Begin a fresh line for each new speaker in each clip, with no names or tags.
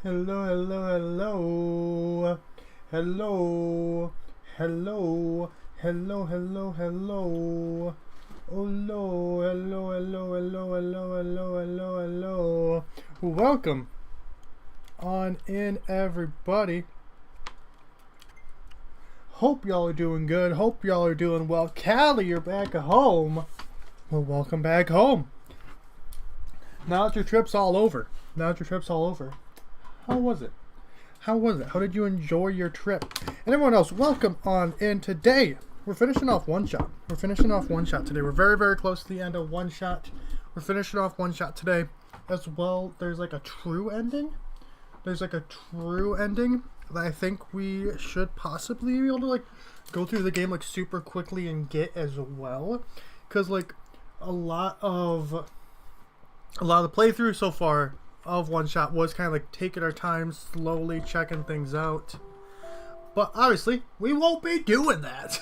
Hello, hello, hello. Hello. Hello. Hello, hello, hello. Oh, hello, hello, hello, hello, hello, hello, hello, hello. Welcome on in, everybody. Hope y'all are doing good. Hope y'all are doing well. Callie, you're back at home. Well, welcome back home. Now that your trip's all over. How was it? How did you enjoy your trip? And everyone else, welcome on in today. We're finishing off OneShot. Today. We're very, very close to the end of OneShot. We're finishing off OneShot today. As well, there's like a true ending. That I think we should possibly be able to like go through the game like super quickly and get as well. Because like a lot of the playthrough so far of OneShot was kind of like taking our time, slowly checking things out. But obviously, we won't be doing that.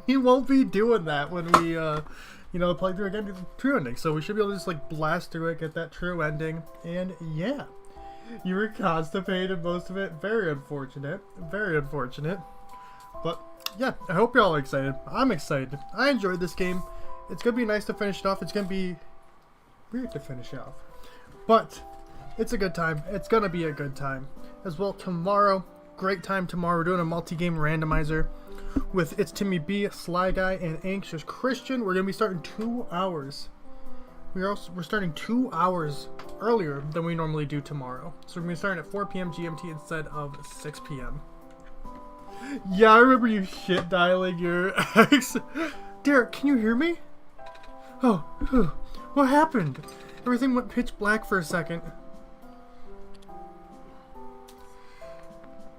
We won't be doing that when we, play through again, get the true ending. So we should be able to just like blast through it, get that true ending, and yeah. You were constipated most of it. Very unfortunate. But yeah, I hope you're all excited. I'm excited. I enjoyed this game. It's gonna be nice to finish it off. It's gonna be weird to finish it off, but it's a good time. It's gonna be a good time as well. Tomorrow, great time tomorrow. We're doing a multi-game randomizer with It's Timmy B, Sly Guy, and Anxious Christian. We're gonna be starting 2 hours. We're starting 2 hours earlier than we normally do tomorrow. So we're gonna be starting at 4 p.m. GMT instead of 6 p.m. Yeah, I remember you shit dialing your ex. Derek, can you hear me? Oh, what happened? Everything went pitch black for a second.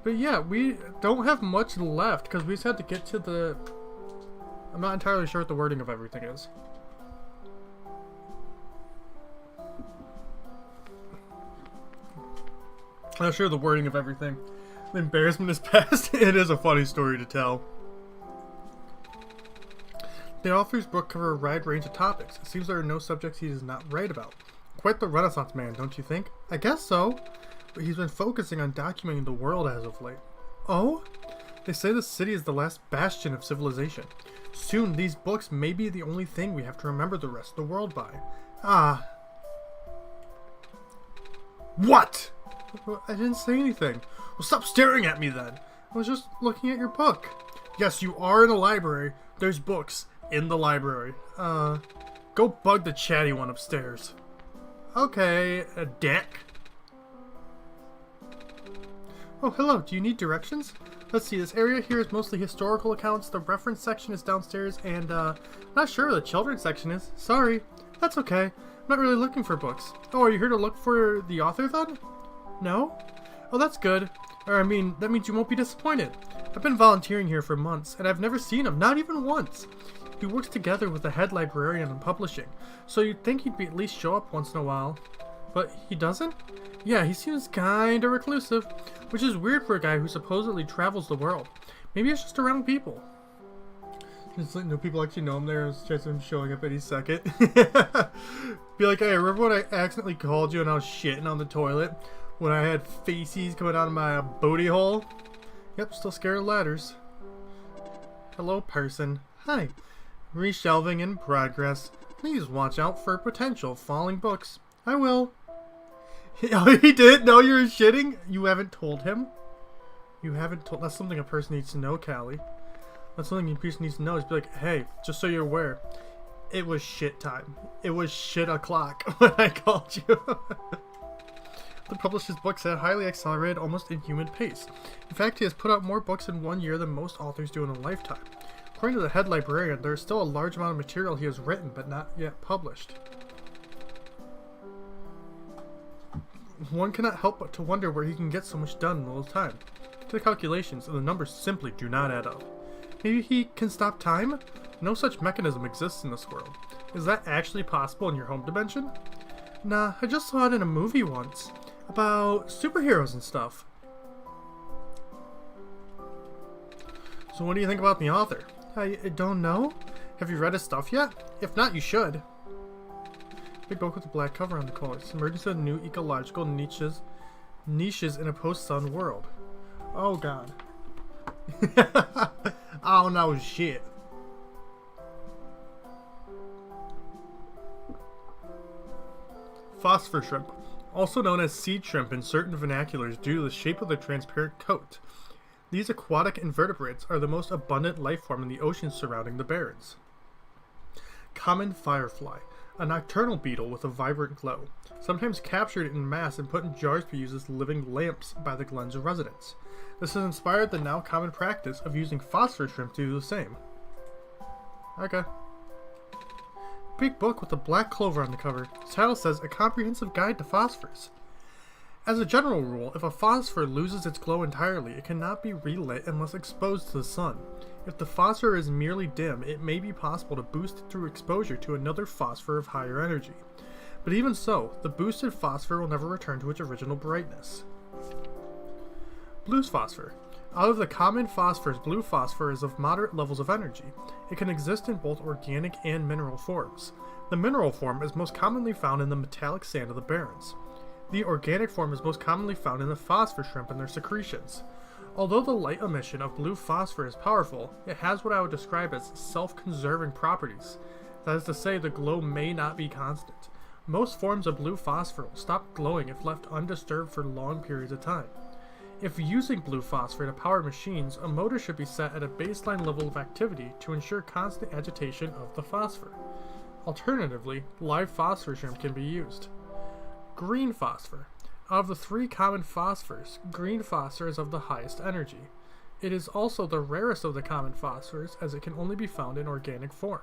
But yeah, we don't have much left because we just had to get to the... I'm not entirely sure what the wording of everything is. I'm not sure the wording of everything. The embarrassment is past. It is a funny story to tell. The author's book covers a wide range of topics. It seems there are no subjects he does not write about. Quite the Renaissance man, don't you think? I guess so. But he's been focusing on documenting the world as of late. Oh? They say the city is the last bastion of civilization. Soon, these books may be the only thing we have to remember the rest of the world by. Ah. What? I didn't say anything. Well, stop staring at me then. I was just looking at your book. Yes, you are in a library. There's books in the library. Go bug the chatty one upstairs. Okay, a dick. Oh, hello. Do you need directions? Let's see. This area here is mostly historical accounts. The reference section is downstairs, and not sure where the children's section is. Sorry. That's okay. I'm not really looking for books. Oh, are you here to look for the author then? No? Oh, that's good. Or, I mean, that means you won't be disappointed. I've been volunteering here for months, and I've never seen him, not even once. He works together with the head librarian in publishing, so you'd think he'd be at least show up once in a while. But he doesn't? Yeah, he seems kinda reclusive, which is weird for a guy who supposedly travels the world. Maybe it's just around people. It's like no people actually know him there. It's just him showing up any second. Be like, hey, remember when I accidentally called you and I was shitting on the toilet? When I had feces coming out of my booty hole? Yep, still scared of ladders. Hello, person. Hi. Reshelving in progress. Please watch out for potential falling books. I will. Oh, he did? No, you're shitting? You haven't told him? You haven't told... That's something a person needs to know, Callie. That's something a person needs to know. Is be like, hey, just so you're aware, it was shit time. It was shit o'clock when I called you. The publisher's books at a highly accelerated, almost inhuman pace. In fact, he has put out more books in 1 year than most authors do in a lifetime. According to the head librarian, there is still a large amount of material he has written, but not yet published. One cannot help but to wonder where he can get so much done in a little time. To the calculations, the numbers simply do not add up. Maybe he can stop time? No such mechanism exists in this world. Is that actually possible in your home dimension? Nah, I just saw it in a movie once. About superheroes and stuff. So what do you think about the author? I don't know. Have you read his stuff yet? If not, you should. Big book with a black cover on the collar. Emergence of new ecological niches Niches in a post-sun world. Oh god. I don't know shit. Phosphor shrimp. Also known as seed shrimp in certain vernaculars due to the shape of their transparent coat. These aquatic invertebrates are the most abundant life form in the oceans surrounding the Barrens. Common firefly. A nocturnal beetle with a vibrant glow. Sometimes captured in mass and put in jars to be used as living lamps by the Glen's residents. This has inspired the now common practice of using phosphor shrimp to do the same. Okay. Big book with a black clover on the cover. The title says, A Comprehensive Guide to Phosphors. As a general rule, if a phosphor loses its glow entirely, it cannot be relit unless exposed to the sun. If the phosphor is merely dim, it may be possible to boost it through exposure to another phosphor of higher energy. But even so, the boosted phosphor will never return to its original brightness. Blue phosphor. Out of the common phosphors, blue phosphor is of moderate levels of energy. It can exist in both organic and mineral forms. The mineral form is most commonly found in the metallic sand of the Barrens. The organic form is most commonly found in the phosphor shrimp and their secretions. Although the light emission of blue phosphor is powerful, it has what I would describe as self-conserving properties. That is to say, the glow may not be constant. Most forms of blue phosphor will stop glowing if left undisturbed for long periods of time. If using blue phosphor to power machines, a motor should be set at a baseline level of activity to ensure constant agitation of the phosphor. Alternatively, live phosphor shrimp can be used. Green phosphor. Out of the three common phosphors, green phosphor is of the highest energy. It is also the rarest of the common phosphors, as it can only be found in organic form.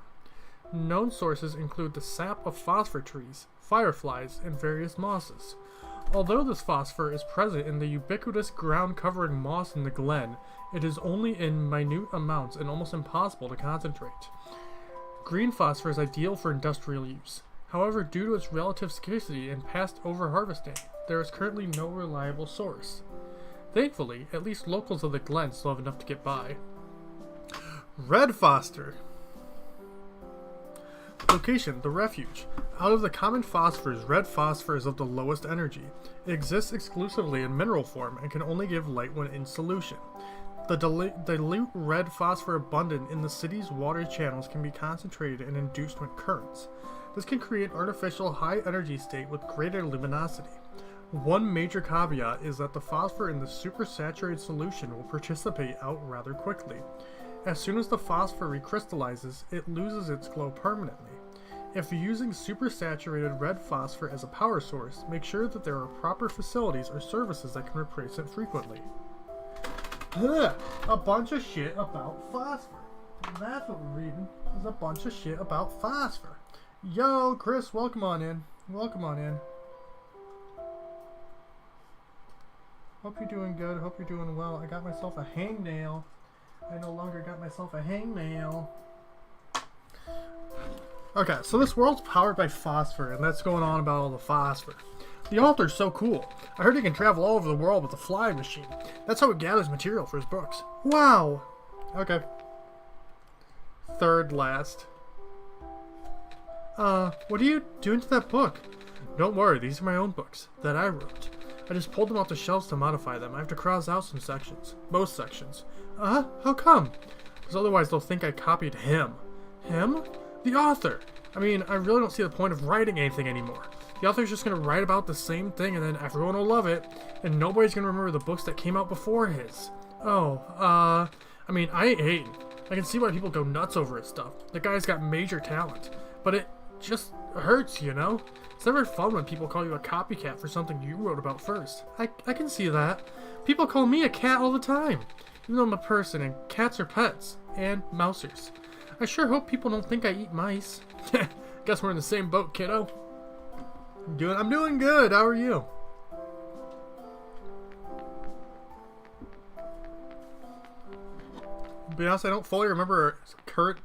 Known sources include the sap of phosphor trees, fireflies, and various mosses. Although this phosphor is present in the ubiquitous ground-covering moss in the glen, it is only in minute amounts and almost impossible to concentrate. Green phosphor is ideal for industrial use. However, due to its relative scarcity and past over-harvesting, there is currently no reliable source. Thankfully, at least locals of the glen still have enough to get by. Red phosphor. Location, the refuge. Out of the common phosphors, red phosphor is of the lowest energy. It exists exclusively in mineral form and can only give light when in solution. The dilute red phosphor abundant in the city's water channels can be concentrated and induced when currents. This can create an artificial high energy state with greater luminosity. One major caveat is that the phosphor in the supersaturated solution will precipitate out rather quickly. As soon as the phosphor recrystallizes, it loses its glow permanently. If using supersaturated red phosphor as a power source, make sure that there are proper facilities or services that can replace it frequently. Ugh, a bunch of shit about phosphor. That's what we're reading, is a bunch of shit about phosphor. Yo, Chris, welcome on in. Welcome on in. Hope you're doing good. Hope you're doing well. I got myself a hangnail. I no longer got myself a hangnail. Okay, so this world's powered by phosphor, and that's going on about all the phosphor. The author's so cool. I heard he can travel all over the world with a flying machine. That's how he gathers material for his books. Wow! Okay. Third last. What are you doing to that book? Don't worry, these are my own books, that I wrote. I just pulled them off the shelves to modify them. I have to cross out some sections. Most sections. How come? Because otherwise they'll think I copied him. Him? The author! I mean, I really don't see the point of writing anything anymore. The author's just gonna write about the same thing and then everyone will love it, and nobody's gonna remember the books that came out before his. I mean, I ain't hating. I can see why people go nuts over his stuff. The guy's got major talent. But it just hurts, you know? It's never fun when people call you a copycat for something you wrote about first. I can see that. People call me a cat all the time. Even though I'm a person and cats are pets. And mousers. I sure hope people don't think I eat mice. Guess we're in the same boat, kiddo. I'm doing good. How are you? To be honest, I don't fully remember our current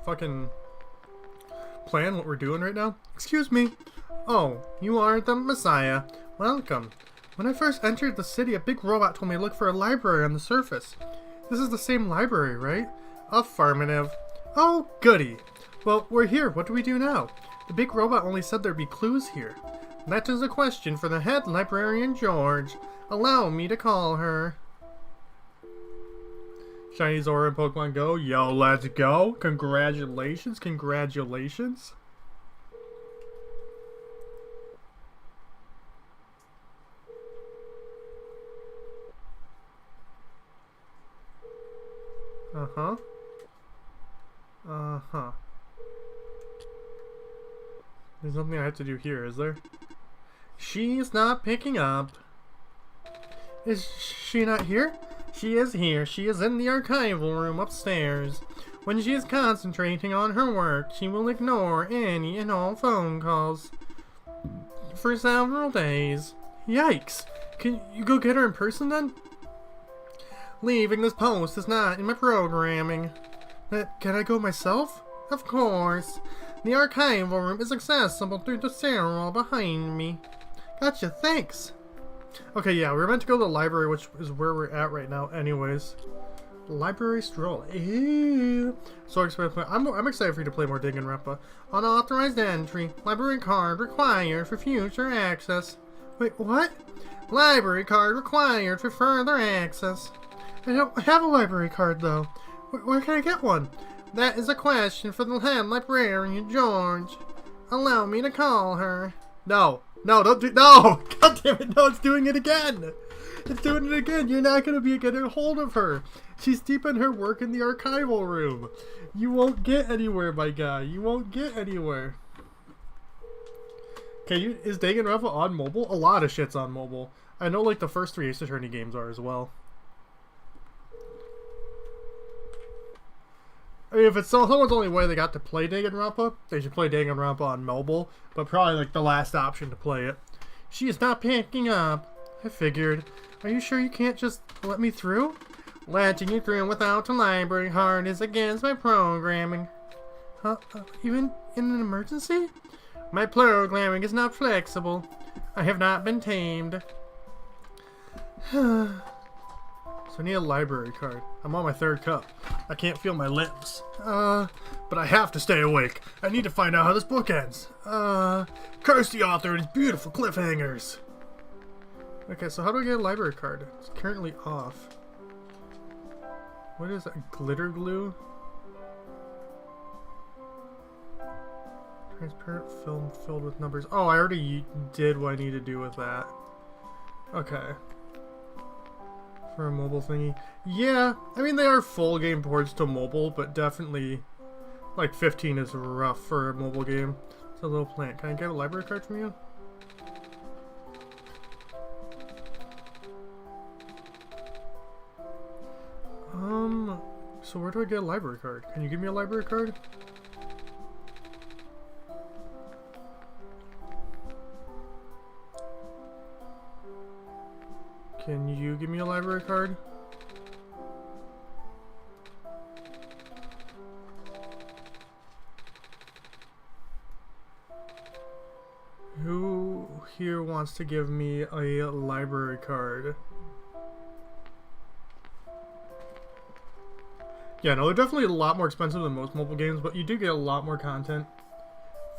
fucking plan, what we're doing right now. Excuse me. Oh, you are the Messiah. Welcome. When I first entered the city, a big robot told me to look for a library on the surface. This is the same library, right? Affirmative. Oh, goody. Well, we're here. What do we do now? The big robot only said there'd be clues here. That is a question for the head librarian, George. Allow me to call her. Shiny Zora in Pokemon Go. Yo, let's go. Congratulations, congratulations. Uh-huh. Uh-huh. There's nothing I have to do here, is there? She's not picking up. Is she not here? She is here. She is in the archival room upstairs. When she is concentrating on her work, she will ignore any and all phone calls for several days. Yikes! Can you go get her in person then? Leaving this post is not in my programming. Can I go myself? Of course. The archival room is accessible through the stairwell behind me. Gotcha, thanks. Okay, yeah, we were meant to go to the library, which is where we're at right now anyways. Library stroll. Ew. So I'm excited for you to play more Danganronpa. Unauthorized entry. Library card required for future access. Wait, what? Library card required for further access. I don't have a library card, though. Where can I get one? That is a question for the head librarian, George. Allow me to call her. No. No, don't do- No! God damn it, no, it's doing it again! It's doing it again! You're not gonna be getting a hold of her! She's deep in her work in the archival room! You won't get anywhere, my guy. You won't get anywhere. Okay, is Danganronpa on mobile? A lot of shit's on mobile. I know, like, the first 3 Ace Attorney games are as well. I mean, if it's someone's only way they got to play Danganronpa, they should play Danganronpa on mobile, but probably like the last option to play it. She is not picking up. I figured. Are you sure you can't just let me through? Letting you through without a library card is against my programming. Even in an emergency? My programming is not flexible. I have not been tamed. So I need a library card. I'm on my 3rd cup. I can't feel my lips. But I have to stay awake. I need to find out how this book ends. Curse the author and his beautiful cliffhangers. Okay, so how do I get a library card? It's currently off. What is that? Glitter glue? Transparent film filled with numbers. Oh, I already did what I need to do with that. Okay. For a mobile thingy. Yeah, I mean they are full game ports to mobile, but definitely like 15 is rough for a mobile game. It's a little plant. Can I get a library card from you? So where do I get a library card? Can you give me a library card? Can you give me a library card? Who here wants to give me a library card? Yeah, no, they're definitely a lot more expensive than most mobile games, but you do get a lot more content.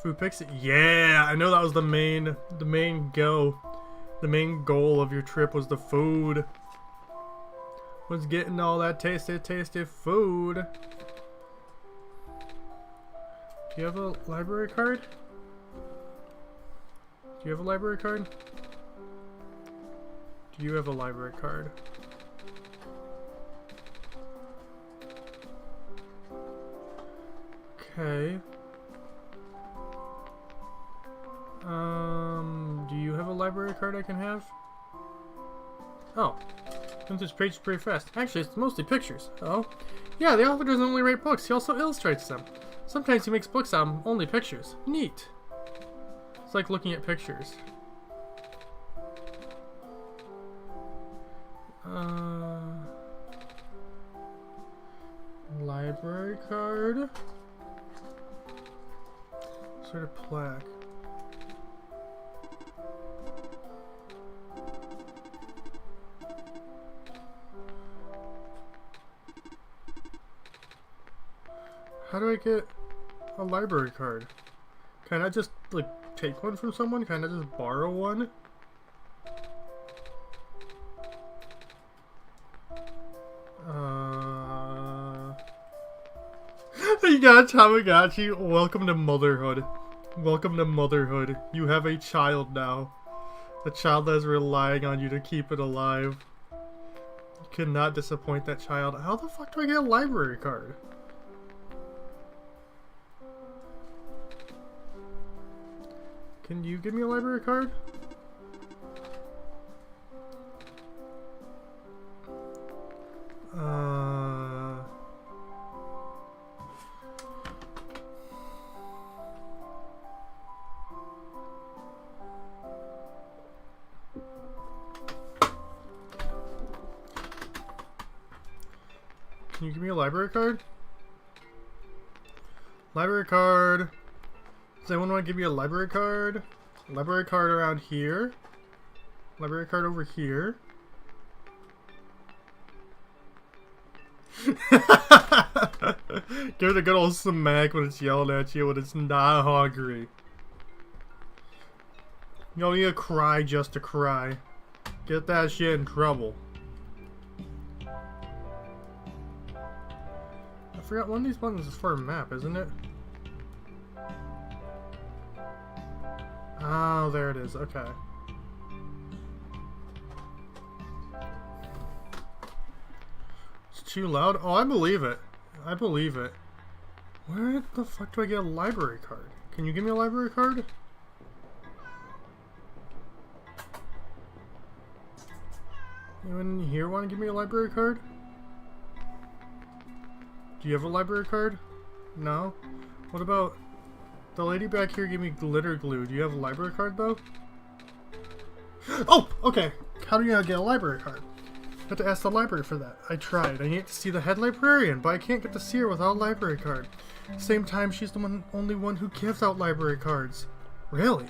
Food picks, yeah, I know that was the main go. The main goal of your trip was the food. Was getting all that tasty food. Do you have a library card? Do you have a library card? Do you have a library card? Okay. Do you have a library card I can have? Oh. This page is pretty fast. Actually, it's mostly pictures. Oh. Yeah, the author doesn't only write books, he also illustrates them. Sometimes he makes books out of only pictures. Neat. It's like looking at pictures. Library card. Sort of plaque. How do I get a library card? Can I just, like, take one from someone? Can I just borrow one? You got a Tamagotchi. Welcome to motherhood. Welcome to motherhood. You have a child now. A child that is relying on you to keep it alive. You cannot disappoint that child. How the fuck do I get a library card? Can you give me a library card? Can you give me a library card? Library card. Does anyone want to give me a library card? Library card around here. Library card over here. Give it a good old smack when it's yelling at you when it's not hungry. You don't need to cry just to cry. Get that shit in trouble. I forgot one of these buttons is for a map, isn't it? Oh, there it is. Okay. It's too loud? Oh, I believe it. I believe it. Where the fuck do I get a library card? Can you give me a library card? Anyone here want to give me a library card? Do you have a library card? No? What about... The lady back here gave me glitter glue. Do you have a library card, though? Oh! Okay. How do you get a library card? I have to ask the library for that. I tried. I need to see the head librarian, but I can't get to see her without a library card. Same time, she's the only one who gives out library cards. Really?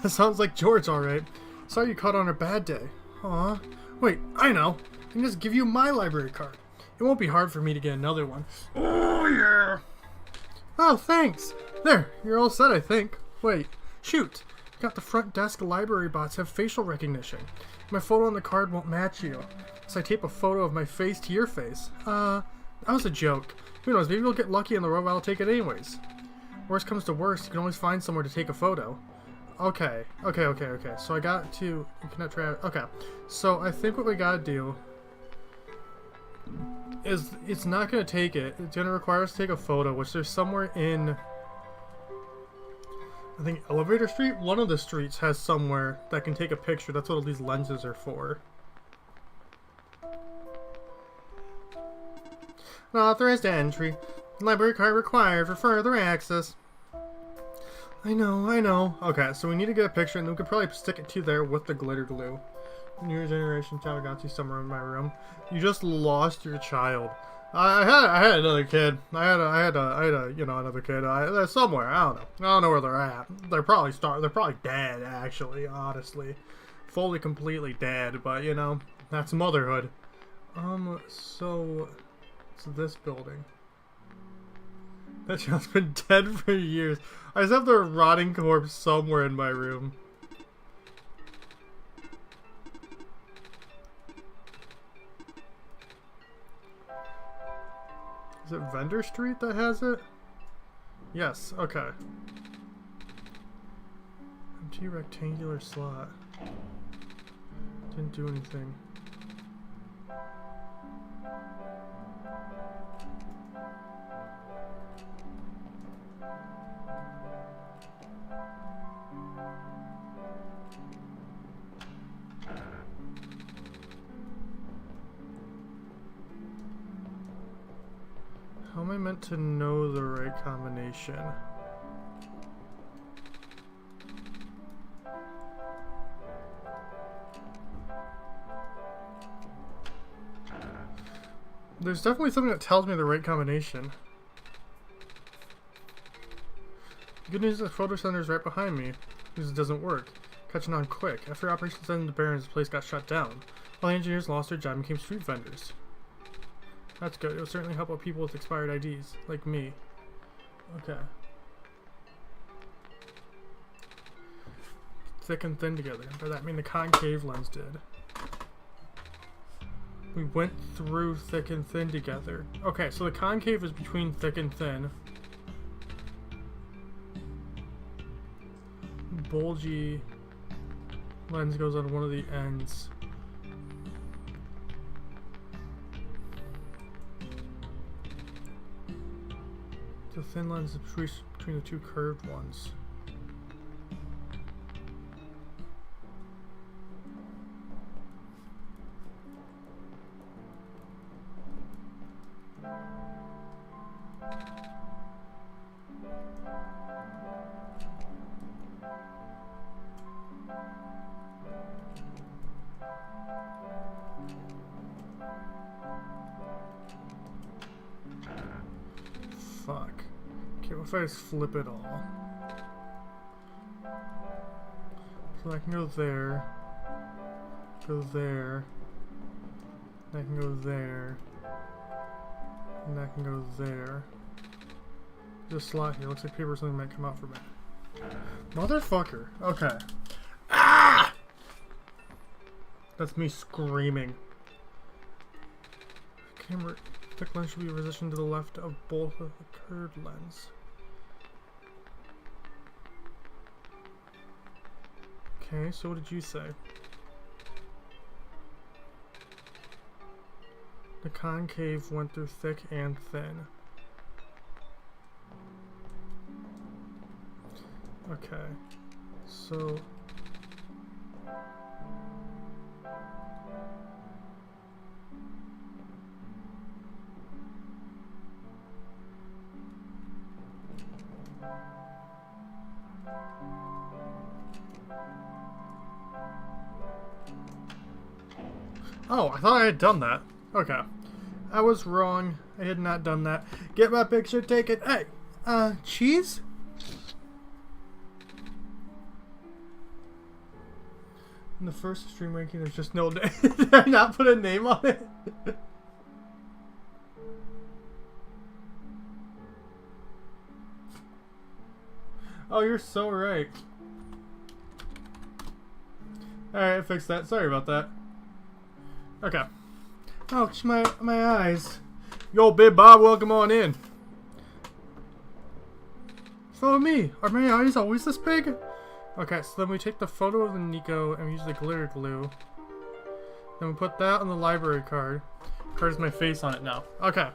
That sounds like George, alright. Sorry you caught on a bad day. Aw. Wait, I know. I can just give you my library card. It won't be hard for me to get another one. Oh, yeah! Oh, thanks! There, you're all set, I think. Wait, shoot! Got the front desk library bots have facial recognition. My photo on the card won't match you, so I tape a photo of my face to your face. That was a joke. Who knows, maybe we'll get lucky and the robot will take it anyways. Worst comes to worst, you can always find somewhere to take a photo. Okay. So I got to... You cannot try... Okay. So I think what we gotta do... is it's not going to take it. It's going to require us to take a photo, which there's somewhere in, I think, Elevator Street? One of the streets has somewhere that can take a picture. That's what all these lenses are for. Unauthorized entry. Library card required for further access. I know. Okay, so we need to get a picture, and we could probably stick it to there with the glitter glue. New generation Tamagotchi somewhere in my room. You just lost your child. I had another kid. I had a another kid. They're somewhere. I don't know where they're at. They're probably dead, actually, honestly. Fully, completely dead, but you know, that's motherhood. So it's this building. That child's been dead for years. I just have the rotting corpse somewhere in my room. Is it Vendor Street that has it? Yes, okay. Empty rectangular slot. Didn't do anything. How am I meant to know the right combination? There's definitely something that tells me the right combination. Good news is the photo center is right behind me. Because it doesn't work. Catching on quick. After Operation Send the Barons, the place got shut down. All the engineers lost their job and became street vendors. That's good. It will certainly help out people with expired IDs, like me. Okay. thick and thin together. By that I mean the concave lens did. We went through thick and thin together. Okay, so the concave is between thick and thin. Bulgy lens goes on one of the ends. The thin lens is between the two curved ones. Fuck. Okay, what if I just flip it all? So I can go there. Go there. I can go there. And I can go there. There's a slot here. Looks like paper or something might come out from it. Motherfucker. Okay. Ah! That's me screaming. Camera. Thick lens should be positioned to the left of both of the curved lens. Okay, so what did you say? The concave went through thick and thin. Okay, so... Oh, I thought I had done that. Okay. I was wrong. I had not done that. Get my picture taken. Hey, cheese? In the first stream ranking, there's just no name. Did I not put a name on it? Oh, you're so right. Alright, I fixed that. Sorry about that. Okay. Ouch, my eyes. Yo, Big Bob, welcome on in. Follow me. Are my eyes always this big? Okay, so then we take the photo of the Nico and we use the glitter glue. Then we put that on the library card. Card has my face on it now. Okay.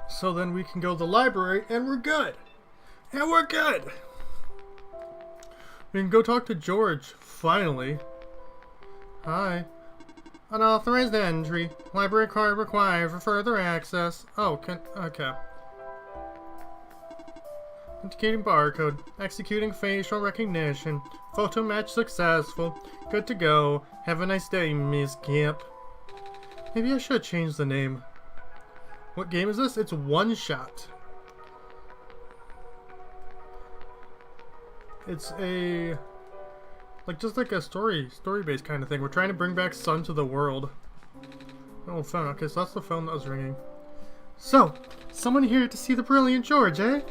So then we can go to the library and we're good. And we're good. We can go talk to George, finally. Hi. Unauthorized entry. Library card required for further access. Oh, okay. Indicating barcode. Executing facial recognition. Photo match successful. Good to go. Have a nice day, Miss Camp. Maybe I should change the name. What game is this? It's OneShot. It's a... just like a story-based kind of thing. We're trying to bring back Sun to the world. Oh, phone. Okay, so that's the phone that was ringing. So, someone here to see the brilliant George, eh?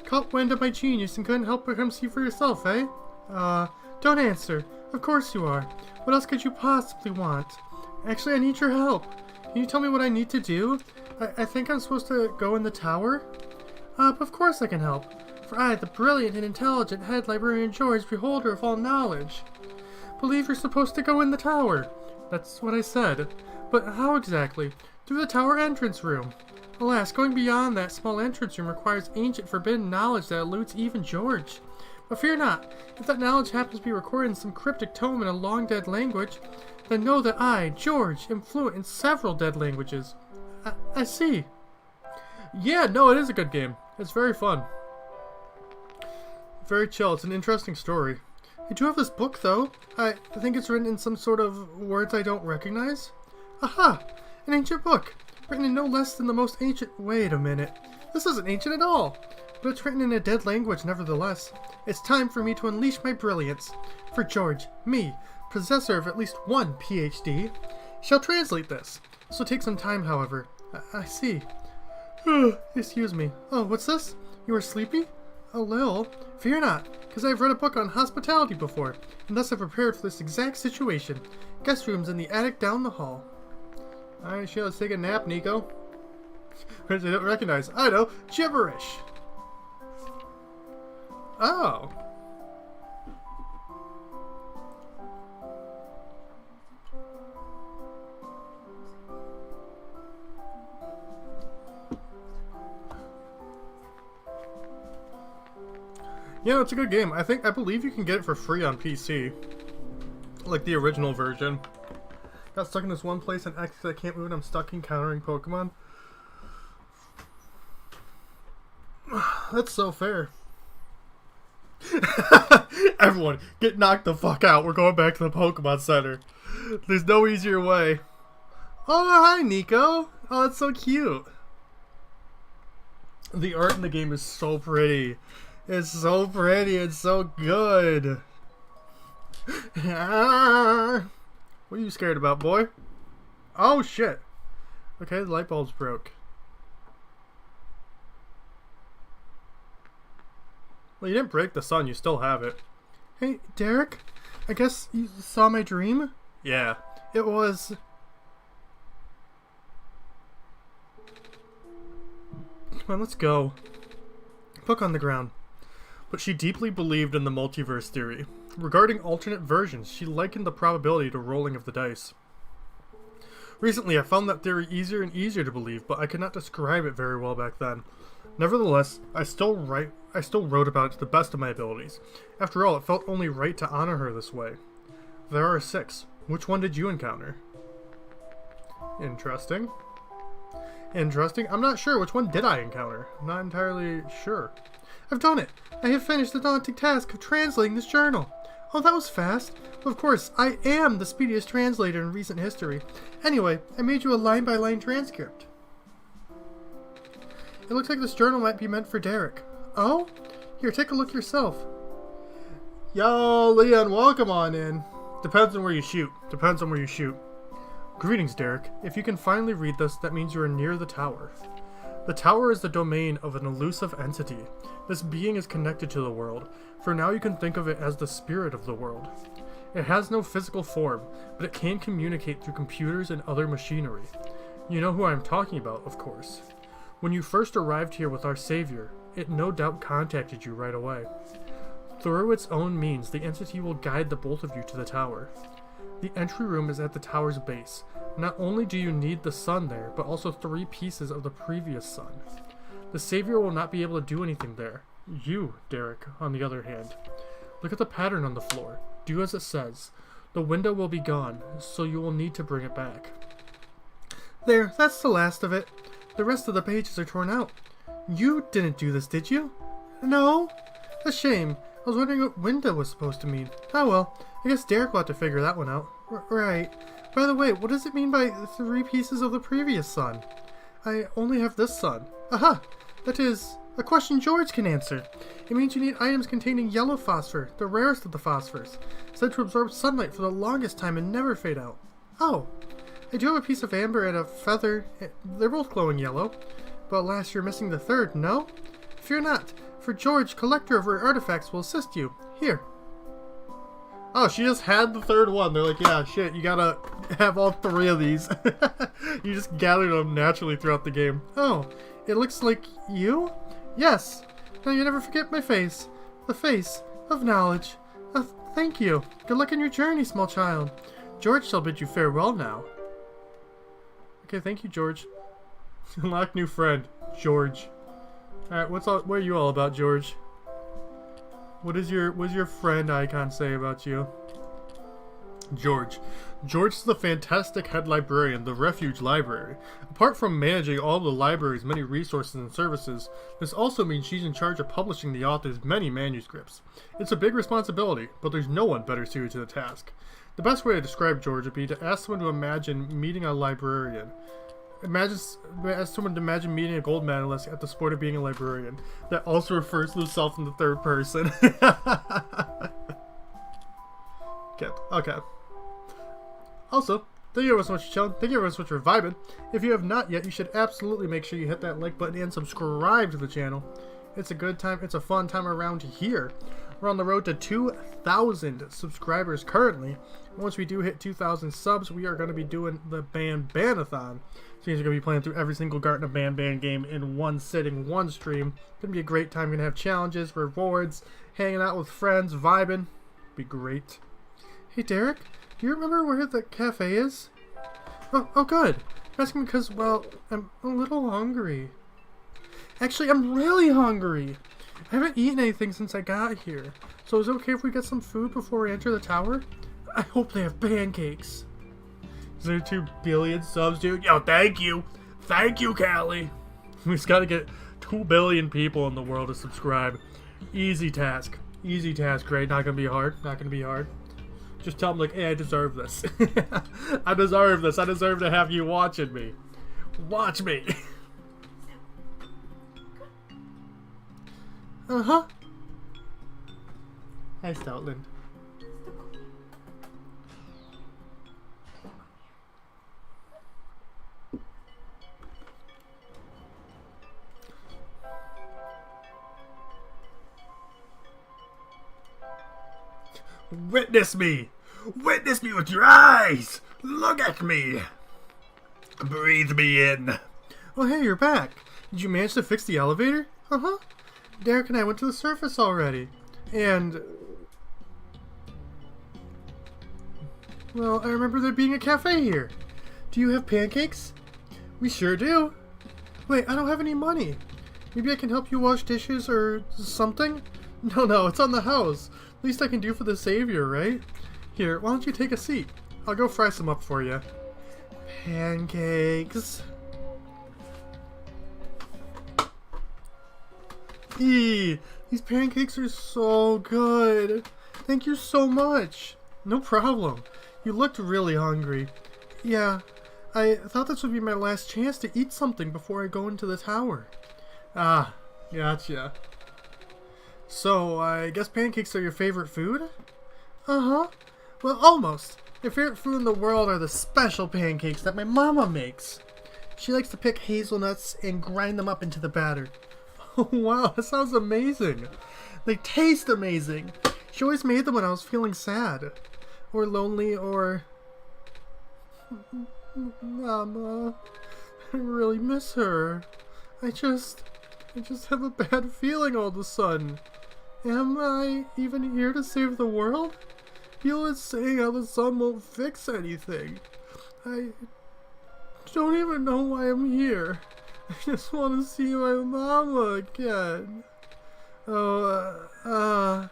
Caught wind of my genius and couldn't help but come see for yourself, eh? Don't answer. Of course you are. What else could you possibly want? Actually, I need your help. Can you tell me what I need to do? I think I'm supposed to go in the tower? Of course I can help. For I, the brilliant and intelligent head librarian George, beholder of all knowledge, believe you're supposed to go in the tower. That's what I said. But how exactly? Through the tower entrance room. Alas, going beyond that small entrance room requires ancient forbidden knowledge that eludes even George. But fear not. If that knowledge happens to be recorded in some cryptic tome in a long-dead language, then know that I, George, am fluent in several dead languages. I see. Yeah, no, it is a good game. It's very fun. Very chill. It's an interesting story. I do have this book, though. I think it's written in some sort of words I don't recognize. Aha! An ancient book. Written in no less than the most ancient... Wait a minute. This isn't ancient at all. But it's written in a dead language, nevertheless. It's time for me to unleash my brilliance. For George, me, possessor of at least one PhD, shall translate this. This will take some time, however. I see. Excuse me. Oh, what's this? You are sleepy? A little. Fear not, because I have read a book on hospitality before, and thus have prepared for this exact situation. Guest rooms in the attic down the hall. Alright, shit, let's take a nap, Nico. Words I don't recognize. I know, gibberish. Oh. Yeah, it's a good game. I believe you can get it for free on PC. Like the original version. Got stuck in this one place on X because I can't move and I'm stuck encountering Pokemon. That's so fair. Everyone, get knocked the fuck out. We're going back to the Pokemon Center. There's no easier way. Oh, hi, Nico. Oh, that's so cute. The art in the game is so pretty. It's so pretty. It's so good. What are you scared about, boy? Oh, shit. Okay, the light bulb's broke. Well, you didn't break the sun. You still have it. Hey, Derek? I guess you saw my dream? Yeah. It was... Come on, let's go. Book on the ground. But she deeply believed in the multiverse theory. Regarding alternate versions, she likened the probability to rolling of the dice. Recently, I found that theory easier and easier to believe, but I could not describe it very well back then. Nevertheless, I still wrote about it to the best of my abilities. After all, it felt only right to honor her this way. There are 6. Which one did you encounter? Interesting. Interesting. I'm not sure. Which one did I encounter? I'm not entirely sure. I've done it! I have finished the daunting task of translating this journal. Oh, that was fast. Of course, I am the speediest translator in recent history. Anyway, I made you a line-by-line transcript. It looks like this journal might be meant for Derek. Oh? Here, take a look yourself. Yo, Leon, welcome on in. Depends on where you shoot. Depends on where you shoot. Greetings, Derek. If you can finally read this, that means you are near the tower. The tower is the domain of an elusive entity. This being is connected to the world. For now you can think of it as the spirit of the world. It has no physical form, but it can communicate through computers and other machinery. You know who I am talking about, of course. When you first arrived here with our savior, it no doubt contacted you right away. Through its own means, the entity will guide the both of you to the tower. The entry room is at the tower's base. Not only do you need the sun there, but also 3 pieces of the previous sun. The savior will not be able to do anything there. You, Derek, on the other hand. Look at the pattern on the floor. Do as it says. The window will be gone, so you will need to bring it back. There, that's the last of it. The rest of the pages are torn out. You didn't do this, did you? No? A shame. I was wondering what window was supposed to mean. Oh well, I guess Derek will have to figure that one out. Right. By the way, what does it mean by 3 pieces of the previous sun? I only have this sun. Aha! That is a question George can answer. It means you need items containing yellow phosphor, the rarest of the phosphors, said to absorb sunlight for the longest time and never fade out. Oh, I do have a piece of amber and a feather. They're both glowing yellow. But alas, you're missing the 3rd, no? Fear not, for George, collector of rare artifacts, will assist you. Here. Oh, she just had the 3rd one. They're like, yeah, shit, you gotta have all 3 of these. You just gathered them naturally throughout the game. Oh, it looks like you? Yes. Now you never forget my face. The face of knowledge. Thank you. Good luck in your journey, small child. George shall bid you farewell now. Okay, thank you, George. Unlock new friend, George. Alright, what are you all about, George? What does your friend icon say about you? George. George is the fantastic head librarian of the Refuge Library. Apart from managing all the library's many resources and services, this also means she's in charge of publishing the author's many manuscripts. It's a big responsibility, but there's no one better suited to the task. The best way to describe George would be to ask someone to imagine meeting a librarian. Ask someone to imagine meeting a gold medalist at the sport of being a librarian. That also refers to himself in the 3rd person. Okay. Also, thank you ever so much for chilling. Thank you ever so much for vibing. If you have not yet, you should absolutely make sure you hit that like button and subscribe to the channel. It's a good time. It's a fun time around here. We're on the road to 2,000 subscribers currently. Once we do hit 2,000 subs, we are going to be doing the Ban-Banathon. So you're going to be playing through every single Garten of Ban game in one sitting, one stream. Going to be a great time. Going to have challenges, rewards, hanging out with friends, vibing. Be great. Hey Derek, do you remember where the cafe is? Oh good. I'm asking because, well, I'm a little hungry. Actually, I'm really hungry. I haven't eaten anything since I got here. So is it okay if we get some food before we enter the tower? I hope they have pancakes. Is there 2 billion subs, dude? Yo, thank you. Thank you, Callie. We just gotta get 2 billion people in the world to subscribe. Easy task. Easy task, right? Not gonna be hard. Not gonna be hard. Just tell them, like, hey, I deserve this. I deserve this. I deserve to have you watching me. Watch me. Uh-huh. Hi, Stoutland. Witness me! Witness me with your eyes! Look at me! Breathe me in. Oh, hey, you're back. Did you manage to fix the elevator? Uh-huh. Derek and I went to the surface already. And... well, I remember there being a cafe here. Do you have pancakes? We sure do. Wait, I don't have any money. Maybe I can help you wash dishes or something? No, it's on the house. Least I can do for the savior, right? Here, why don't you take a seat? I'll go fry some up for you. Pancakes. Eee, these pancakes are so good. Thank you so much. No problem. You looked really hungry. Yeah, I thought this would be my last chance to eat something before I go into the tower. Ah, gotcha. So, I guess pancakes are your favorite food? Uh-huh. Well, almost. My favorite food in the world are the special pancakes that my mama makes. She likes to pick hazelnuts and grind them up into the batter. Oh, wow, that sounds amazing. They taste amazing. She always made them when I was feeling sad. Or lonely, or... Mama, I really miss her. I just have a bad feeling all of a sudden. Am I even here to save the world? People is saying how the sun won't fix anything. I don't even know why I'm here. I just want to see my mama again. Oh,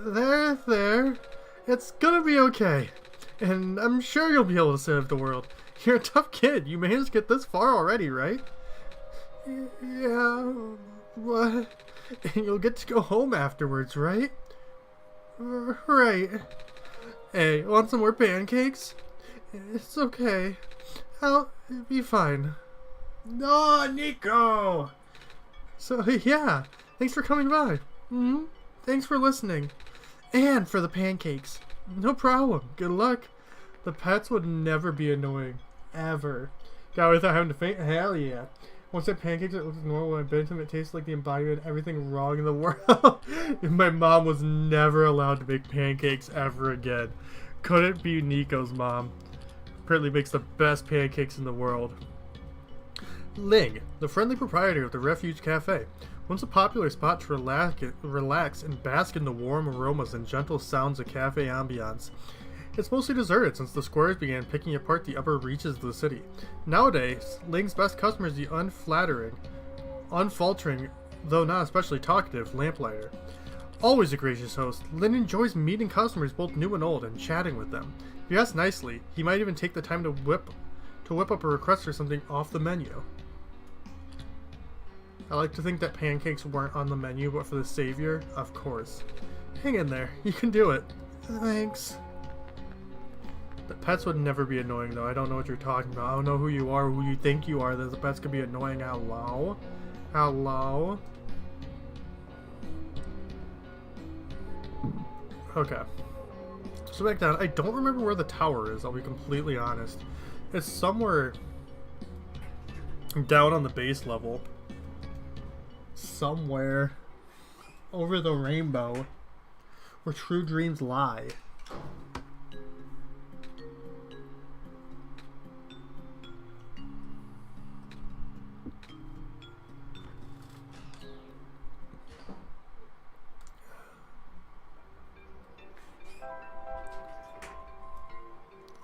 there. It's gonna be okay. And I'm sure you'll be able to save the world. You're a tough kid. You managed to get this far already, right? Yeah, what? And you'll get to go home afterwards, right? Right. Hey, want some more pancakes? It's okay. I'll be fine. No, Nico! So, yeah. Thanks for coming by. Thanks for listening. And for the pancakes. No problem. Good luck. The pets would never be annoying. Ever. Got without having to faint? Hell yeah. Once that pancakes, it looks normal. When I bit them, it tastes like the embodiment of everything wrong in the world. My mom was never allowed to make pancakes ever again. Couldn't be Nico's mom. Apparently makes the best pancakes in the world. Ling, the friendly proprietor of the Refuge Cafe. Once a popular spot to relax and bask in the warm aromas and gentle sounds of cafe ambiance. It's mostly deserted since the squares began picking apart the upper reaches of the city. Nowadays, Ling's best customer is the unfaltering, though not especially talkative, lamplighter. Always a gracious host, Lin enjoys meeting customers both new and old and chatting with them. If you ask nicely, he might even take the time to whip up a request for something off the menu. I like to think that pancakes weren't on the menu, but for the savior, of course. Hang in there, you can do it. Thanks. The pets would never be annoying, though. I don't know what you're talking about. I don't know who you are, who you think you are. The pets could be annoying. Hello? Hello? Okay. So back down. I don't remember where the tower is, I'll be completely honest. It's somewhere down on the base level. somewhere over the rainbow where true dreams lie.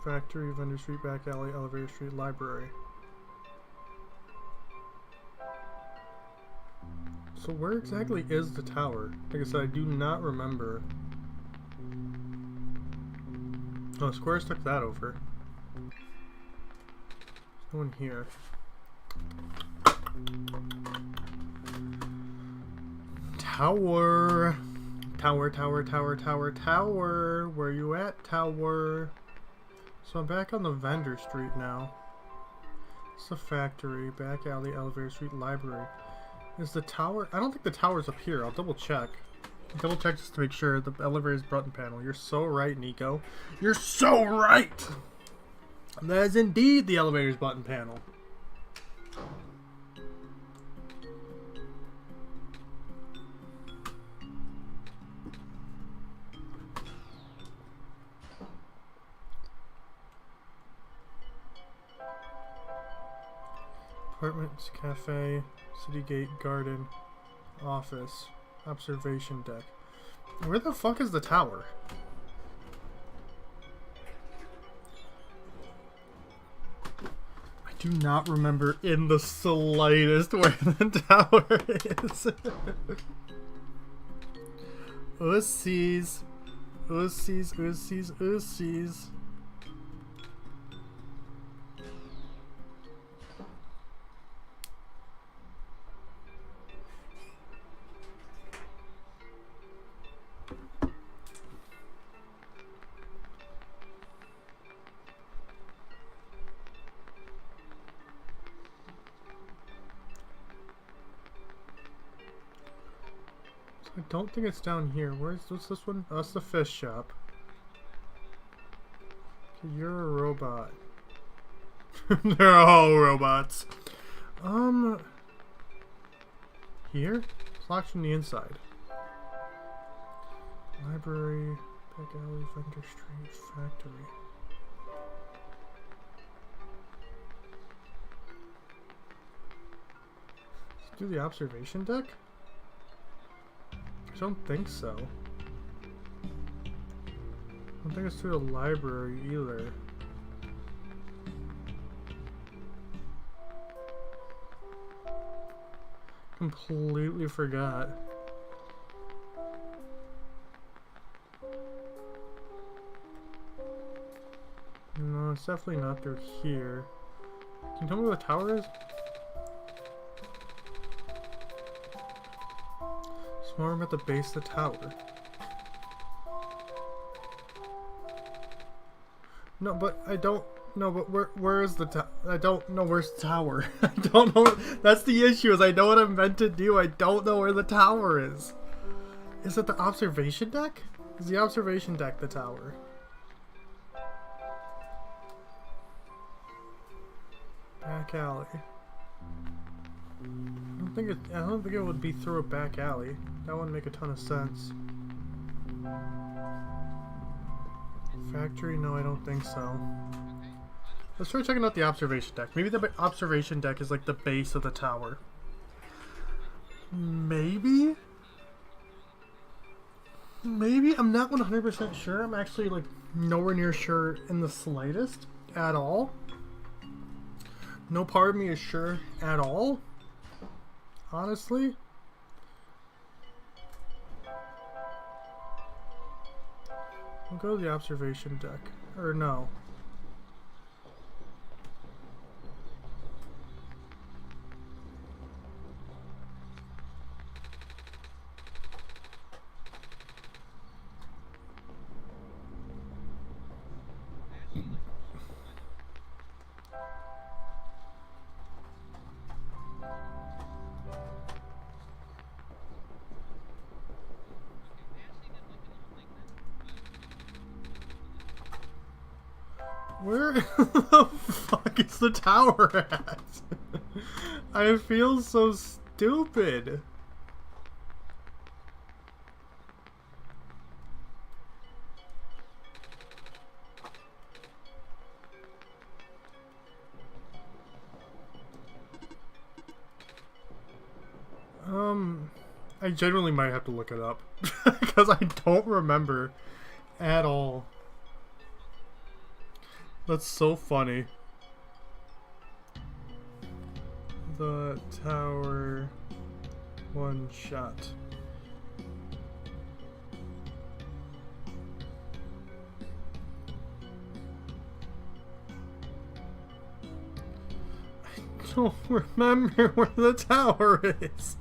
Factory, vendor street, back alley, elevator street, library. So where exactly is the tower? Like I said, I do not remember. Oh, Squares took that over. There's no one here. Tower! Tower, tower, tower, tower, tower! Where you at, tower? So I'm back on the vendor street now. It's the factory, back alley, elevator street, library. Is the tower? I don't think the tower's up here. I'll double check. Double check just to make sure. The elevator's button panel. You're so right, Nico. You're so right! That is indeed the elevator's button panel. Apartments, cafe, city gate, garden, office, observation deck. Where the fuck is the tower? I do not remember in the slightest where the tower is. Oopsies. Oopsies, oopsies, oopsies. I don't think it's down here. What's this one? Oh, that's the fish shop. Okay, you're a robot. They're all robots. Here? It's locked from the inside. Library, back alley, vendor street, factory. Let's do the observation deck? I don't think so. I don't think it's through the library either. Completely forgot. No, it's definitely not through here. Can you tell me where the tower is? I'm at the base of the tower. No, but I don't know. But where is the tower? I don't know where's the tower. I don't know. That's the issue. Is I know what I'm meant to do. I don't know where the tower is. Is it the observation deck? Is the observation deck the tower? Back alley. I don't think it would be through a back alley. That wouldn't make a ton of sense. Factory? No, I don't think so. Let's try checking out the observation deck. Maybe the observation deck is like the base of the tower. Maybe? Maybe? I'm not 100% sure. I'm actually like nowhere near sure in the slightest at all. No part of me is sure at all. Honestly. We'll go to the observation deck. Or no. Where the fuck is the tower at? I feel so stupid. I genuinely might have to look it up because I don't remember at all. That's so funny. The tower one shot. I don't remember where the tower is.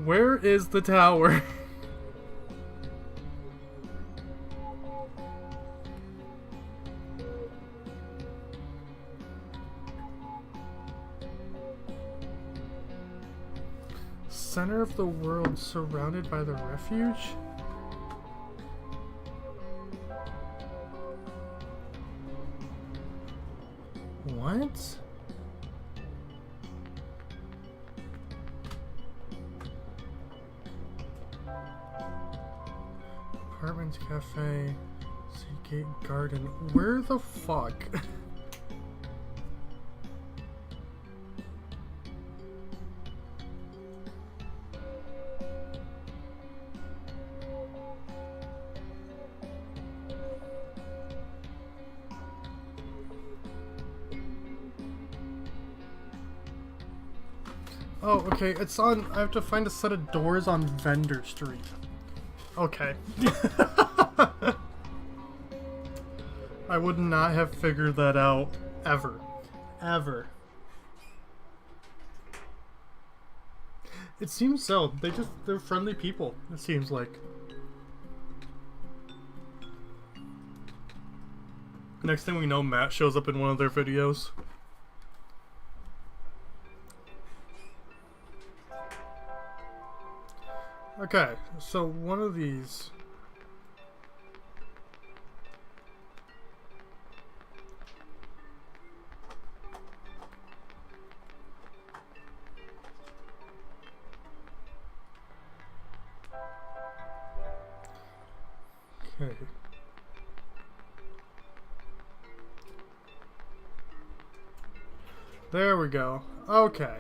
Where is the tower? Center of the world surrounded by the refuge? What? Apartments, cafe, Seagate Garden. Where the fuck? Oh, okay, it's on. I have to find a set of doors on Vendor Street. Okay. I would not have figured that out ever. Ever. It seems so. They're friendly people, it seems like. Next thing we know, Matt shows up in one of their videos. Okay, so one of these... Okay. There we go. Okay.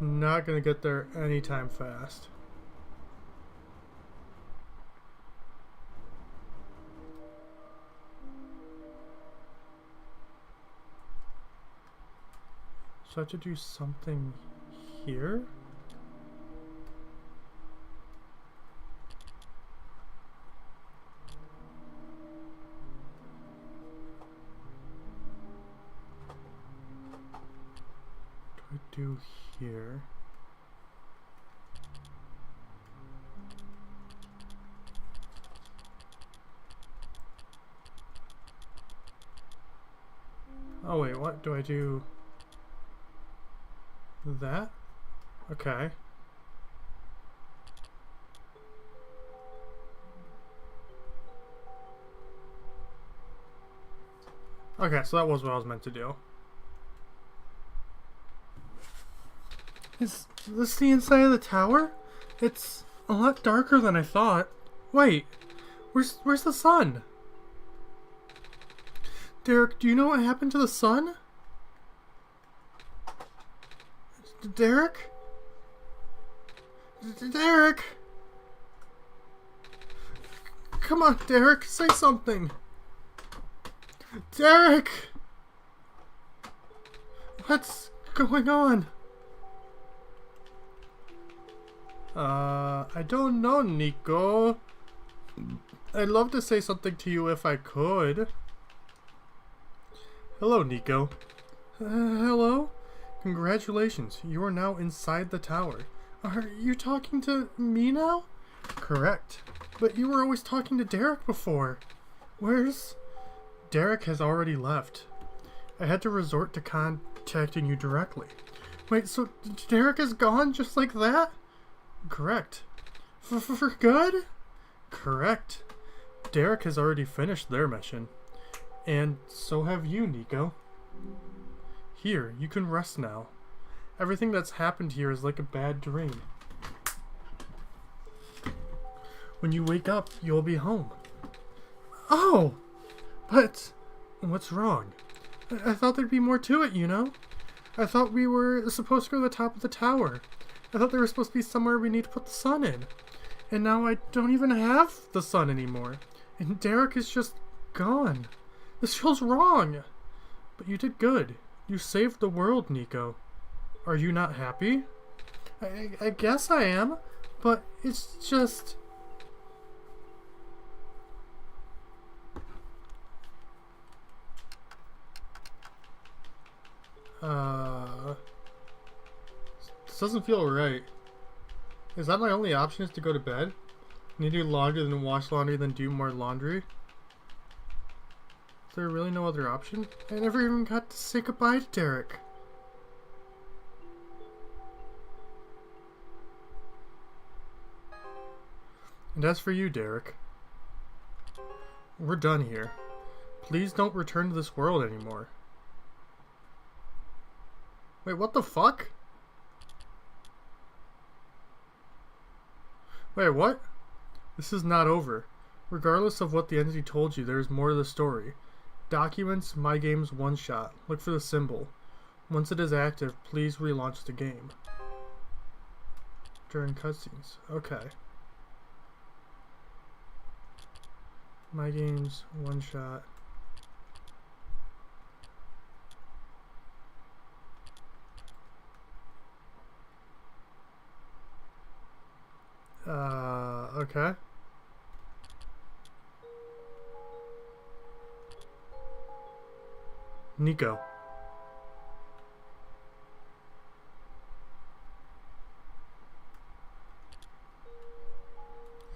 Not gonna get there anytime fast. So I have to do something here? Do here. Oh wait, what do I do? That? Okay. Okay, so that was what I was meant to do. Is this the inside of the tower? It's a lot darker than I thought. Wait, where's the sun? Derek, do you know what happened to the sun? Derek? Derek? Come on, Derek, say something. Derek! What's going on? I don't know, Nico. I'd love to say something to you if I could. Hello, Nico. Hello? Congratulations, you are now inside the tower. Are you talking to me now? Correct. But you were always talking to Derek before. Where's... Derek has already left. I had to resort to contacting you directly. Wait, so Derek is gone just like that? Correct. For good? Correct. Derek has already finished their mission. And so have you, Nico. Here, you can rest now. Everything that's happened here is like a bad dream. When you wake up, you'll be home. Oh! But what's wrong? I thought there'd be more to it, you know? I thought we were supposed to go to the top of the tower. I thought there was supposed to be somewhere we need to put the sun in. And now I don't even have the sun anymore. And Derek is just gone. This feels wrong. But you did good. You saved the world, Nico. Are you not happy? I guess I am. But it's just... This doesn't feel right. Is that my only option, is to go to bed? Need to do laundry, then wash laundry, then do more laundry? Is there really no other option? I never even got to say goodbye to Derek. And as for you, Derek, we're done here. Please don't return to this world anymore. Wait, what the fuck? Wait, what? This is not over. Regardless of what the entity told you, there is more to the story. Documents, My Games, OneShot. Look for the symbol. Once it is active, please relaunch the game. During cutscenes. Okay. My Games, OneShot. Okay. Nico.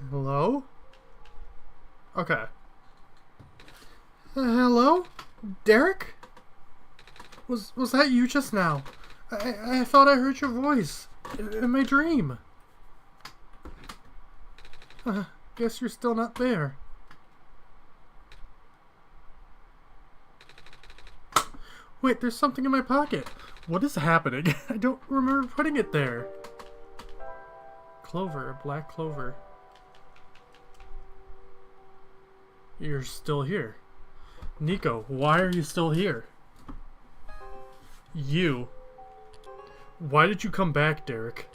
Hello? Okay. Hello? Derek? Was that you just now? I thought I heard your voice in my dream. Guess you're still not there. Wait, there's something in my pocket. What is happening? I don't remember putting it there. Clover, black clover. You're still here. Nico, why are you still here? You. Why did you come back, Derek?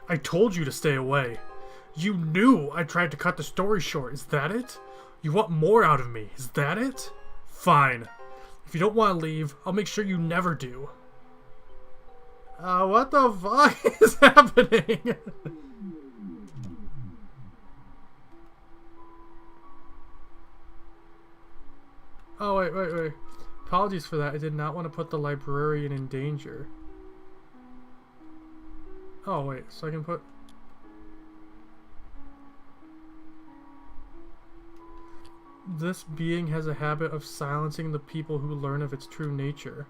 I told you to stay away. You knew I tried to cut the story short. Is that it? You want more out of me. Is that it? Fine. If you don't want to leave, I'll make sure you never do. What the fuck is happening? Oh, wait. Apologies for that. I did not want to put the librarian in danger. Oh, wait. So I can put... This being has a habit of silencing the people who learn of its true nature.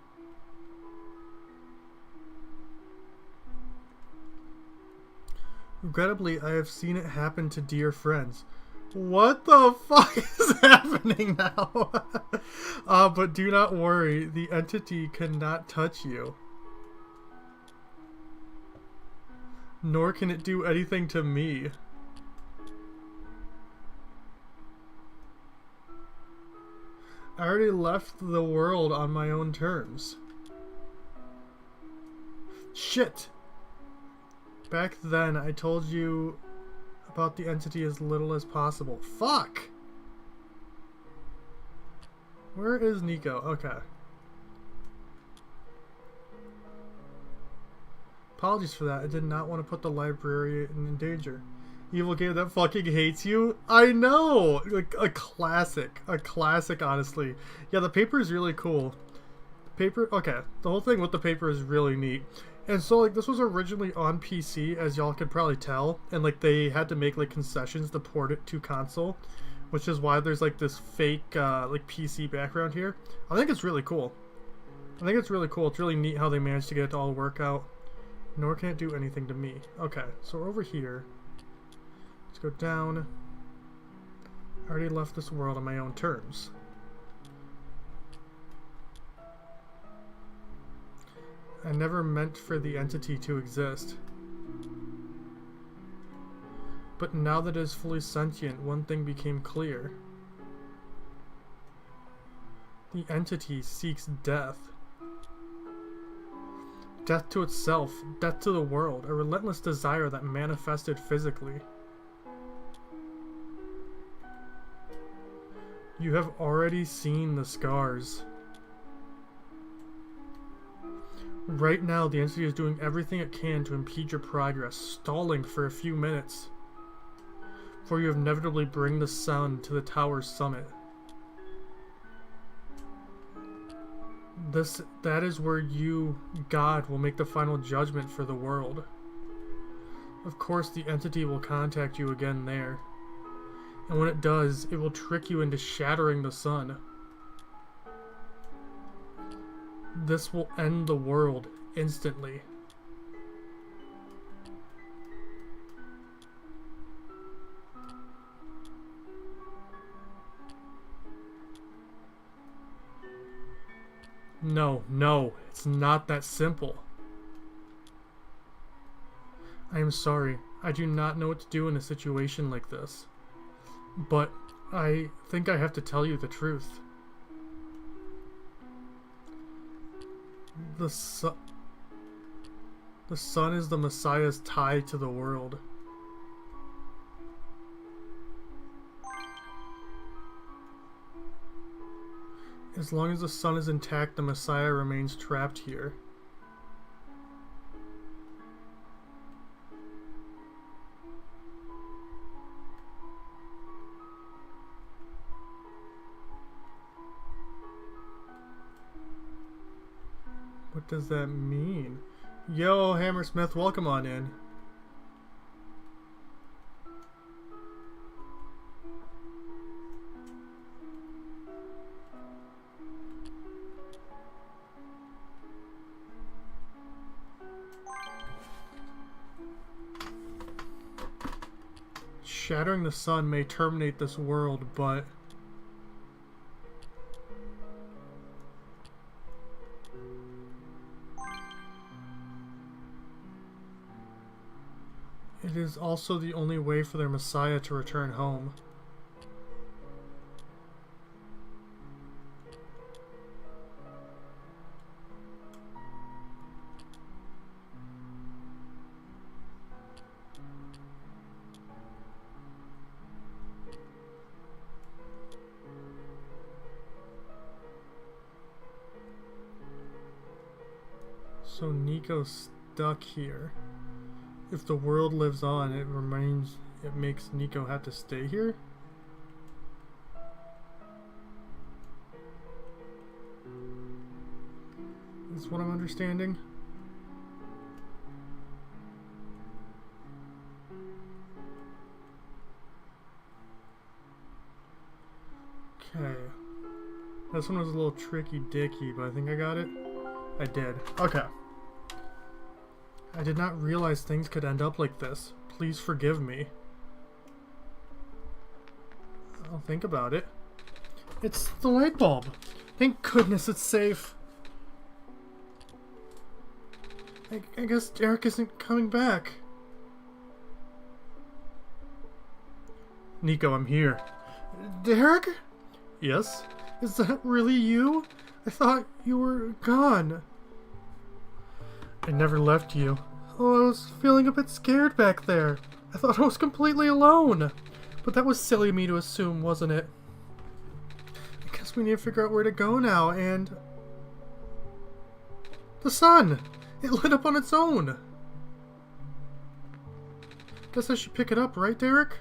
Regrettably, I have seen it happen to dear friends. What the fuck is happening now? But do not worry, the entity cannot touch you. Nor can it do anything to me. I already left the world on my own terms. Shit! Back then, I told you about the entity as little as possible. Fuck! Where is Nico? Okay. Apologies for that. I did not want to put the librarian in danger. Evil game that fucking hates you? I know! Like, a classic. A classic, honestly. Yeah, the paper is really cool. Paper, okay. The whole thing with the paper is really neat. And so, like, this was originally on PC, as y'all could probably tell. And, like, they had to make, like, concessions to port it to console. Which is why there's, like, this fake, like, PC background here. I think it's really cool. I think it's really cool. It's really neat how they managed to get it to all work out. Nor can it do anything to me. Okay, so we're over here. Let's go down. I already left this world on my own terms. I never meant for the entity to exist. But now that it is fully sentient, one thing became clear. The entity seeks death. Death to itself, death to the world, a relentless desire that manifested physically. You have already seen the scars. Right now, the entity is doing everything it can to impede your progress, stalling for a few minutes, before you inevitably bring the sun to the tower's summit. That is where you, God, will make the final judgment for the world. Of course, the entity will contact you again there. And when it does, it will trick you into shattering the sun. This will end the world instantly. No, it's not that simple. I am sorry. I do not know what to do in a situation like this. But I think I have to tell you the truth. The sun is the Messiah's tie to the world. As long as the sun is intact, the Messiah remains trapped here. What does that mean? Yo, Hammersmith, welcome on in. Shattering the sun may terminate this world, but it is also the only way for their Messiah to return home. So Nico's stuck here. If the world lives on, it makes Nico have to stay here? Is what I'm understanding? Okay. This one was a little tricky dicky, but I think I got it. I did. Okay. I did not realize things could end up like this. Please forgive me. I'll think about it. It's the light bulb. Thank goodness it's safe. I guess Derek isn't coming back. Nico, I'm here. Derek? Yes? Is that really you? I thought you were gone. I never left you. Oh, I was feeling a bit scared back there. I thought I was completely alone. But that was silly of me to assume, wasn't it? I guess we need to figure out where to go now, and... the sun! It lit up on its own! Guess I should pick it up, right, Derek?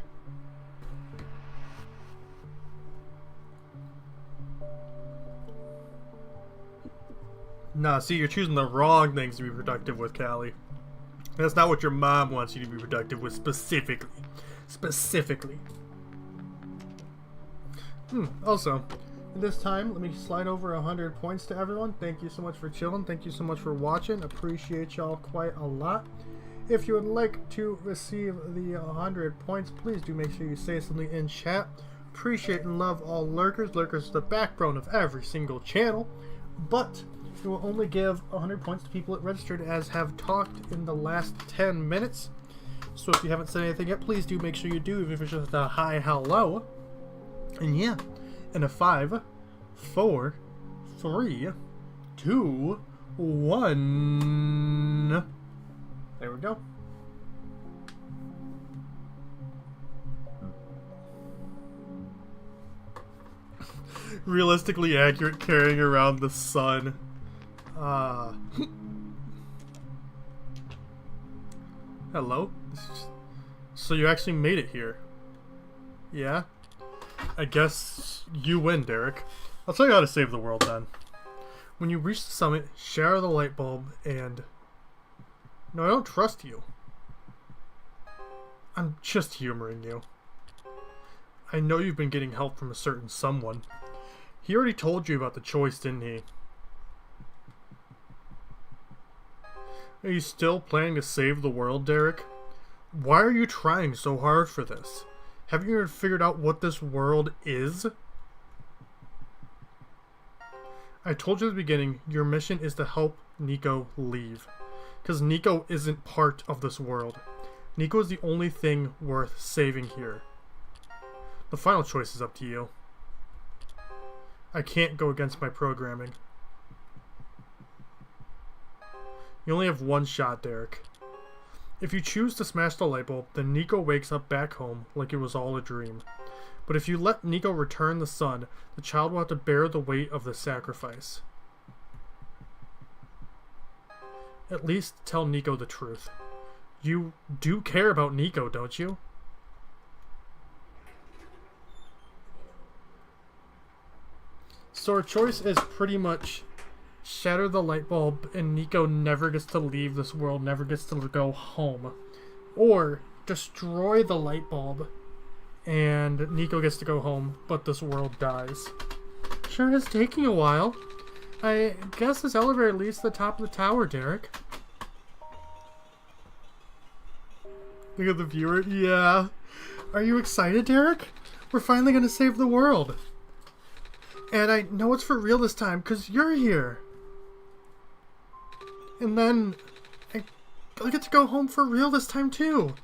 Nah, see, you're choosing the wrong things to be productive with, Callie. That's not what your mom wants you to be productive with, specifically. Specifically. Also, this time, let me slide over 100 points to everyone. Thank you so much for chilling. Thank you so much for watching. Appreciate y'all quite a lot. If you would like to receive the 100 points, please do make sure you say something in chat. Appreciate and love all lurkers. Lurkers are the backbone of every single channel, but it will only give 100 points to people that registered as have talked in the last 10 minutes. So if you haven't said anything yet, please do make sure you do, even if it's just a hi, hello. And yeah, in a 5, 4, 3, 2, 1. There we go. Realistically accurate carrying around the sun. Hello? So you actually made it here. Yeah? I guess you win, Derek. I'll tell you how to save the world then. When you reach the summit, shatter the light bulb and... No, I don't trust you. I'm just humoring you. I know you've been getting help from a certain someone. He already told you about the choice, didn't he? Are you still planning to save the world, Derek? Why are you trying so hard for this? Have you even figured out what this world is? I told you at the beginning, your mission is to help Nico leave. Because Nico isn't part of this world. Nico is the only thing worth saving here. The final choice is up to you. I can't go against my programming. You only have one shot, Derek. If you choose to smash the light bulb, then Nico wakes up back home like it was all a dream. But if you let Nico return the sun, the child will have to bear the weight of the sacrifice. At least tell Nico the truth. You do care about Nico, don't you? So our choice is pretty much shatter the light bulb and Nico never gets to leave this world, never gets to go home. Or destroy the light bulb and Nico gets to go home, but this world dies. Sure is taking a while. I guess this elevator leads to the top of the tower, Derek. Look at the viewer. Yeah. Are you excited, Derek? We're finally going to save the world. And I know it's for real this time, because you're here. And then I get to go home for real this time, too.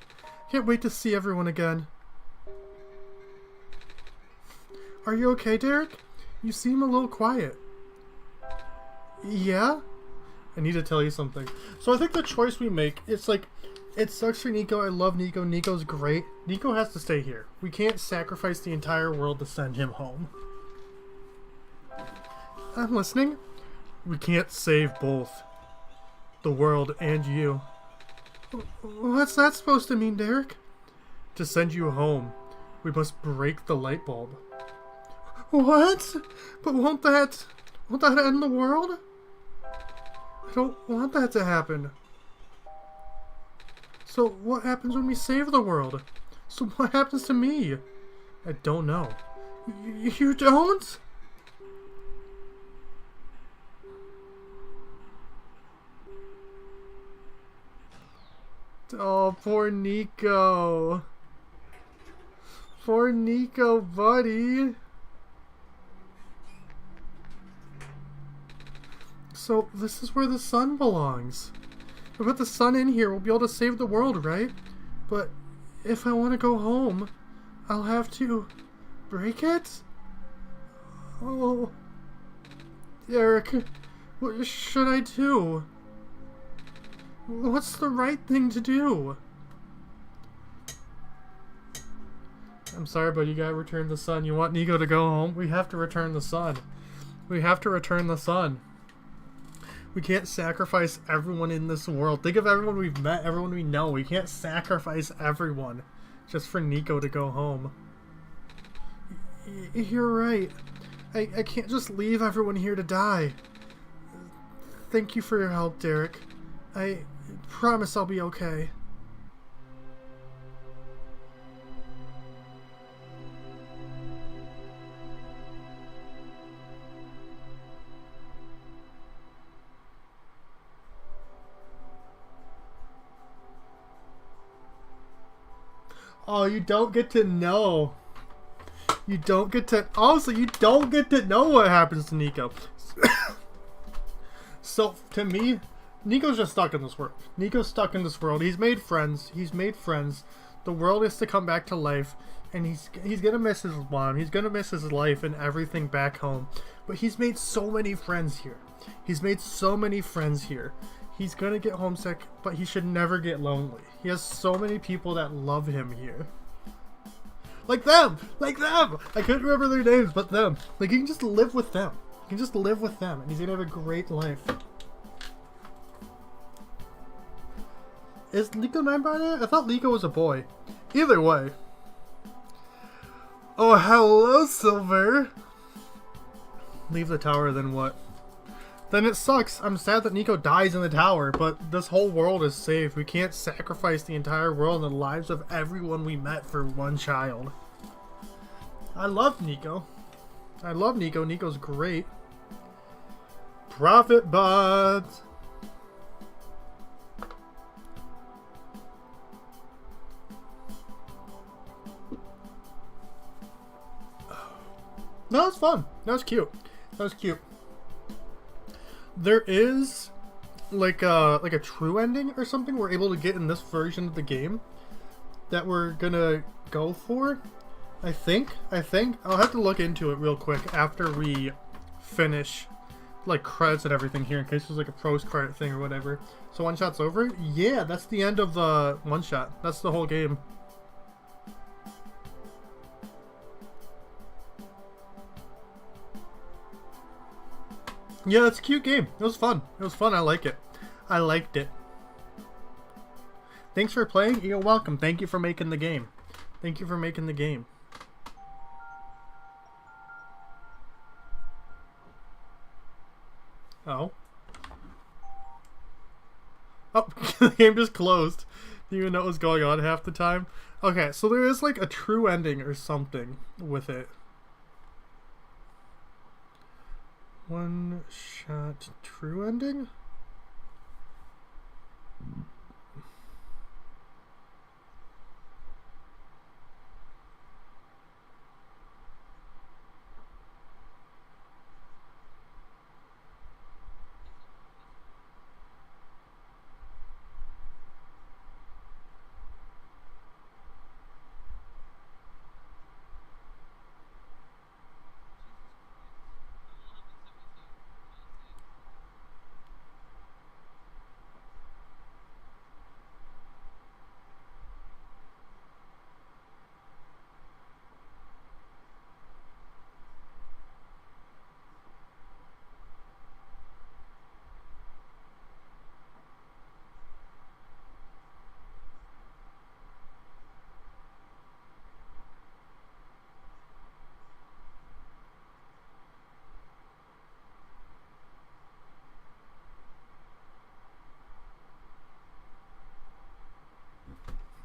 Can't wait to see everyone again. Are you okay, Derek? You seem a little quiet. Yeah? I need to tell you something. So I think the choice we make, it's like, it sucks for Nico. I love Nico. Nico's great. Nico has to stay here. We can't sacrifice the entire world to send him home. I'm listening. We can't save both. The world and you. What's that supposed to mean, Derek? To send you home, we must break the light bulb. What? But won't that end the world? I don't want that to happen. So what happens when we save the world? So what happens to me? I don't know. You don't? Oh, poor Nico. Poor Nico, buddy. So, this is where the sun belongs. If we put the sun in here, we'll be able to save the world, right? But if I want to go home, I'll have to break it? Oh. Eric, what should I do? What's the right thing to do? I'm sorry, but you gotta return the sun. You want Nico to go home? We have to return the sun. We have to return the sun. We can't sacrifice everyone in this world. Think of everyone we've met, everyone we know. We can't sacrifice everyone just for Nico to go home. You're right. I can't just leave everyone here to die. Thank you for your help, Derek. I promise I'll be okay. Oh, you don't get to know. You don't get to... Also, you don't get to know what happens to Nico. So, to me, Nico's just stuck in this world. Nico's stuck in this world. He's made friends. He's made friends. The world is to come back to life. And he's gonna miss his mom. He's gonna miss his life and everything back home. But he's made so many friends here. He's made so many friends here. He's gonna get homesick, but he should never get lonely. He has so many people that love him here. Like them! Like them! I couldn't remember their names, but them. Like, he can just live with them. He can just live with them, and he's gonna have a great life. Is Liko 9 by there? I thought Liko was a boy. Either way. Oh, hello, Silver! Leave the tower, then what? Then it sucks. I'm sad that Nico dies in the tower, but this whole world is saved. We can't sacrifice the entire world and the lives of everyone we met for one child. I love Nico. I love Nico. Nico's great. Profit buds. No, that was fun. That was cute. That was cute. There is like a true ending or something we're able to get in this version of the game that we're gonna go for. I think I'll have to look into it real quick after we finish like credits and everything here in case there's like a post credit thing or whatever. So one shot's over? Yeah, that's the end of the one shot. That's the whole game. Yeah, it's a cute game. It was fun. It was fun. I like it. I liked it. Thanks for playing. You're welcome. Thank you for making the game. Thank you for making the game. Oh. Oh, the game just closed. Didn't even know what was going on half the time. Okay, so there is like a true ending or something with it. One shot true ending?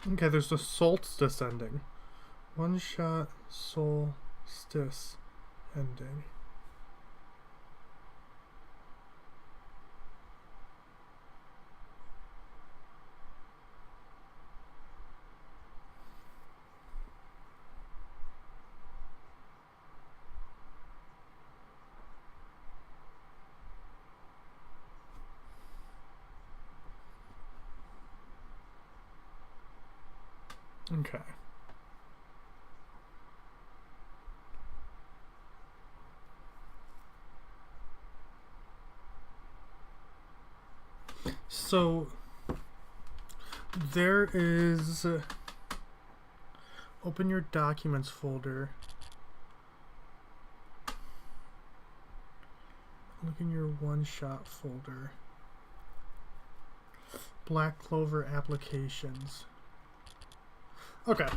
Okay, there's the Solstice ending. One shot Solstice ending. Okay. So there is open your documents folder. Look in your one-shot folder. Black Clover applications. Okay.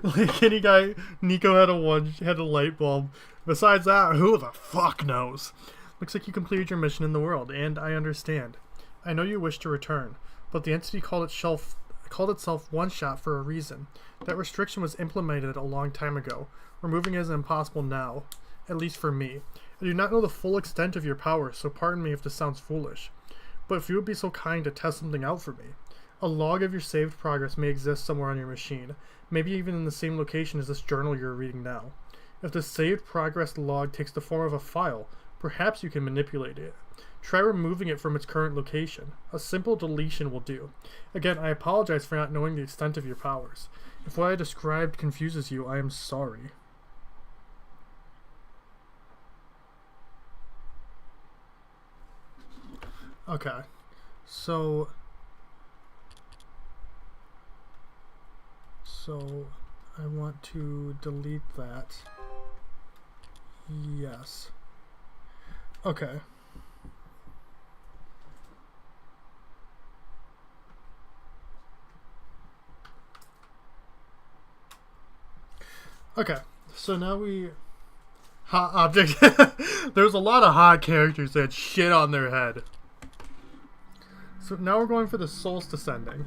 Like any guy, Nico had a light bulb. Besides that, who the fuck knows? Looks like you completed your mission in the world, and I understand. I know you wish to return, but the entity called itself OneShot for a reason. That restriction was implemented a long time ago. Removing it is impossible now, at least for me. I do not know the full extent of your power, so pardon me if this sounds foolish. But if you would be so kind to test something out for me, A log of your saved progress may exist somewhere on your machine, maybe even in the same location as this journal you're reading now. If the saved progress log takes the form of a file, perhaps you can manipulate it. Try removing it from its current location. A simple deletion will do. Again, I apologize for not knowing the extent of your powers. If what I described confuses you, I am sorry. Okay, so I want to delete that. Yes. Okay. Okay, so now we... Hot object. There's a lot of hot characters that had shit on their head. So now we're going for the Solstice ending.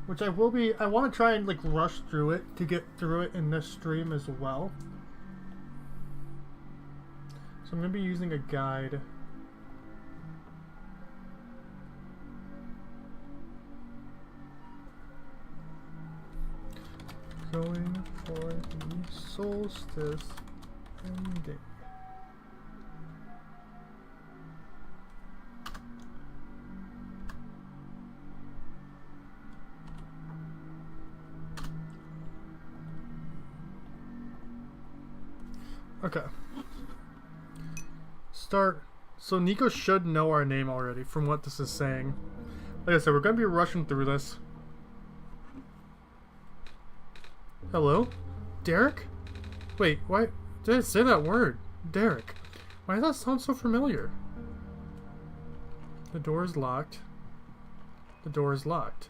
Which I want to try and like rush through it to get through it in this stream as well. So I'm going to be using a guide. Going for the Solstice ending. Okay. Start. So Nico should know our name already from what this is saying. Like I said, we're going to be rushing through this. Hello? Derek? Wait, why did I say that word? Derek. Why does that sound so familiar? The door is locked. The door is locked.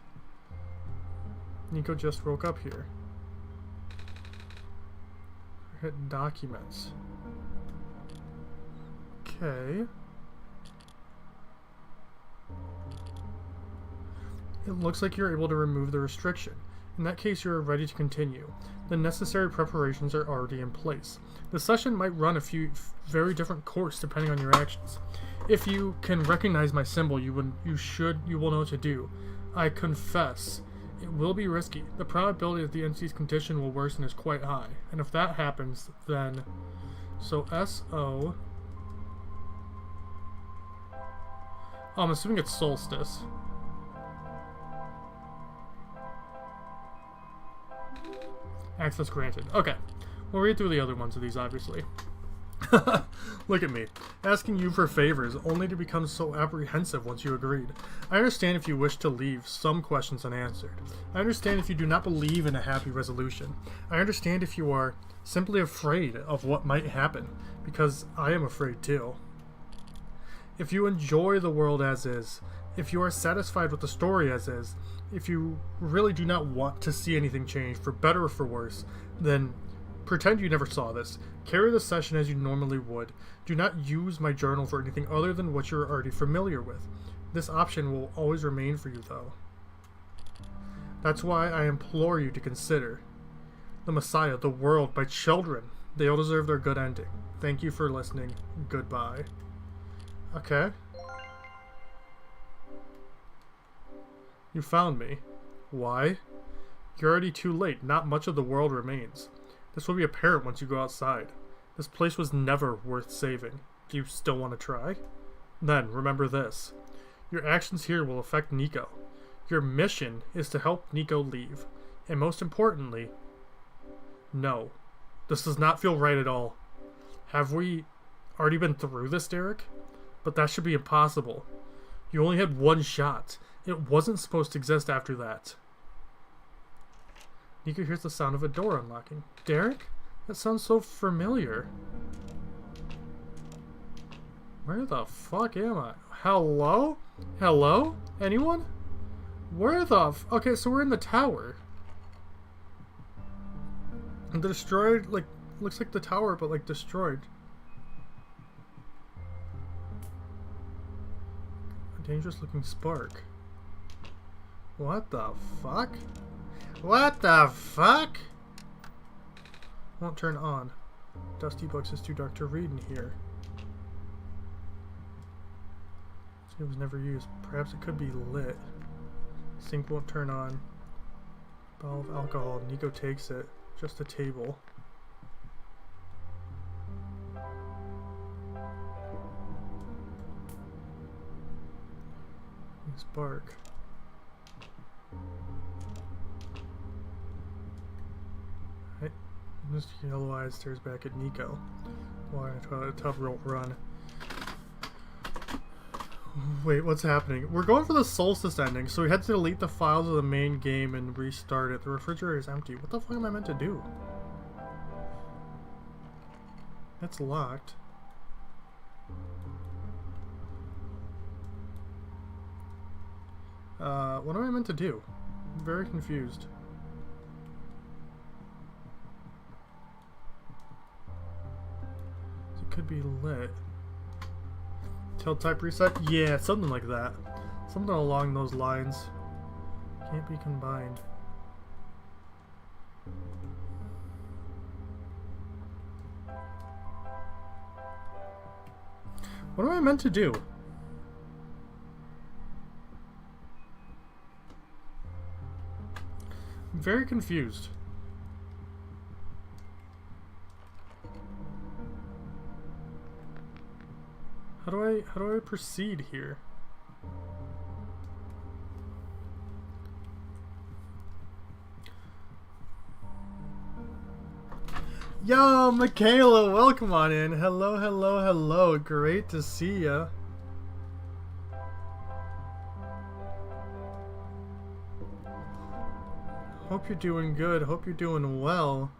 Nico just woke up here. Hit documents. Okay. It looks like you're able to remove the restriction. In that case, you are ready to continue. The necessary preparations are already in place. The session might run a few very different course depending on your actions. If you can recognize my symbol, you will know what to do. I confess, it will be risky. The probability that the entity's condition will worsen is quite high, and if that happens, then SO. Oh, I'm assuming it's Solstice. Access granted. Okay. We'll read through the other ones of these, obviously. Look at me. Asking you for favors, only to become so apprehensive once you agreed. I understand if you wish to leave some questions unanswered. I understand if you do not believe in a happy resolution. I understand if you are simply afraid of what might happen, because I am afraid too. If you enjoy the world as is, if you are satisfied with the story as is, if you really do not want to see anything change, for better or for worse, then pretend you never saw this. Carry the session as you normally would. Do not use my journal for anything other than what you're already familiar with. This option will always remain for you, though. That's why I implore you to consider. The Messiah, the world, my children. They all deserve their good ending. Thank you for listening. Goodbye. Okay. You found me. Why? You're already too late. Not much of the world remains. This will be apparent once you go outside. This place was never worth saving. Do you still want to try? Then, remember this. Your actions here will affect Nico. Your mission is to help Nico leave. And most importantly, no. This does not feel right at all. Have we already been through this, Derek? But that should be impossible. You only had one shot. It wasn't supposed to exist after that. Nico hears the sound of a door unlocking. Derek? That sounds so familiar. Where the fuck am I? Hello? Hello? Anyone? Where the okay, so we're in the tower. And the destroyed, like, looks like the tower, but, like, destroyed. A dangerous looking spark. What the fuck? What the fuck? Won't turn on. Dusty books is too dark to read in here. It was never used. Perhaps it could be lit. Sink won't turn on. Bottle of alcohol. Nico takes it. Just a table. Spark. Right. Mr. Yellow Eyes stares back at Nico. Why a tough rope run. Wait, what's happening? We're going for the Solstice ending, so we had to delete the files of the main game and restart it. The refrigerator is empty. What the fuck am I meant to do? That's locked. What am I meant to do? I'm very confused. It could be lit. Tilt type reset? Yeah, something like that. Something along those lines. Can't be combined. What am I meant to do? I'm very confused. How do I proceed here? Yo, Michaela, welcome on in. Hello, hello, hello. Great to see ya. Hope you're doing good. Hope you're doing well.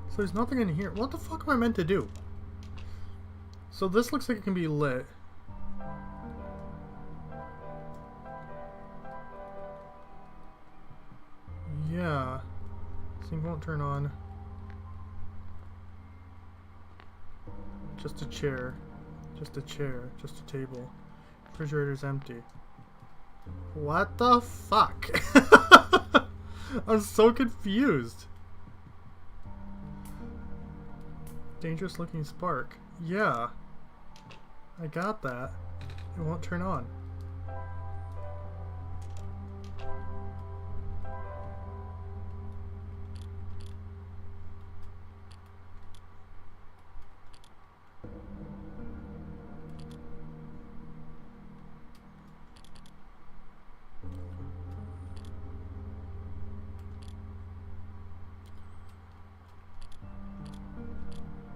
So there's nothing in here. What the fuck am I meant to do? So this looks like it can be lit. Yeah. Thing won't turn on. Just a chair. Just a chair. Just a table. Refrigerator's empty. What the fuck? I'm so confused. Dangerous looking spark. Yeah. I got that. It won't turn on.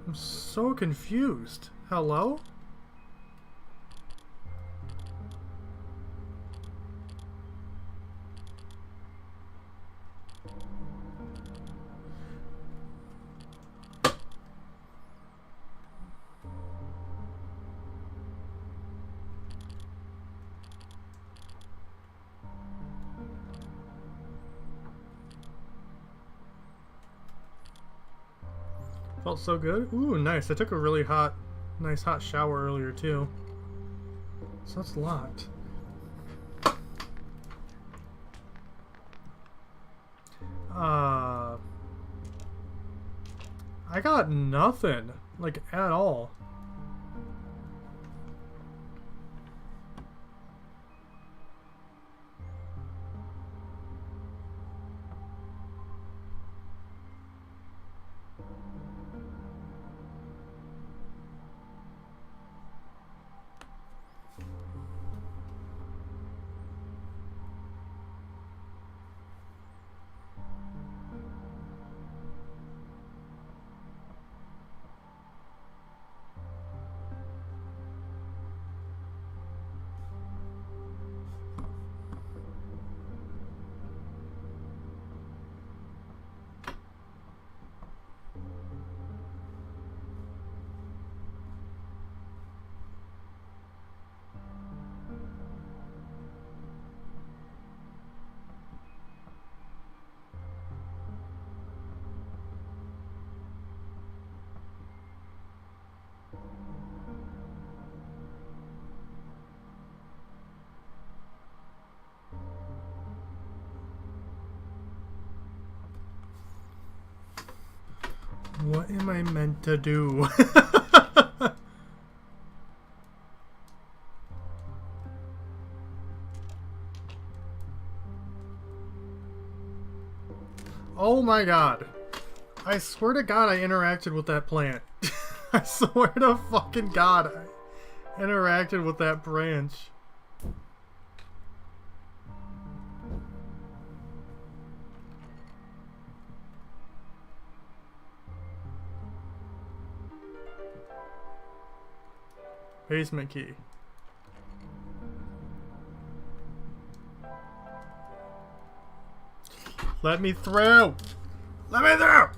I'm so confused. Hello? Felt so good. Ooh, nice. I took a really nice hot shower earlier too. So that's locked. I got nothing, like, at all. What am I meant to do? my god. I swear to god I interacted with that plant. I swear to fucking god I interacted with that branch. Basement key. Let me through! Let me through!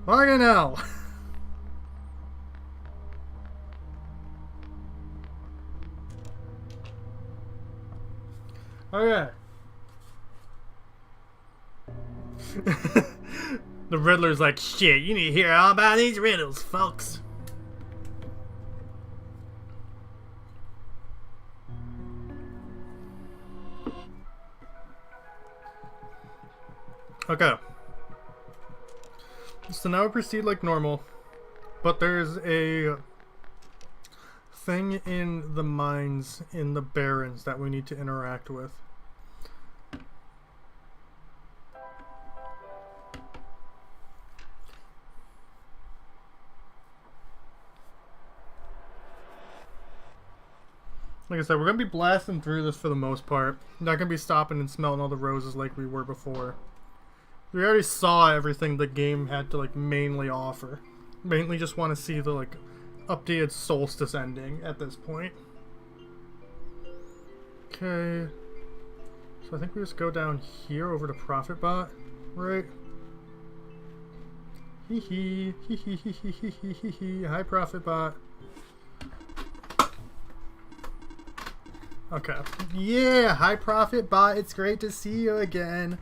Fucking hell! Okay. The Riddler's like, shit, you need to hear all about these riddles, folks. Okay. So now we proceed like normal, but there's a thing in the mines in the Barrens that we need to interact with. Like I said, we're going to be blasting through this for the most part. Not going to be stopping and smelling all the roses like we were before. We already saw everything the game had to, like, mainly offer. Mainly just want to see the, like, updated Solstice ending at this point. Okay. So I think we just go down here over to Profit Bot, right? Hee hee, hee hee hee hee hee hee hee hee. Hi, Profit Bot. Okay. Yeah, hi Profit Bot, it's great to see you again.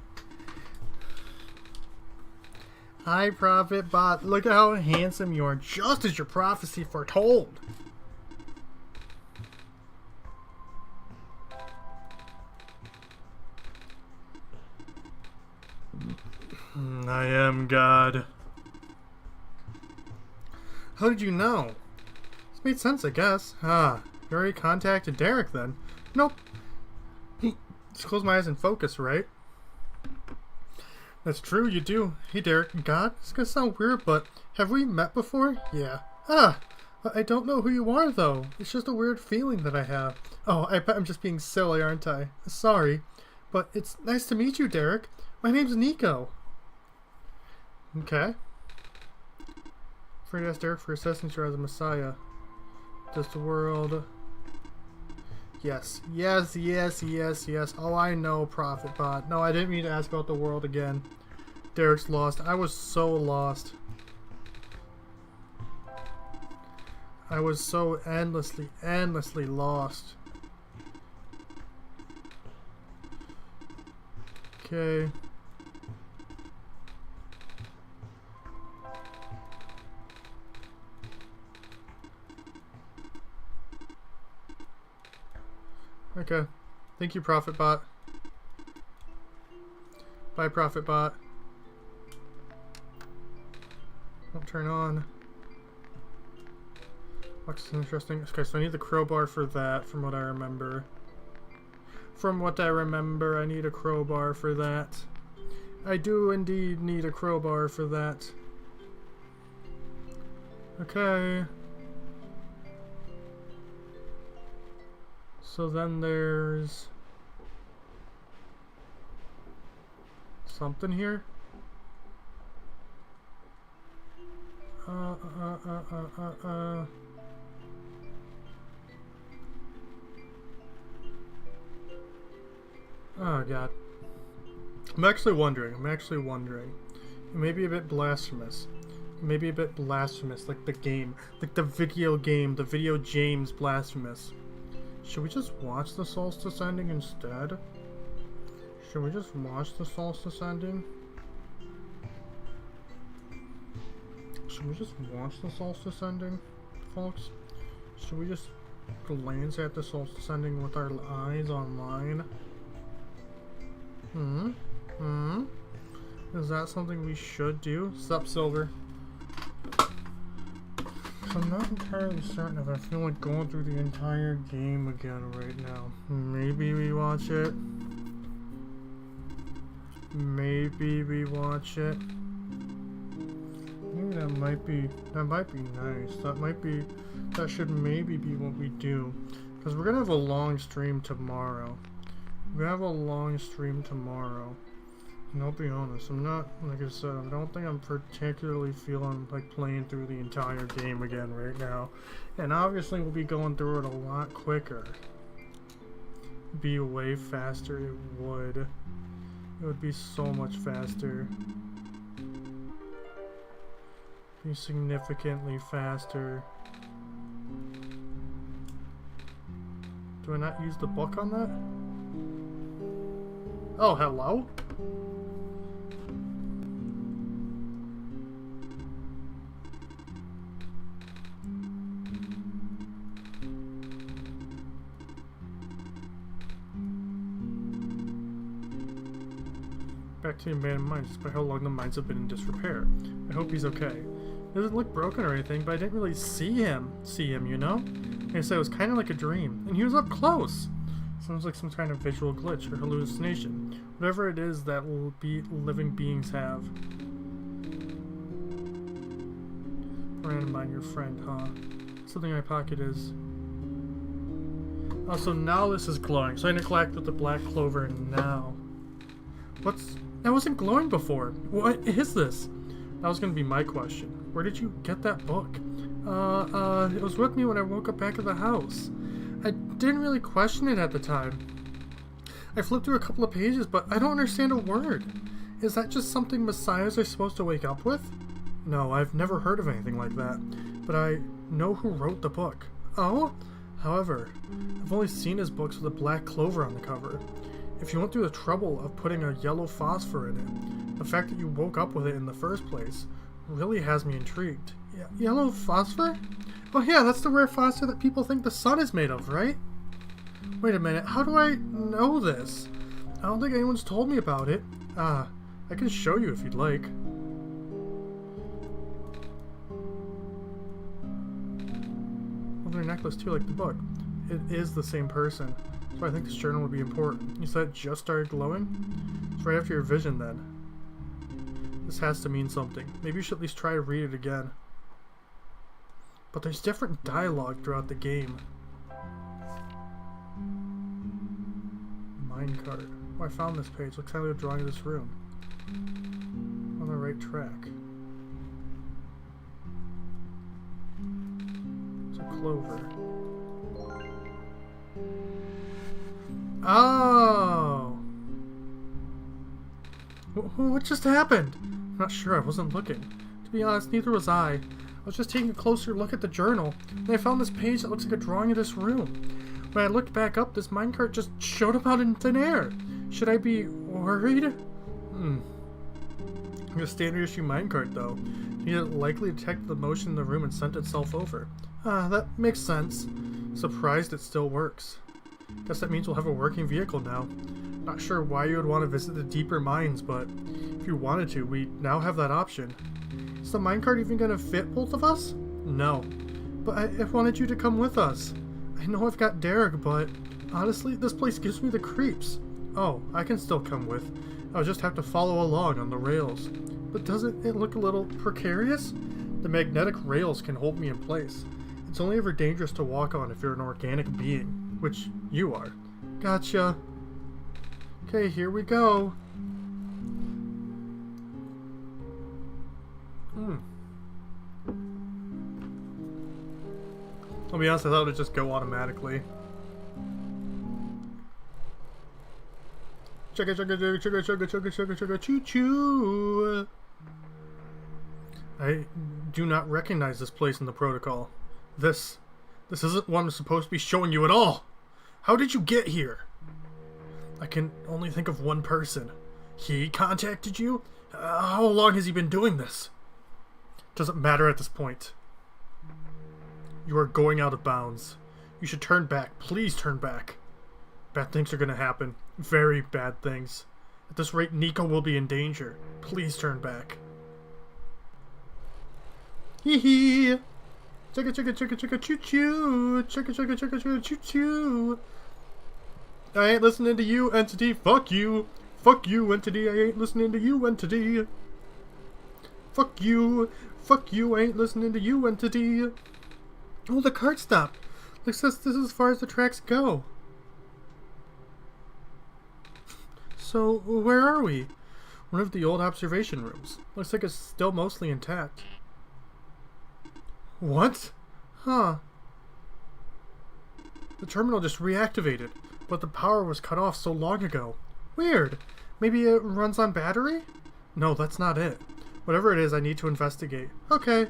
Hi Profit Bot, look at how handsome you are, just as your prophecy foretold. I am God. How did you know? This made sense, I guess. Ah, you already contacted Derek then. Nope. Just close my eyes and focus, right? That's true, you do. Hey Derek, God, it's gonna sound weird, but have we met before? Yeah. Ah, I don't know who you are though. It's just a weird feeling that I have. Oh, I bet I'm just being silly, aren't I? Sorry. But it's nice to meet you, Derek. My name's Nico. Okay. Afraid to ask Derek for assistance as a messiah. Does the world... Yes, yes, yes, yes, yes. Oh, I know, Profit Bot. No, I didn't mean to ask about the world again. Derek's lost. I was so lost. I was so endlessly, endlessly lost. Okay. Okay. Thank you, Profit Bot. Bye, Profit Bot. Don't turn on. Looks interesting. Okay, so I need the crowbar for that, from what I remember. From what I remember, I need a crowbar for that. I do indeed need a crowbar for that. Okay. So then there's something here. Oh god. I'm actually wondering. It may be a bit blasphemous. Maybe a bit blasphemous, like the game. Like the video game, the video James blasphemous. Should we just watch the Solstice ending instead? Should we just watch the Solstice ending? Should we just watch the Solstice ending, folks? Should we just glance at the Solstice ending with our eyes online? Is that something we should do? Sup, Silver? I'm not entirely certain if I feel like going through the entire game again right now. Maybe we watch it. Maybe we watch it. Maybe that might be nice. That should maybe be what we do. Because we're gonna have a long stream tomorrow. And I'll be honest, I'm not, like I said, I don't think I'm particularly feeling like playing through the entire game again right now. And obviously we'll be going through it a lot quicker. Be way faster, it would. It would be so much faster. Be significantly faster. Do I not use the book on that? Oh, hello? Back to the abandoned mines, despite how long the mines have been in disrepair. I hope he's okay. It doesn't look broken or anything, but I didn't really see him, you know? Like I said, it was kind of like a dream, and he was up close. Sounds like some kind of visual glitch or hallucination. Whatever it is that living beings have. Random mind your friend, huh? Something in my pocket is... Oh, so now this is glowing. So I neglected the black clover now. What's... That wasn't glowing before. What is this? That was going to be my question. Where did you get that book? It was with me when I woke up back at the house. I didn't really question it at the time. I flipped through a couple of pages, but I don't understand a word. Is that just something messiahs are supposed to wake up with? No, I've never heard of anything like that. But I know who wrote the book. Oh? However, I've only seen his books with a black clover on the cover. If you went through the trouble of putting a yellow phosphor in it, the fact that you woke up with it in the first place really has me intrigued. Yellow phosphor? Oh yeah, that's the rare phosphor that people think the sun is made of, right? Wait a minute, how do I know this? I don't think anyone's told me about it. I can show you if you'd like. Over their necklace too, like the book. It is the same person. So I think this journal would be important. You said it just started glowing? It's right after your vision then. This has to mean something. Maybe you should at least try to read it again. But there's different dialogue throughout the game. Minecart. Oh, I found this page. Looks like a drawing of this room. On the right track. It's a clover. Oh! What just happened? I'm not sure, I wasn't looking. To be honest, neither was I. I was just taking a closer look at the journal, and I found this page that looks like a drawing of this room. When I looked back up, this minecart just showed up out in thin air. Should I be worried? A standard issue minecart, though. It likely detected the motion in the room and sent itself over. That makes sense. Surprised it still works. Guess that means we'll have a working vehicle now. Not sure why you would want to visit the deeper mines, but if you wanted to, we now have that option. Is the minecart even going to fit both of us? No. But I wanted you to come with us. I know I've got Derek, but honestly, this place gives me the creeps. Oh, I can still come with. I'll just have to follow along on the rails. But doesn't it look a little precarious? The magnetic rails can hold me in place. It's only ever dangerous to walk on if you're an organic being, which you are. Gotcha. Okay, here we go. I'll be honest, I thought it would just go automatically. Chugga chugga chugga chugga chugga chugga chugga chugga choo choo. I do not recognize this place in the protocol. This isn't what I'm supposed to be showing you at all. How did you get here? I can only think of one person. He contacted you? How long has he been doing this? Doesn't matter at this point. You are going out of bounds. You should turn back. Please turn back. Bad things are going to happen. Very bad things. At this rate, Nico will be in danger. Please turn back. Hee hee. Chicka chicka chicka chicka choo choo. Chicka chicka chicka chicka choo choo. I ain't listening to you, entity. Fuck you. Fuck you, entity. I ain't listening to you, entity. Fuck you. Fuck you. I ain't listening to you, entity. Oh, the cart stopped. Looks like this is as far as the tracks go. So, where are we? One of the old observation rooms. Looks like it's still mostly intact. What? Huh. The terminal just reactivated, but the power was cut off so long ago. Weird. Maybe it runs on battery? No, that's not it. Whatever it is, I need to investigate. Okay.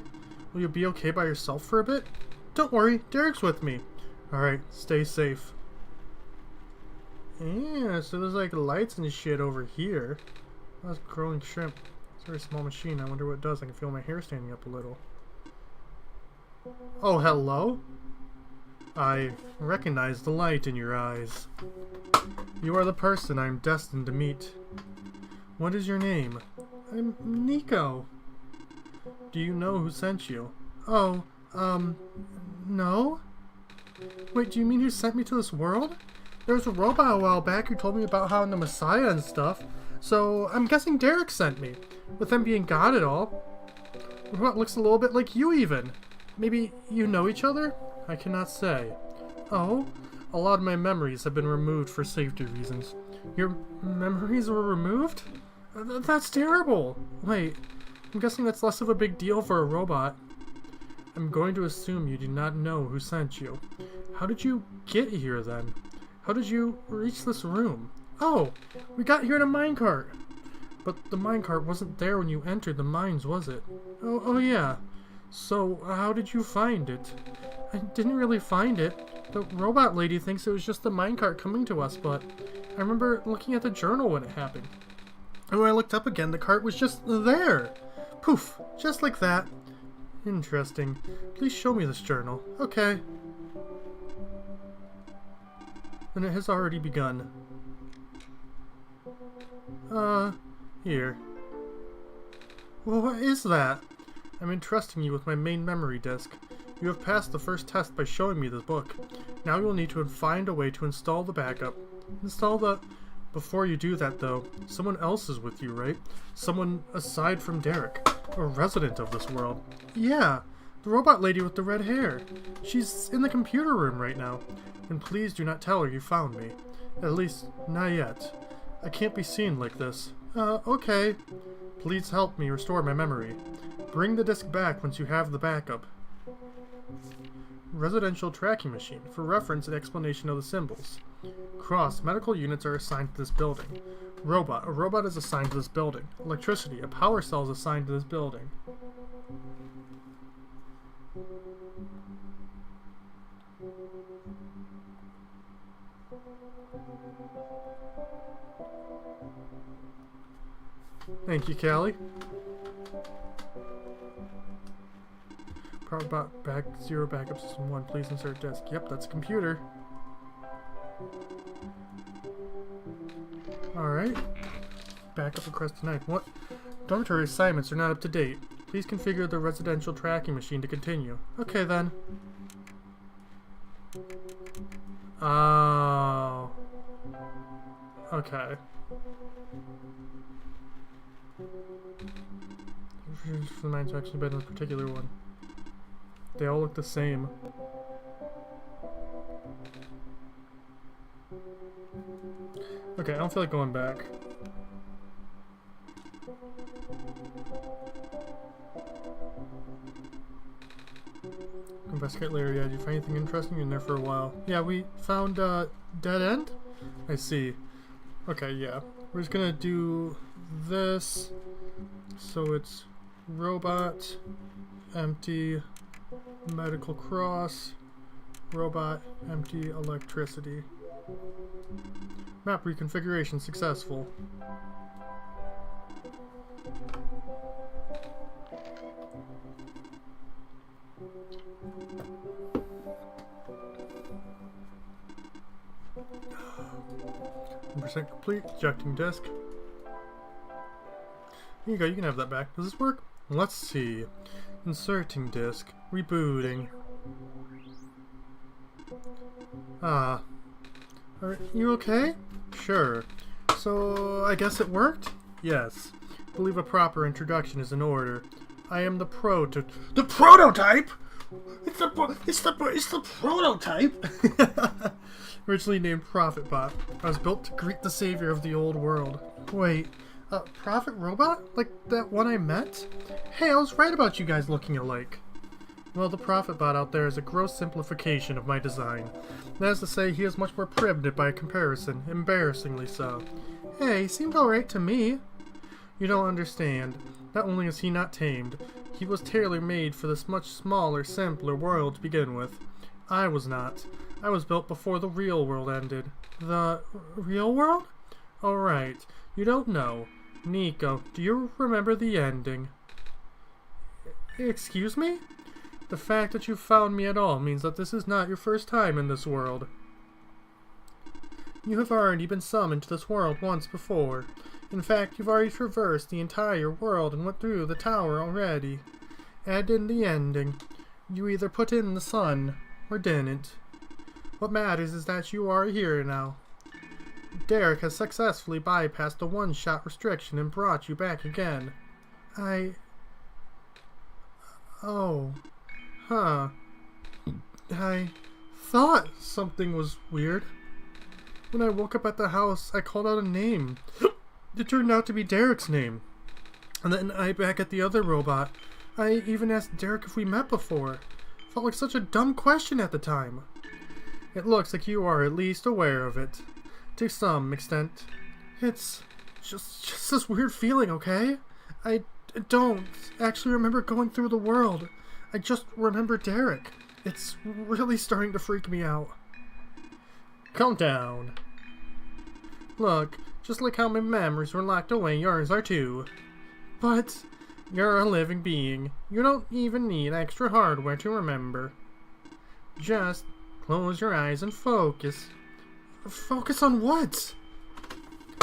Will you be okay by yourself for a bit? Don't worry, Derek's with me. Alright, stay safe. Yeah, so there's like lights and shit over here. That's growing shrimp. It's a very small machine. I wonder what it does. I can feel my hair standing up a little. Oh, hello? I recognize the light in your eyes. You are the person I'm destined to meet. What is your name? I'm Nico. Do you know who sent you? Oh, no? Wait, do you mean who sent me to this world? There was a robot a while back who told me about how I'm the Messiah and stuff, so I'm guessing Derek sent me. With him being God and all. The robot looks a little bit like you even. Maybe you know each other? I cannot say. Oh? A lot of my memories have been removed for safety reasons. Your memories were removed? That's terrible! Wait, I'm guessing that's less of a big deal for a robot. I'm going to assume you do not know who sent you. How did you get here then? How did you reach this room? Oh, we got here in a minecart. But the minecart wasn't there when you entered the mines, was it? Oh yeah. So, how did you find it? I didn't really find it. The robot lady thinks it was just the minecart coming to us, but I remember looking at the journal when it happened. And when I looked up again, the cart was just there. Poof, just like that. Interesting. Please show me this journal. Okay. And it has already begun. Here. Well, what is that? I'm entrusting you with my main memory disk. You have passed the first test by showing me the book. Now you will need to find a way to install the backup. Before you do that, though, someone else is with you, right? Someone aside from Derek. A resident of this world. Yeah, the robot lady with the red hair. She's in the computer room right now. And please do not tell her you found me. At least, not yet. I can't be seen like this. Okay. Please help me restore my memory. Bring the disk back once you have the backup. Residential tracking machine. For reference and explanation of the symbols. Cross. Medical units are assigned to this building. Robot. A robot is assigned to this building. Electricity. A power cell is assigned to this building. Thank you, Callie. Power back 0 backup system 1. Please insert disk. Yep, that's a computer. Alright. Backup request denied. What? Dormitory assignments are not up to date. Please configure the residential tracking machine to continue. Okay then. Oh. Okay. For the mines actually better than this particular one. They all look the same. Okay, I don't feel like going back. Investigate later. Yeah, did you find anything interesting in there for a while? Yeah, we found dead end? I see. Okay, yeah. We're just gonna do this. So it's robot, empty, medical cross, robot, empty, electricity. Map reconfiguration successful. % complete. Ejecting disk. Here you go, you can have that back. Does this work? Let's see. Inserting disk. Rebooting. Ah. Are you okay? Sure. So, I guess it worked? Yes. I believe a proper introduction is in order. I am the The prototype?! It's the prototype! Originally named ProfitBot, I was built to greet the savior of the old world. Wait, Prophet Robot? Like that one I met? Hey, I was right about you guys looking alike. Well, the ProfitBot out there is a gross simplification of my design. That is to say, he is much more primitive by comparison, embarrassingly so. Hey, he seemed alright to me. You don't understand. Not only is he not tamed, he was tailor-made for this much smaller, simpler world to begin with. I was not. I was built before the real world ended. The real world? Alright, you don't know. Nico, do you remember the ending? Excuse me? The fact that you found me at all means that this is not your first time in this world. You have already been summoned to this world once before. In fact, you've already traversed the entire world and went through the tower already. And in the ending, you either put in the sun or didn't. What matters is that you are here now. Derek has successfully bypassed the one-shot restriction and brought you back again. Oh. Huh. I thought something was weird. When I woke up at the house, I called out a name. It turned out to be Derek's name. And then back at the other robot, I even asked Derek if we met before. Felt like such a dumb question at the time. It looks like you are at least aware of it. To some extent. It's just this weird feeling, okay? I don't actually remember going through the world. I just remember Derek. It's really starting to freak me out. Calm down. Look, just like how my memories were locked away, yours are too. But you're a living being. You don't even need extra hardware to remember. Just close your eyes and focus. Focus on what?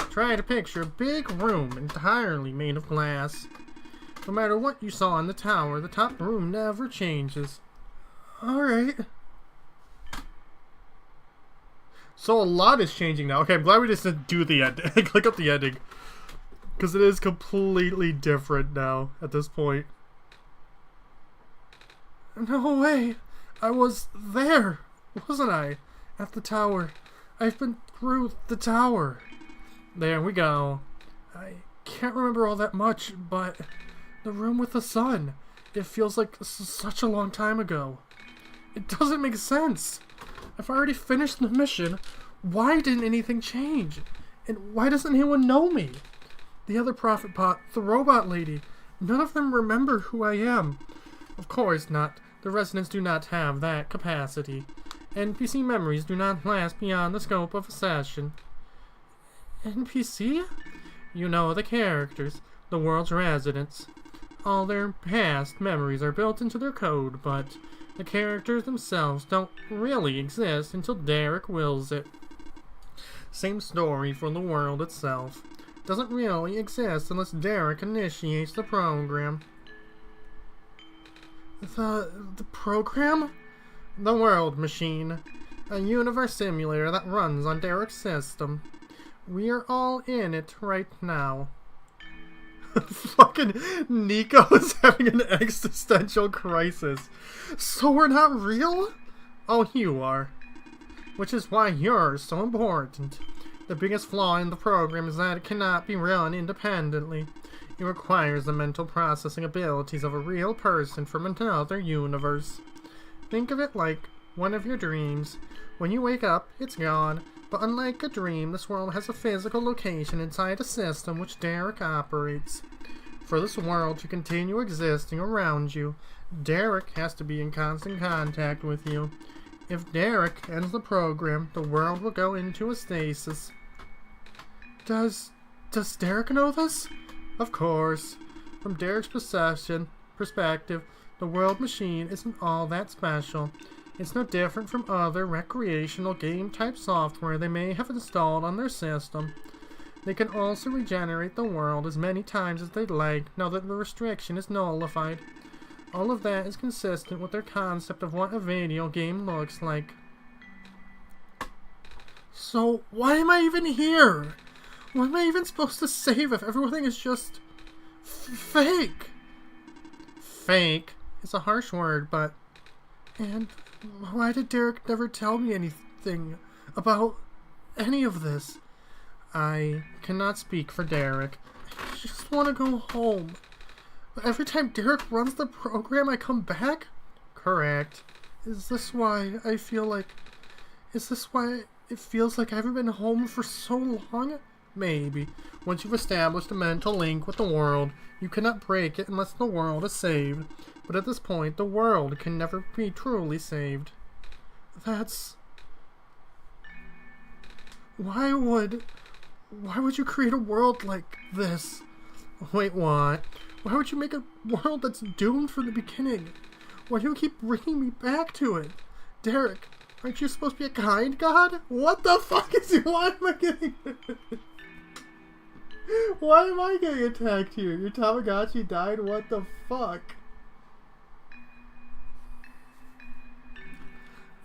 Try to picture a big room entirely made of glass. No matter what you saw in the tower, the top room never changes. Alright. So a lot is changing now. Okay, I'm glad we just didn't do the ending. Click up the ending. Because it is completely different now at this point. No way. I was there, wasn't I? At the tower. I've been through the tower. There we go. I can't remember all that much, but the room with the sun. It feels like such a long time ago. It doesn't make sense. I've already finished the mission. Why didn't anything change? And why doesn't anyone know me? The other ProfitBot, the robot lady, none of them remember who I am. Of course not. The residents do not have that capacity. NPC memories do not last beyond the scope of a session. NPC? You know, the characters, the world's residents. All their past memories are built into their code, but the characters themselves don't really exist until Derek wills it. Same story for the world itself. Doesn't really exist unless Derek initiates the program. The program? The World Machine. A universe simulator that runs on Derek's system. We are all in it right now. Fucking Nico is having an existential crisis. So we're not real? Oh, you are. Which is why you're so important. The biggest flaw in the program is that it cannot be run independently. It requires the mental processing abilities of a real person from another universe. Think of it like one of your dreams. When you wake up, it's gone. But unlike a dream, this world has a physical location inside a system which Derek operates. For this world to continue existing around you, Derek has to be in constant contact with you. If Derek ends the program, the world will go into a stasis. Does Derek know this? Of course. From Derek's perspective, the World Machine isn't all that special. It's no different from other recreational game-type software they may have installed on their system. They can also regenerate the world as many times as they'd like now that the restriction is nullified. All of that is consistent with their concept of what a video game looks like. So why am I even here? What am I even supposed to save if everything is just fake? Fake is a harsh word, but... And why did Derek never tell me anything about any of this? I cannot speak for Derek. I just want to go home. But every time Derek runs the program, I come back? Correct. Is this why I feel like... Is this why it feels like I haven't been home for so long? Maybe. Once you've established a mental link with the world, you cannot break it unless the world is saved. But at this point, the world can never be truly saved. That's... Why would you create a world like this? Wait, what? Why would you make a world that's doomed from the beginning? Why do you keep bringing me back to it? Derek, aren't you supposed to be a kind god? What the fuck is... Why am I getting... Why am I getting attacked here? Your Tamagotchi died? What the fuck?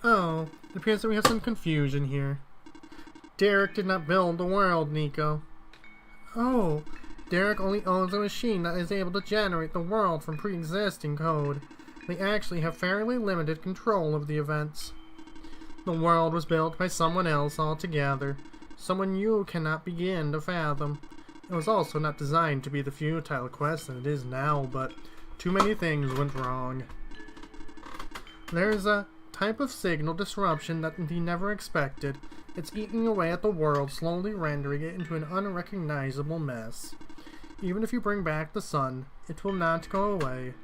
Oh, it appears that we have some confusion here. Derek did not build the world, Nico. Oh, Derek only owns a machine that is able to generate the world from pre-existing code. They actually have fairly limited control of the events. The world was built by someone else altogether, someone you cannot begin to fathom. It was also not designed to be the futile quest that it is now, but too many things went wrong. There's a type of signal disruption that he never expected. It's eating away at the world, slowly rendering it into an unrecognizable mess. Even if you bring back the sun, it will not go away.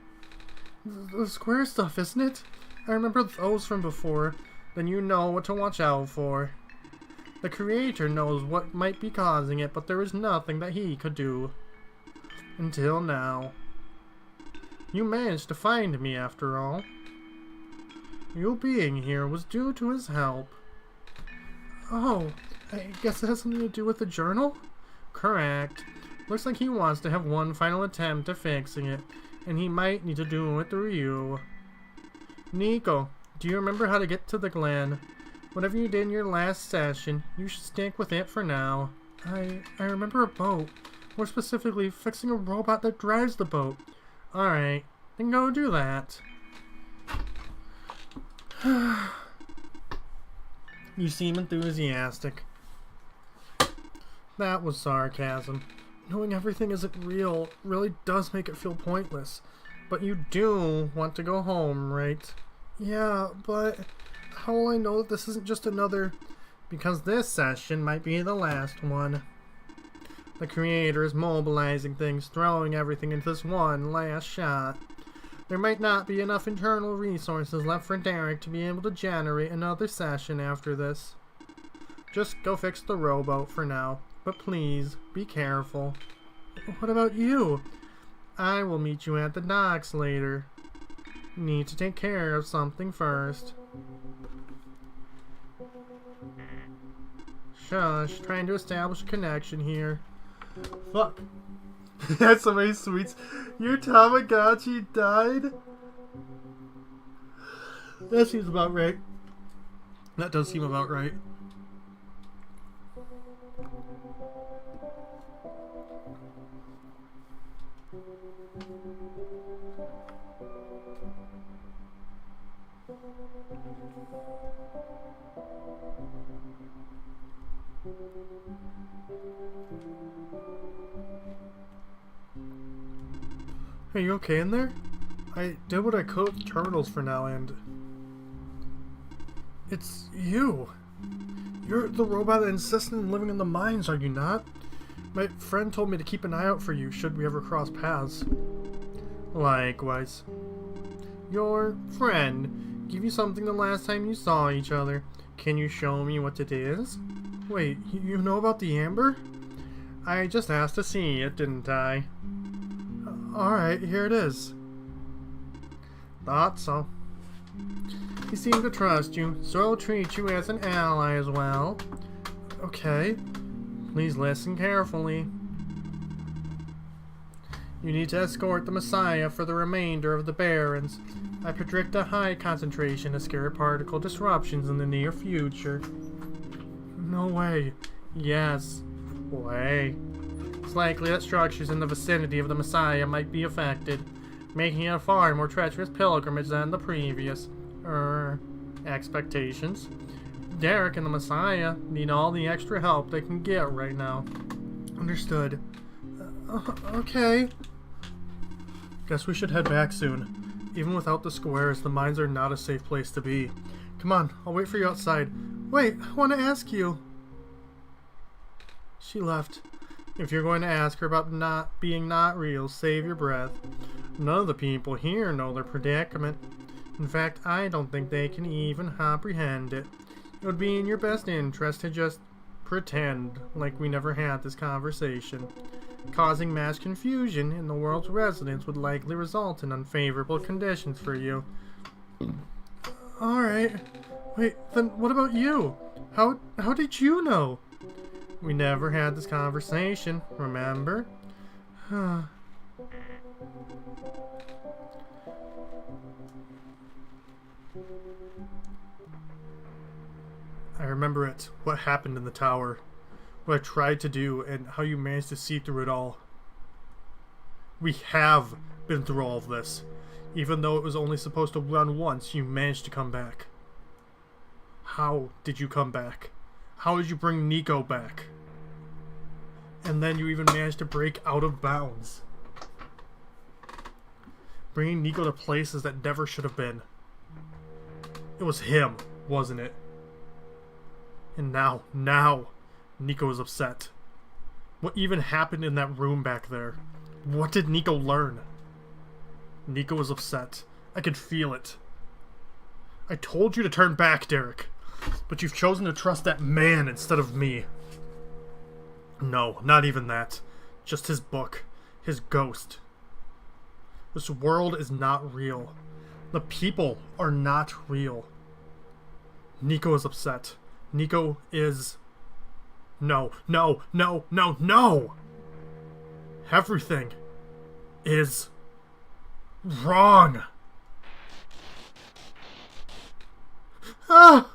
The square stuff, isn't it? I remember those from before. Then you know what to watch out for. The creator knows what might be causing it, but there is nothing that he could do. Until now. You managed to find me after all. You being here was due to his help. Oh, I guess it has something to do with the journal? Correct. Looks like he wants to have one final attempt at fixing it, and he might need to do it through you. Nico, do you remember how to get to the Glen? Whatever you did in your last session, you should stick with it for now. I remember a boat. More specifically, fixing a robot that drives the boat. Alright, then go do that. You seem enthusiastic. That was sarcasm. Knowing everything isn't real really does make it feel pointless. But you do want to go home, right? Yeah, but how will I know that this isn't just another... Because this session might be the last one. The creator is mobilizing things, throwing everything into this one last shot. There might not be enough internal resources left for Derek to be able to generate another session after this. Just go fix the rowboat for now, but please, be careful. What about you? I will meet you at the docks later. Need to take care of something first. Shush, trying to establish a connection here. Fuck. That's so many sweets. Your Tamagotchi died? That seems about right. That does seem about right. Are you okay in there? I did what I could with terminals for now, and... It's you! You're the robot that insisted on living in the mines, are you not? My friend told me to keep an eye out for you should we ever cross paths. Likewise. Your friend gave you something the last time you saw each other. Can you show me what it is? Wait, you know about the amber? I just asked to see it, didn't I? Alright, here it is. Thought so. He seemed to trust you, so I'll treat you as an ally as well. Okay. Please listen carefully. You need to escort the Messiah for the remainder of the Barons. I predict a high concentration of scarab particle disruptions in the near future. No way. Yes. Way. It's likely that structures in the vicinity of the Messiah might be affected, making it a far more treacherous pilgrimage than the previous, expectations. Derek and the Messiah need all the extra help they can get right now. Understood. Okay. Guess we should head back soon. Even without the squares, the mines are not a safe place to be. Come on, I'll wait for you outside. Wait, I want to ask you. She left. If you're going to ask her about not being not real, save your breath. None of the people here know their predicament. In fact, I don't think they can even comprehend it. It would be in your best interest to just pretend like we never had this conversation. Causing mass confusion in the world's residents would likely result in unfavorable conditions for you. Alright. Wait, then what about you? How did you know? We never had this conversation, remember? I remember it. What happened in the tower. What I tried to do, and how you managed to see through it all. We have been through all of this. Even though it was only supposed to run once, you managed to come back. How did you come back? How did you bring Nico back? And then you even managed to break out of bounds. Bringing Nico to places that never should have been. It was him, wasn't it? And now, Nico is upset. What even happened in that room back there? What did Nico learn? Nico was upset. I could feel it. I told you to turn back, Derek. But you've chosen to trust that man instead of me. No, not even that. Just his book. His ghost. This world is not real. The people are not real. Nico is upset. Nico is... No. Everything is wrong. Ah!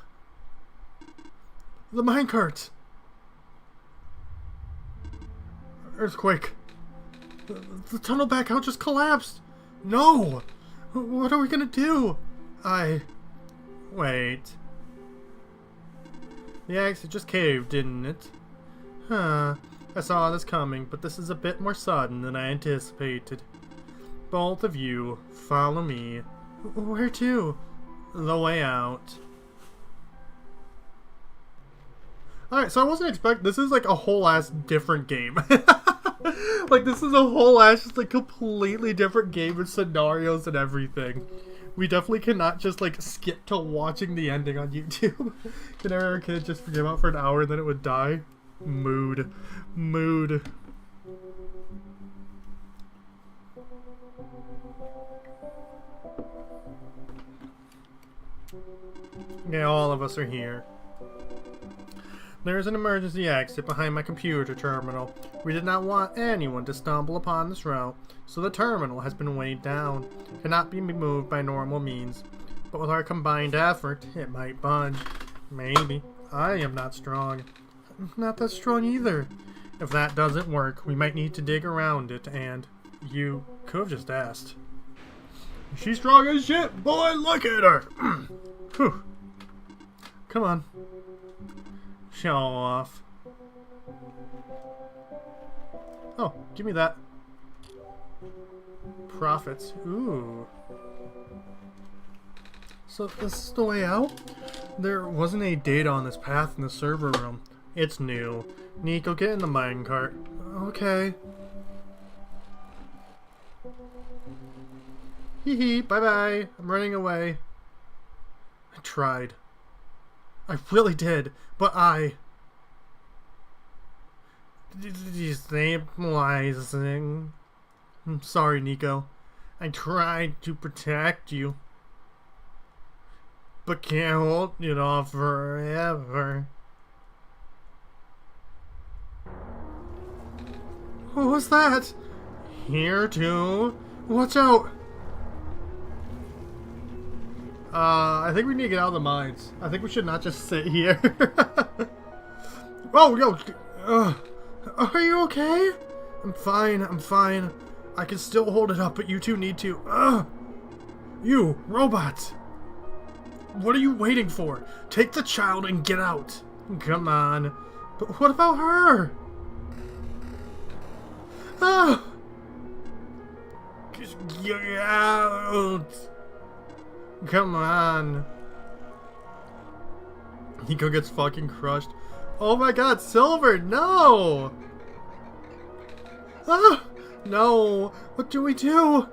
The minecart. Earthquake. The tunnel back out just collapsed. No! What are we gonna do? Wait. The exit just caved, didn't it? Huh. I saw this coming, but this is a bit more sudden than I anticipated. Both of you, follow me. Where to? The way out. Alright, so I wasn't expecting... This is like a whole ass different game. Like, this is a whole ass, just like completely different game with scenarios and everything. We definitely cannot just like skip to watching the ending on YouTube. Can our kid just forget about for an hour and then it would die? Mood. Yeah, all of us are here. There's an emergency exit behind my computer terminal. We did not want anyone to stumble upon this route, so the terminal has been weighed down. Cannot be moved by normal means. But with our combined effort, it might budge. Maybe. I am not strong. I'm not that strong either. If that doesn't work, we might need to dig around it, and you could have just asked. She's strong as shit, boy, look at her! Whew. Come on. Show off. Oh, give me that. Profits. Ooh. So this is the way out? There wasn't any data on this path in the server room. It's new. Nico, get in the minecart. Okay. Hee hee, bye bye. I'm running away. I tried. I really did, but destabilizing. I'm sorry, Nico. I tried to protect you, but can't hold it off forever. What was that? Here too. Watch out! I think we need to get out of the mines. I think we should not just sit here. Oh, yo! Are you okay? I'm fine, I'm fine. I can still hold it up, but you two need to. You, robot! What are you waiting for? Take the child and get out! Come on. But what about her? Ah! Just get out! Come on. Nico gets fucking crushed. Oh my god, Silver, no! Ah! No! What do we do?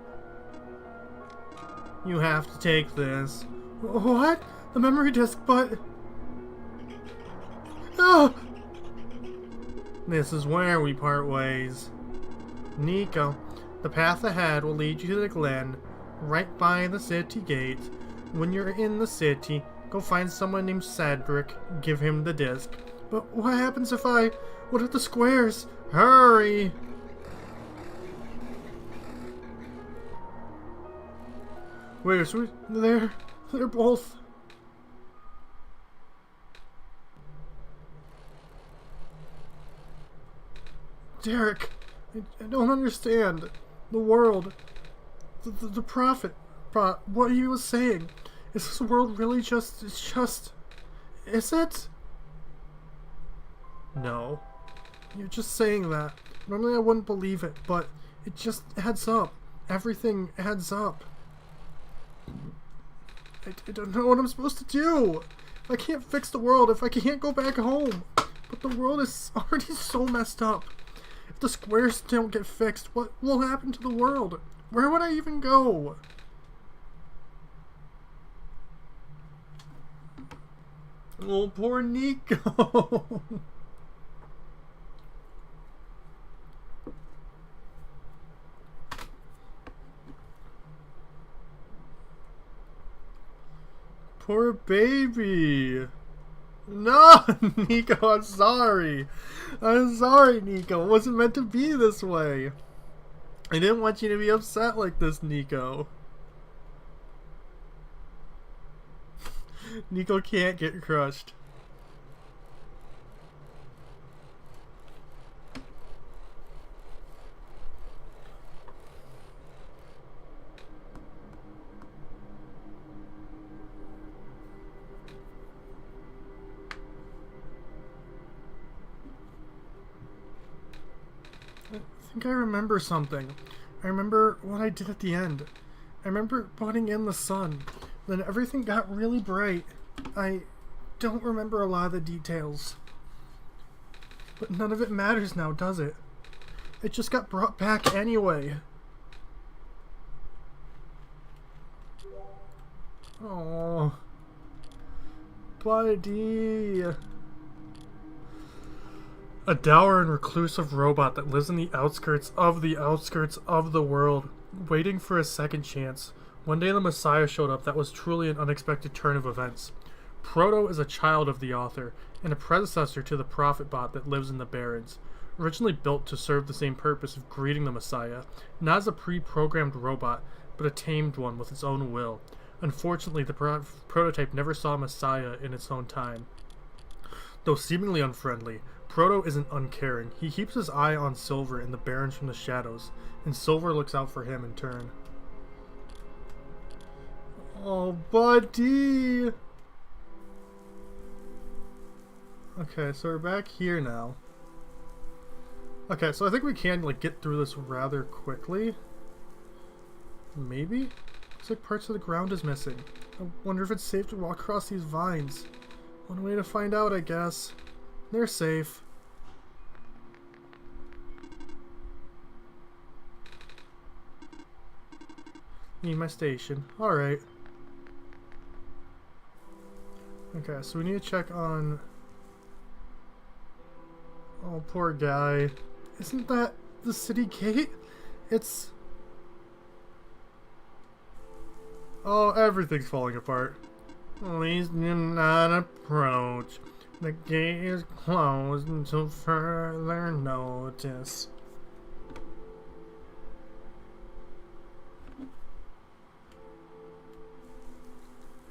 You have to take this. What? The memory disk, but... Ah! This is where we part ways. Nico, the path ahead will lead you to the Glen, right by the city gate. When you're in the city, go find someone named Cedric, give him the disc. But what happens if I... What are the squares? Hurry! Wait, so they're both... Derek, I don't understand. The world. The prophet. What he was saying. Is this world really just... It's just... Is it? No. You're just saying that. Normally I wouldn't believe it, but it just adds up. Everything adds up. I don't know what I'm supposed to do. If I can't fix the world, if I can't go back home. But the world is already so messed up. If the squares don't get fixed, what will happen to the world? Where would I even go? Oh, poor Nico. Poor baby. No, Nico, I'm sorry. I'm sorry, Nico. It wasn't meant to be this way. I didn't want you to be upset like this, Nico. Nico can't get crushed. I think I remember something. I remember what I did at the end. I remember putting in the sun. Then everything got really bright. I don't remember a lot of the details. But none of it matters now, does it? It just got brought back anyway. Oh, buddy. A dour and reclusive robot that lives in the outskirts of the world, waiting for a second chance. One day the Messiah showed up that was truly an unexpected turn of events. Proto is a child of the author, and a predecessor to the Prophet bot that lives in the Barrens. Originally built to serve the same purpose of greeting the Messiah, not as a pre-programmed robot, but a tamed one with its own will. Unfortunately, the prototype never saw Messiah in its own time. Though seemingly unfriendly, Proto isn't uncaring. He keeps his eye on Silver and the Barrens from the shadows, and Silver looks out for him in turn. Oh, buddy! Okay, so we're back here now. Okay, so I think we can, like, get through this rather quickly. Maybe? Looks like parts of the ground is missing. I wonder if it's safe to walk across these vines. One way to find out, I guess. They're safe. Need my station. Alright. Okay, so we need to check on... Oh, poor guy. Isn't that the city gate? It's... Oh, everything's falling apart. Please do not approach. The gate is closed until further notice.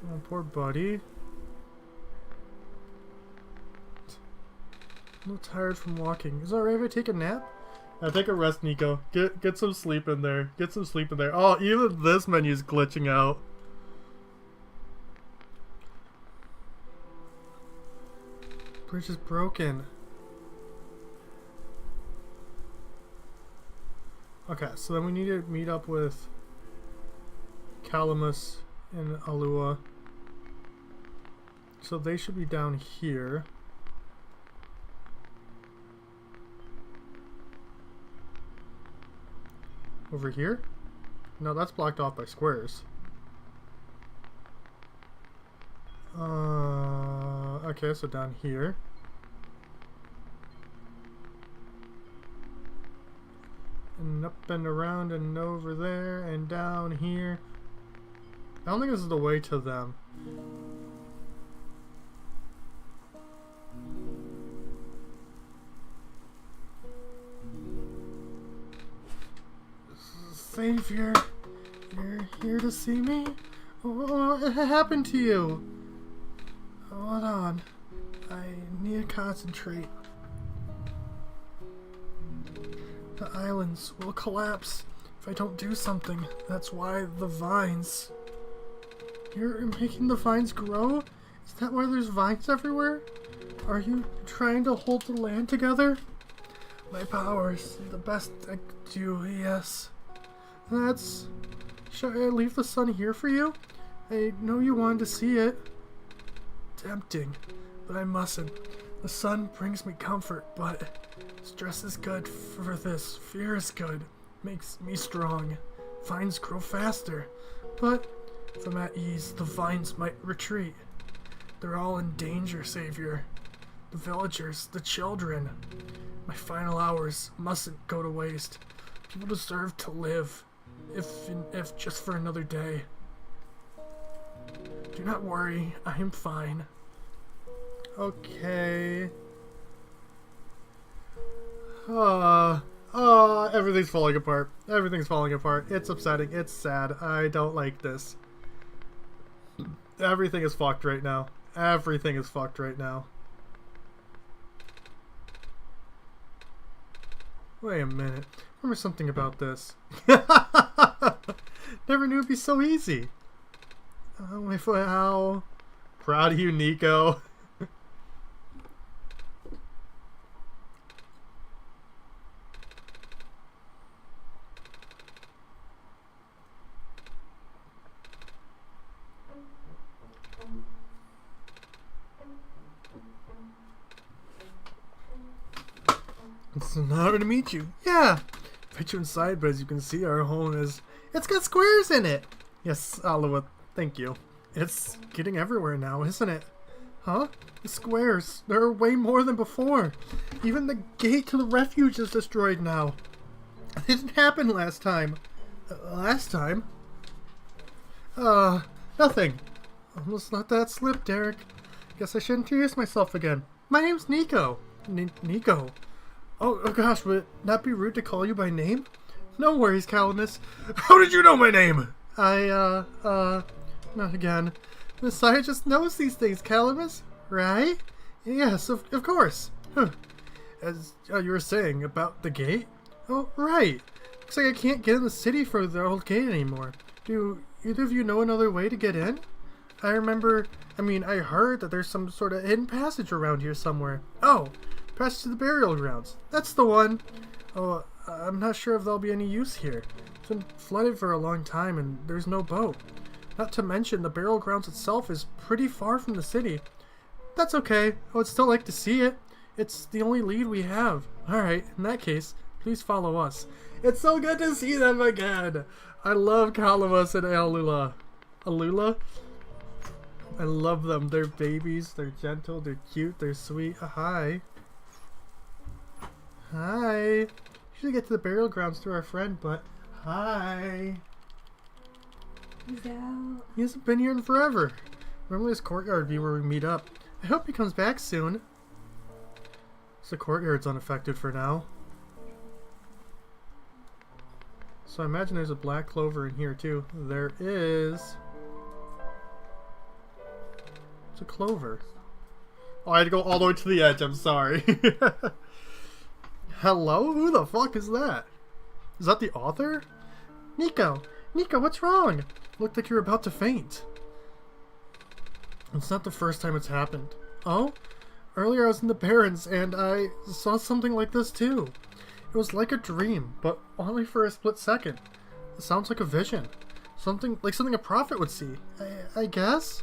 Oh, poor buddy. a little tired from walking. Is it alright if I take a nap? Take a rest, Nico. Get some sleep in there. Get some sleep in there. Oh, even this menu's glitching out. Bridge is broken. Okay, so then we need to meet up with Calamus and Alua. So they should be down here. Over here? No, that's blocked off by squares. Okay, so down here. And up and around and over there and down here. I don't think this is the way to them. Savior, you're here to see me? What happened to you? Hold on. I need to concentrate. The islands will collapse if I don't do something. That's why the vines... You're making the vines grow? Is that why there's vines everywhere? Are you trying to hold the land together? My powers, the best I could do, yes. That's... Should I leave the sun here for you? I know you wanted to see it. Tempting, but I mustn't. The sun brings me comfort, but stress is good for this. Fear is good. Makes me strong. Vines grow faster. But if I'm at ease, the vines might retreat. They're all in danger, Savior. The villagers, the children. My final hours mustn't go to waste. People deserve to live, if just for another day. Do not worry, I am fine. Okay. Everything's falling apart. Everything's falling apart. It's upsetting. It's sad. I don't like this. Everything is fucked right now. Everything is fucked right now. Wait a minute. Remember something about this. Never knew it'd be so easy. Wow. Proud of you, Nico. It's an honor to meet you. Yeah. Put you inside, but as you can see, our home is... It's got squares in it. Yes, Oliver. Thank you. It's getting everywhere now, isn't it? Huh? The squares. There are way more than before. Even the gate to the refuge is destroyed now. It didn't happen last time. Last time? Nothing. Almost let that slip, Derek. Guess I should introduce myself again. My name's Nico. Nico. Oh gosh, would it not be rude to call you by name? No worries, Calamus. How did you know my name? Not again. Messiah just knows these things, Calamus, right? Yes, of course. Huh. As you were saying about the gate? Oh, right. Looks like I can't get in the city for the old gate anymore. Do either of you know another way to get in? I heard that there's some sort of hidden passage around here somewhere. Oh, passage to the burial grounds. That's the one. Oh, I'm not sure if there'll be any use here. It's been flooded for a long time and there's no boat. Not to mention the burial grounds itself is pretty far from the city. That's okay. I would still like to see it. It's the only lead we have. Alright, in that case, please follow us. It's so good to see them again. I love Calamus and Alula. Alula? I love them. They're babies. They're gentle. They're cute. They're sweet. Hi. Hi. You should get to the burial grounds through our friend, but hi.
Isabelle.
He hasn't been here in forever. Remember this courtyard view where we meet up? I hope he comes back soon. So the courtyard's unaffected for now. So I imagine there's a black clover in here too. There is. It's a clover. Oh, I had to go all the way to the edge. I'm sorry. Hello? Who the fuck is that? Is that the author? Nico! Nico, what's wrong? Looked like you were about to faint. It's not the first time it's happened. Oh? Earlier I was in the Barrens and I saw something like this too. It was like a dream, but only for a split second. It sounds like a vision. Something a prophet would see. I guess?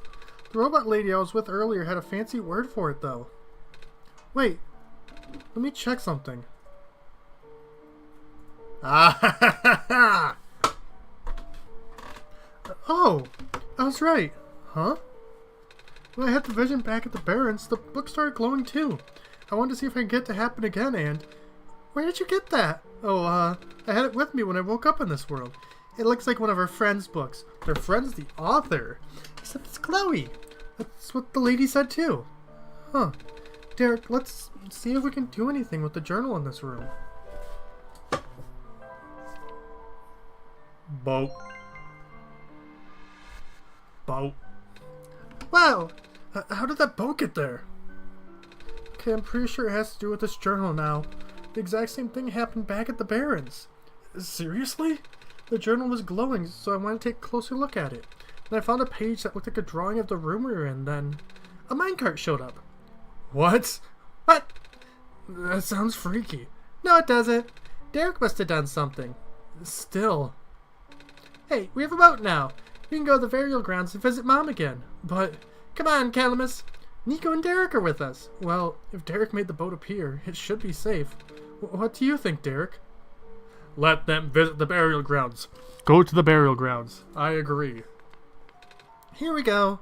The robot lady I was with earlier had a fancy word for it though. Wait. Let me check something. Ah! Oh! I was right. Huh? When I had the vision back at the Barrens, the book started glowing too. I wanted to see if I could get it to happen again, and... Where did you get that? Oh, I had it with me when I woke up in this world. It looks like one of our friend's books. Their friend's the author. Except it's Chloe. That's what the lady said too. Huh. Derek, let's see if we can do anything with the journal in this room. Boat. Boat. Wow! How did that boat get there? Okay, I'm pretty sure it has to do with this journal now. The exact same thing happened back at the Barrens. Seriously? The journal was glowing, so I wanted to take a closer look at it. And I found a page that looked like a drawing of the room we were in, then a minecart showed up. What? What? That sounds freaky. No, it doesn't. Derek must have done something. Still. Hey, we have a boat now. We can go to the burial grounds and visit Mom again. But, come on, Calamus. Nico and Derek are with us. Well, if Derek made the boat appear, it should be safe. What do you think, Derek? Let them visit the burial grounds. Go to the burial grounds. I agree. Here we go.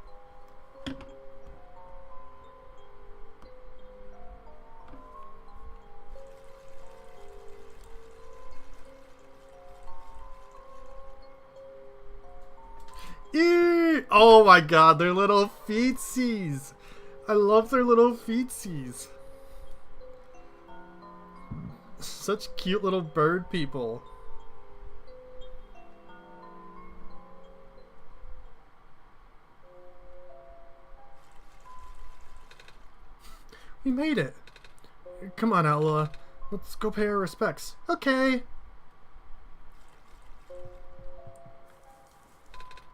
Eee! Oh my god, their little feetsies. I love their little feetsies. Such cute little bird people. We made it. Come on, Outlaw. Let's go pay our respects. Okay.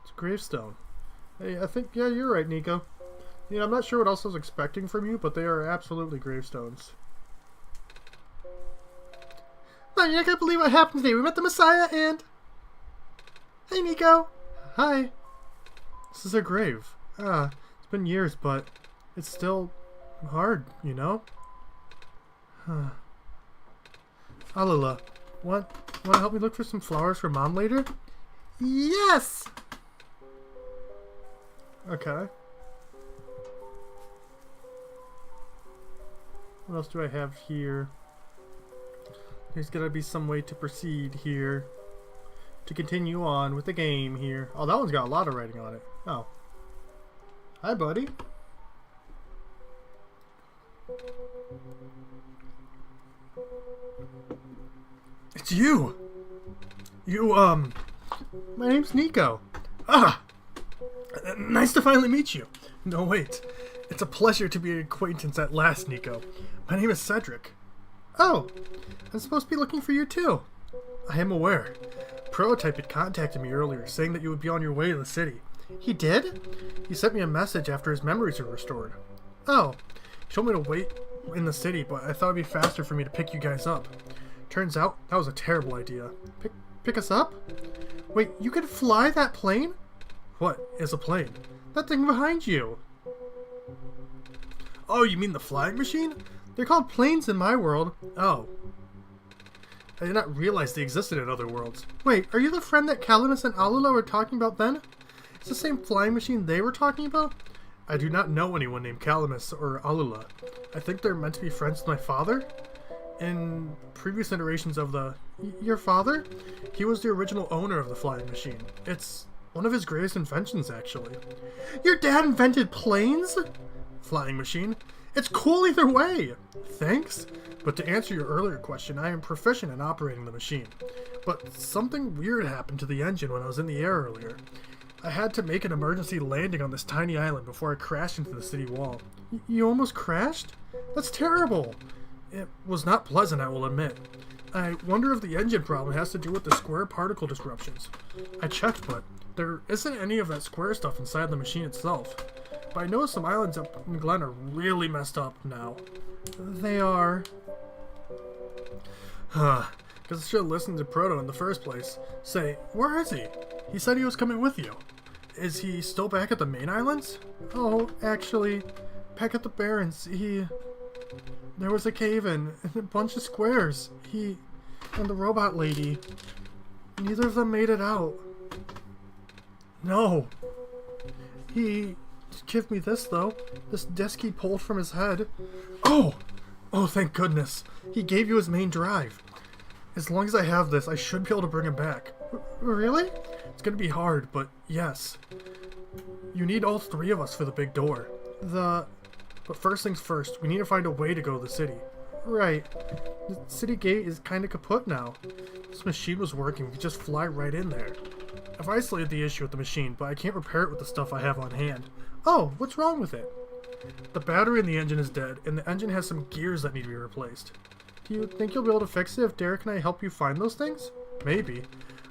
It's a gravestone. Hey, I think, yeah, you're right, Nico. You know, I'm not sure what else I was expecting from you, but they are absolutely gravestones. Oh, you're not gonna believe what happened today. We met the Messiah and... Hey, Nico. Hi. This is their grave. It's been years, but it's still hard, you know? Alala, wanna help me look for some flowers for Mom later? Yes! Okay. What else do I have here? There's gotta be some way to proceed here. To continue on with the game here. Oh, that one's got a lot of writing on it. Oh. Hi, buddy. It's you! My name's Nico. Nice to finally meet you. No, wait. It's a pleasure to be an acquaintance at last, Nico. My name is Cedric. Oh, I'm supposed to be looking for you too. I am aware. Prototype had contacted me earlier, saying that you would be on your way to the city. He did? He sent me a message after his memories were restored. Oh, he told me to wait in the city, but I thought it'd be faster for me to pick you guys up. Turns out, that was a terrible idea. Pick us up? Wait, you can fly that plane? What is a plane? That thing behind you. Oh, you mean the flying machine? They're called planes in my world. Oh. I did not realize they existed in other worlds. Wait, are you the friend that Calamus and Alula were talking about then? It's the same flying machine they were talking about? I do not know anyone named Calamus or Alula. I think they're meant to be friends with my father? In previous iterations of the... Your father? He was the original owner of the flying machine. It's one of his greatest inventions, actually. Your dad invented planes? Flying machine? It's cool either way! Thanks? But to answer your earlier question, I am proficient in operating the machine. But something weird happened to the engine when I was in the air earlier. I had to make an emergency landing on this tiny island before I crashed into the city wall. You almost crashed? That's terrible. It was not pleasant, I will admit. I wonder if the engine problem has to do with the square particle disruptions. I checked, but there isn't any of that square stuff inside the machine itself. But I know some islands up in Glen are really messed up now. They are. Because I should have listened to Proto in the first place. Say, where is he? He said he was coming with you. Is he still back at the main islands? Oh, actually, back at the Barrens, there was a cave-in and a bunch of squares. He and the robot lady, neither of them made it out. No. He give me this, though. This disc he pulled from his head. Oh, thank goodness. He gave you his main drive. As long as I have this, I should be able to bring him back. Really? It's gonna be hard, but yes. You need all three of us for the big door. But first things first, we need to find a way to go to the city. Right. The city gate is kinda kaput now. This machine was working, we could just fly right in there. I've isolated the issue with the machine, but I can't repair it with the stuff I have on hand. Oh, what's wrong with it? The battery in the engine is dead, and the engine has some gears that need to be replaced. Do you think you'll be able to fix it if Derek and I help you find those things? Maybe.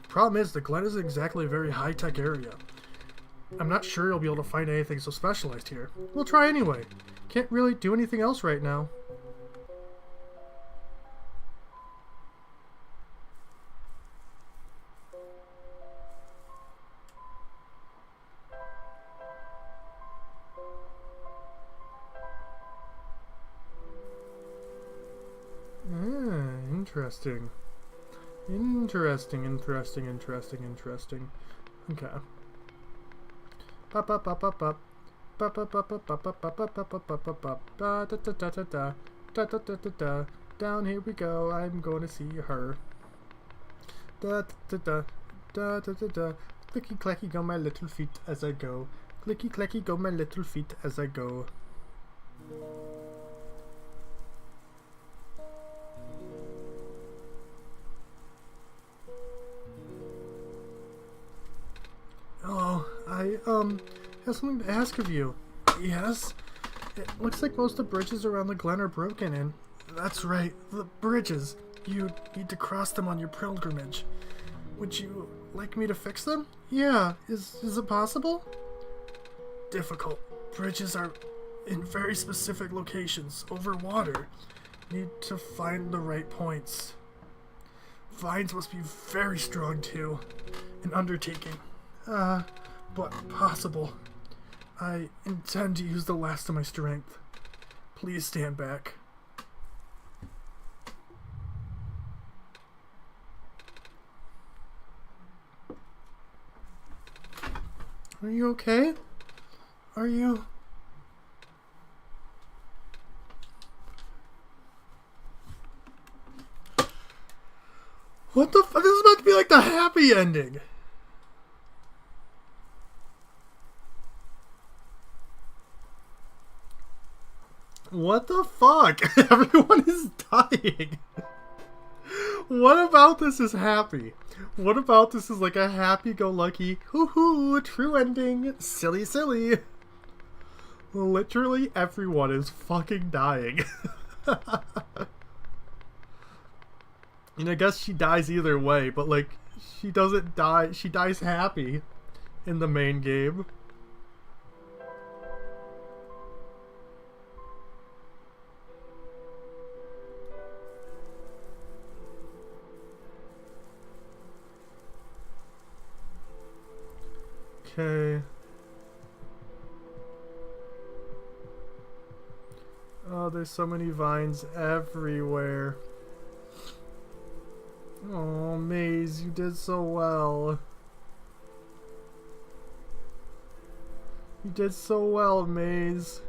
Problem is, the Glen isn't exactly a very high-tech area. I'm not sure you'll be able to find anything so specialized here. We'll try anyway. Can't really do anything else right now. Interesting. Interesting. Okay. Down here we go. I'm going to see her. Clicky clacky go my little feet as I go. Clicky clacky go my little feet as I go. Oh, I have something to ask of you. Yes? It looks like most of the bridges around the Glen are broken, and that's right, the bridges. You need to cross them on your pilgrimage. Would you like me to fix them? Yeah, is it possible? Difficult. Bridges are in very specific locations, over water. Need to find the right points. Vines must be very strong too. An undertaking. But possible. I intend to use the last of my strength. Please stand back. Are you okay? Are you... What the fuck? This is about to be like the happy ending. What the fuck? Everyone is dying. What about this is happy? What about this is like a happy-go-lucky, hoo-hoo, true ending, silly. Literally everyone is fucking dying. And I guess she dies either way, but like, she doesn't die, she dies happy in the main game. Okay. Oh, there's so many vines everywhere. Oh, Maze, you did so well. You did so well, Maze.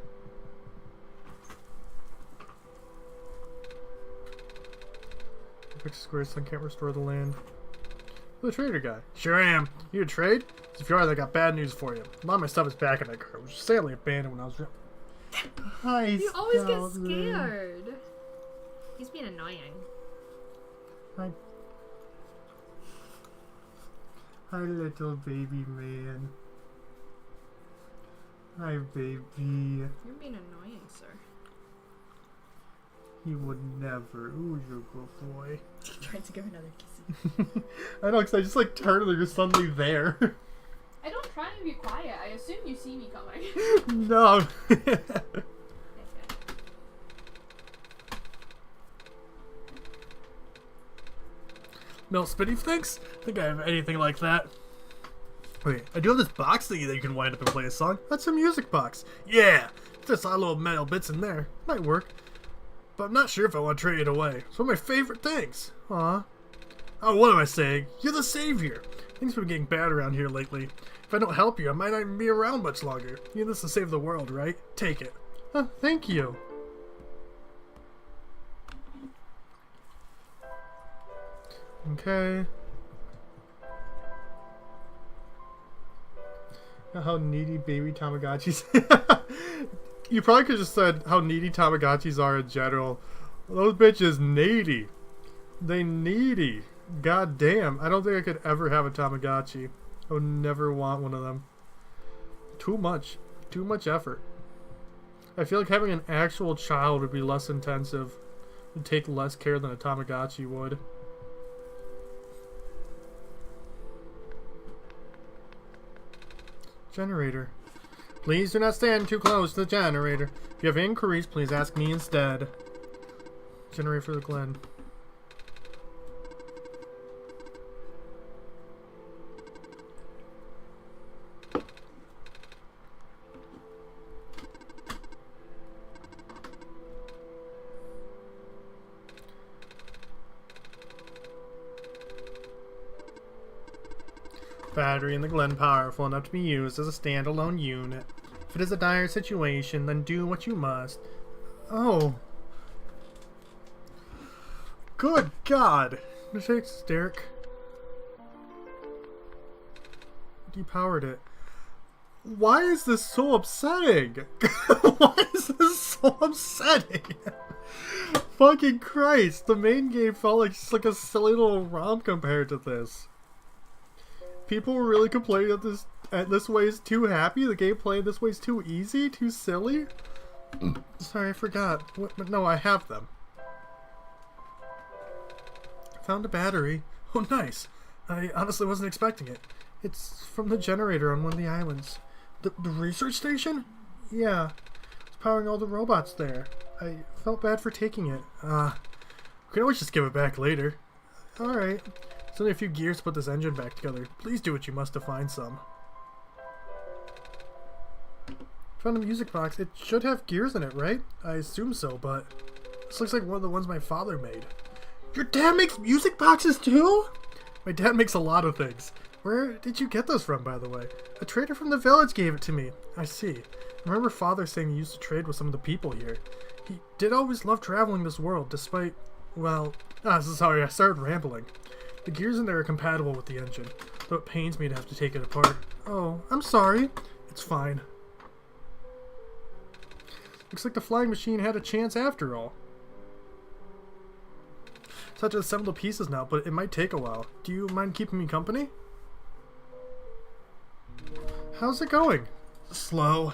Fix squares, so I can't restore the land. The trader guy. Sure am. You a trade? If you are, I got bad news for you. A lot of my stuff is back in that car, which was sadly abandoned when I was... Hi,
You always get scared. He's being annoying.
Hi, little baby man. Hi, baby.
You're being annoying, sir.
He would never. Ooh, you're a good boy.
Tried to give another kissy.
I know, because I just like turned and you're suddenly there.
I don't try to be quiet. I assume you see me coming.
No. No spinny things? I think I have anything like that. Wait, I do have this box thingy that you can wind up and play a song. That's a music box. Yeah! Just a little metal bits in there. Might work. But I'm not sure if I want to trade it away. It's one of my favorite things. Aw. Oh, what am I saying? You're the savior. Things have been getting bad around here lately. If I don't help you, I might not even be around much longer. You need this to save the world, right? Take it. Thank you. Okay. How needy baby Tamagotchis. You probably could have just said how needy Tamagotchis are in general. Those bitches needy. They needy. God damn. I don't think I could ever have a Tamagotchi. I would never want one of them. Too much. Too much effort. I feel like having an actual child would be less intensive. It would take less care than a Tamagotchi would. Generator. Please do not stand too close to the generator. If you have inquiries, please ask me instead. Generator for the Glen. Battery in the Glen powerful enough to be used as a standalone unit. If it is a dire situation, then do what you must. Oh. Good God. Mistakes, Derek. Depowered it. Why is this so upsetting? Why is this so upsetting? Fucking Christ. The main game felt like just like a silly little romp compared to this. People were really complaining that this way is too happy. The gameplay this way is too easy, too silly. Sorry, I forgot. But no, I have them. Found a battery. Oh, nice. I honestly wasn't expecting it. It's from the generator on one of the islands. The research station? Yeah. It's powering all the robots there. I felt bad for taking it. We can always just give it back later. Alright. It's only a few gears to put this engine back together. Please do what you must to find some. Found a music box. It should have gears in it, right? I assume so, but this looks like one of the ones my father made. Your dad makes music boxes too? My dad makes a lot of things. Where did you get those from, by the way? A trader from the village gave it to me. I see. I remember father saying he used to trade with some of the people here. He did always love traveling this world, despite, well, sorry, I started rambling. The gears in there are compatible with the engine, though it pains me to have to take it apart. Oh, I'm sorry. It's fine. Looks like the flying machine had a chance after all. So I have to assemble the pieces now, but it might take a while. Do you mind keeping me company? How's it going? Slow.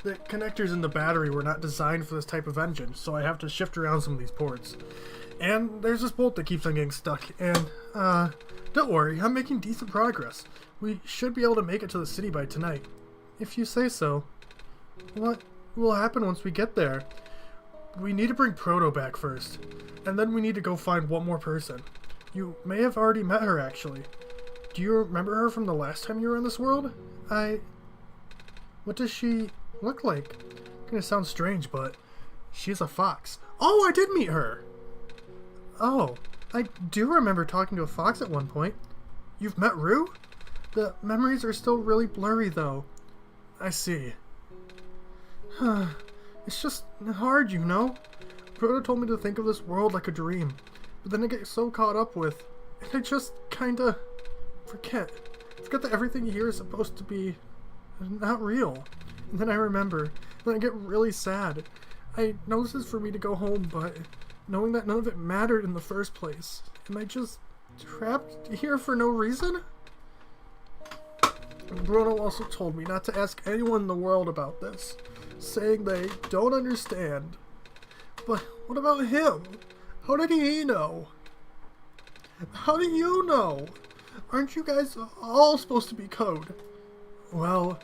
The connectors in the battery were not designed for this type of engine, so I have to shift around some of these ports. And there's this bolt that keeps on getting stuck, and, don't worry, I'm making decent progress. We should be able to make it to the city by tonight. If you say so. What will happen once we get there? We need to bring Proto back first, and then we need to go find one more person. You may have already met her, actually. Do you remember her from the last time you were in this world? What does she look like? It's gonna sound strange, but she's a fox. Oh, I did meet her! Oh, I do remember talking to a fox at one point. You've met Rue? The memories are still really blurry, though. I see. It's just hard, you know? Proto told me to think of this world like a dream, but then I get so caught up with, and I just kinda forget. Forget that everything here is supposed to be not real. And then I remember, and then I get really sad. I know this is for me to go home, but knowing that none of it mattered in the first place, am I just trapped here for no reason? Bruno also told me not to ask anyone in the world about this, saying they don't understand. But what about him? How did he know? How do you know? Aren't you guys all supposed to be code? Well,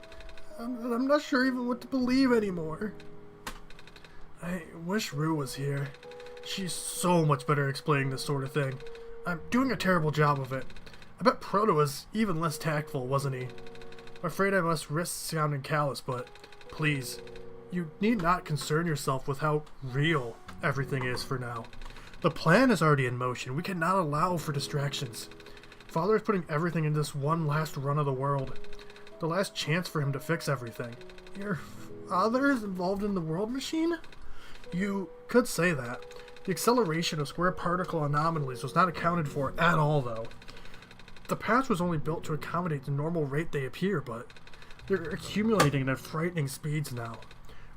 I'm not sure even what to believe anymore. I wish Rue was here. She's so much better at explaining this sort of thing. I'm doing a terrible job of it. I bet Proto was even less tactful, wasn't he? I'm afraid I must risk sounding callous, but please, you need not concern yourself with how real everything is for now. The plan is already in motion. We cannot allow for distractions. Father is putting everything into this one last run of the world. The last chance for him to fix everything. Your father is involved in the world machine? You could say that. The acceleration of square particle anomalies was not accounted for at all, though. The patch was only built to accommodate the normal rate they appear, but they're accumulating at frightening speeds now.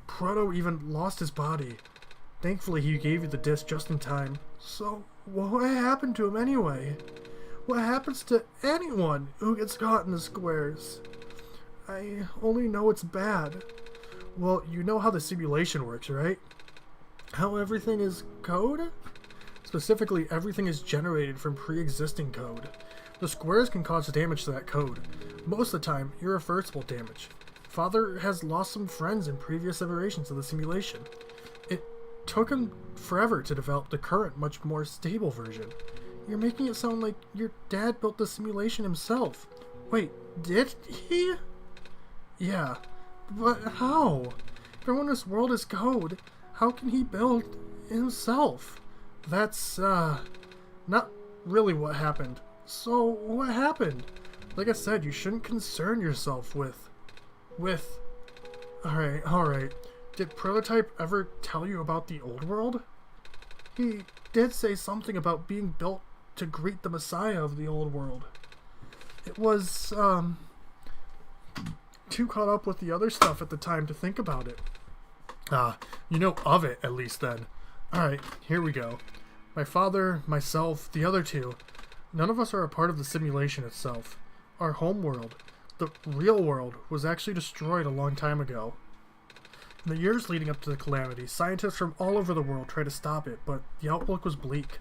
Proto even lost his body. Thankfully, he gave you the disc just in time. So, what happened to him anyway? What happens to anyone who gets caught in the squares? I only know it's bad. Well, you know how the simulation works, right? How everything is code? Specifically, everything is generated from pre-existing code. The squares can cause damage to that code. Most of the time, irreversible damage. Father has lost some friends in previous iterations of the simulation. It took him forever to develop the current, much more stable version. You're making it sound like your dad built the simulation himself. Wait, did he? Yeah, but how? If everyone in this world is code, how can he build himself? That's, not really what happened. So, what happened? Like I said, you shouldn't concern yourself with... Alright. Did Prototype ever tell you about the old world? He did say something about being built to greet the Messiah of the old world. It was, too caught up with the other stuff at the time to think about it. You know of it, at least then. Alright, here we go. My father, myself, the other two, none of us are a part of the simulation itself. Our home world, the real world, was actually destroyed a long time ago. In the years leading up to the calamity, scientists from all over the world tried to stop it, but the outlook was bleak.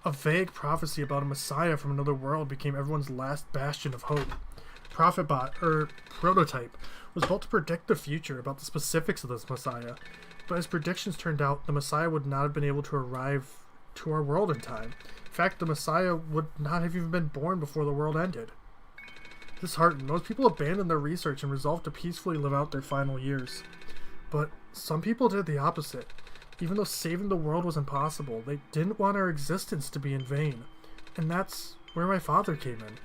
A vague prophecy about a messiah from another world became everyone's last bastion of hope. Prophetbot, or Prototype, was built to predict the future about the specifics of this messiah, but as predictions turned out, the messiah would not have been able to arrive to our world in time. In fact, the messiah would not have even been born before the world ended. Disheartened, most people abandoned their research and resolved to peacefully live out their final years. But some people did the opposite. Even though saving the world was impossible, they didn't want our existence to be in vain. And that's where my father came in.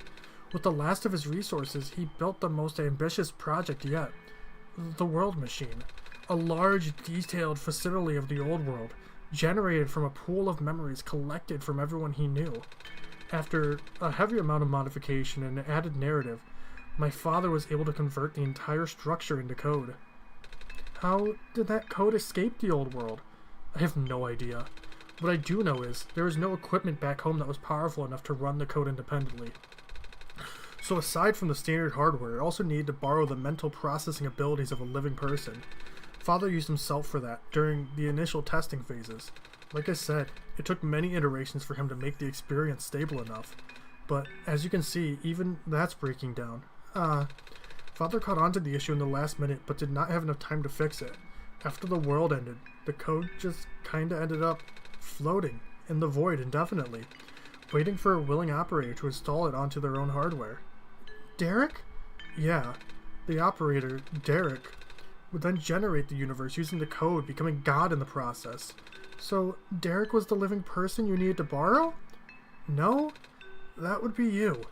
With the last of his resources, he built the most ambitious project yet. The World Machine. A large, detailed facility of the old world, generated from a pool of memories collected from everyone he knew. After a heavy amount of modification and an added narrative, my father was able to convert the entire structure into code. How did that code escape the old world? I have no idea. What I do know is, there was no equipment back home that was powerful enough to run the code independently. So aside from the standard hardware, it also needed to borrow the mental processing abilities of a living person. Father used himself for that during the initial testing phases. Like I said, it took many iterations for him to make the experience stable enough. But as you can see, even that's breaking down. Father caught on to the issue in the last minute, but did not have enough time to fix it. After the world ended, the code just kinda ended up floating in the void indefinitely, waiting for a willing operator to install it onto their own hardware. Derek? Yeah, the operator, Derek, would then generate the universe using the code, becoming God in the process. So, Derek was the living person you needed to borrow? No? That would be you.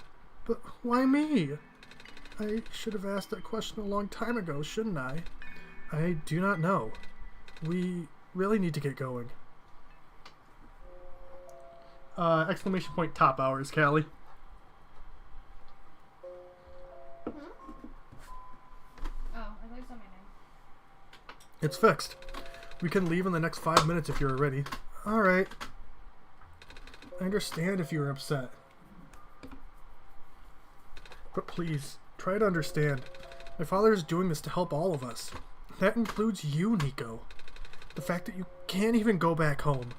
But why me? I should have asked that question a long time ago, shouldn't I? I do not know. We really need to get going. Exclamation point top hours, Callie.
Oh, I thought you saw my name.
It's fixed. We can leave in the next 5 minutes if you're ready. Alright. I understand if you're upset. But please, try to understand. My father is doing this to help all of us. That includes you, Nico. The fact that you can't even go back home.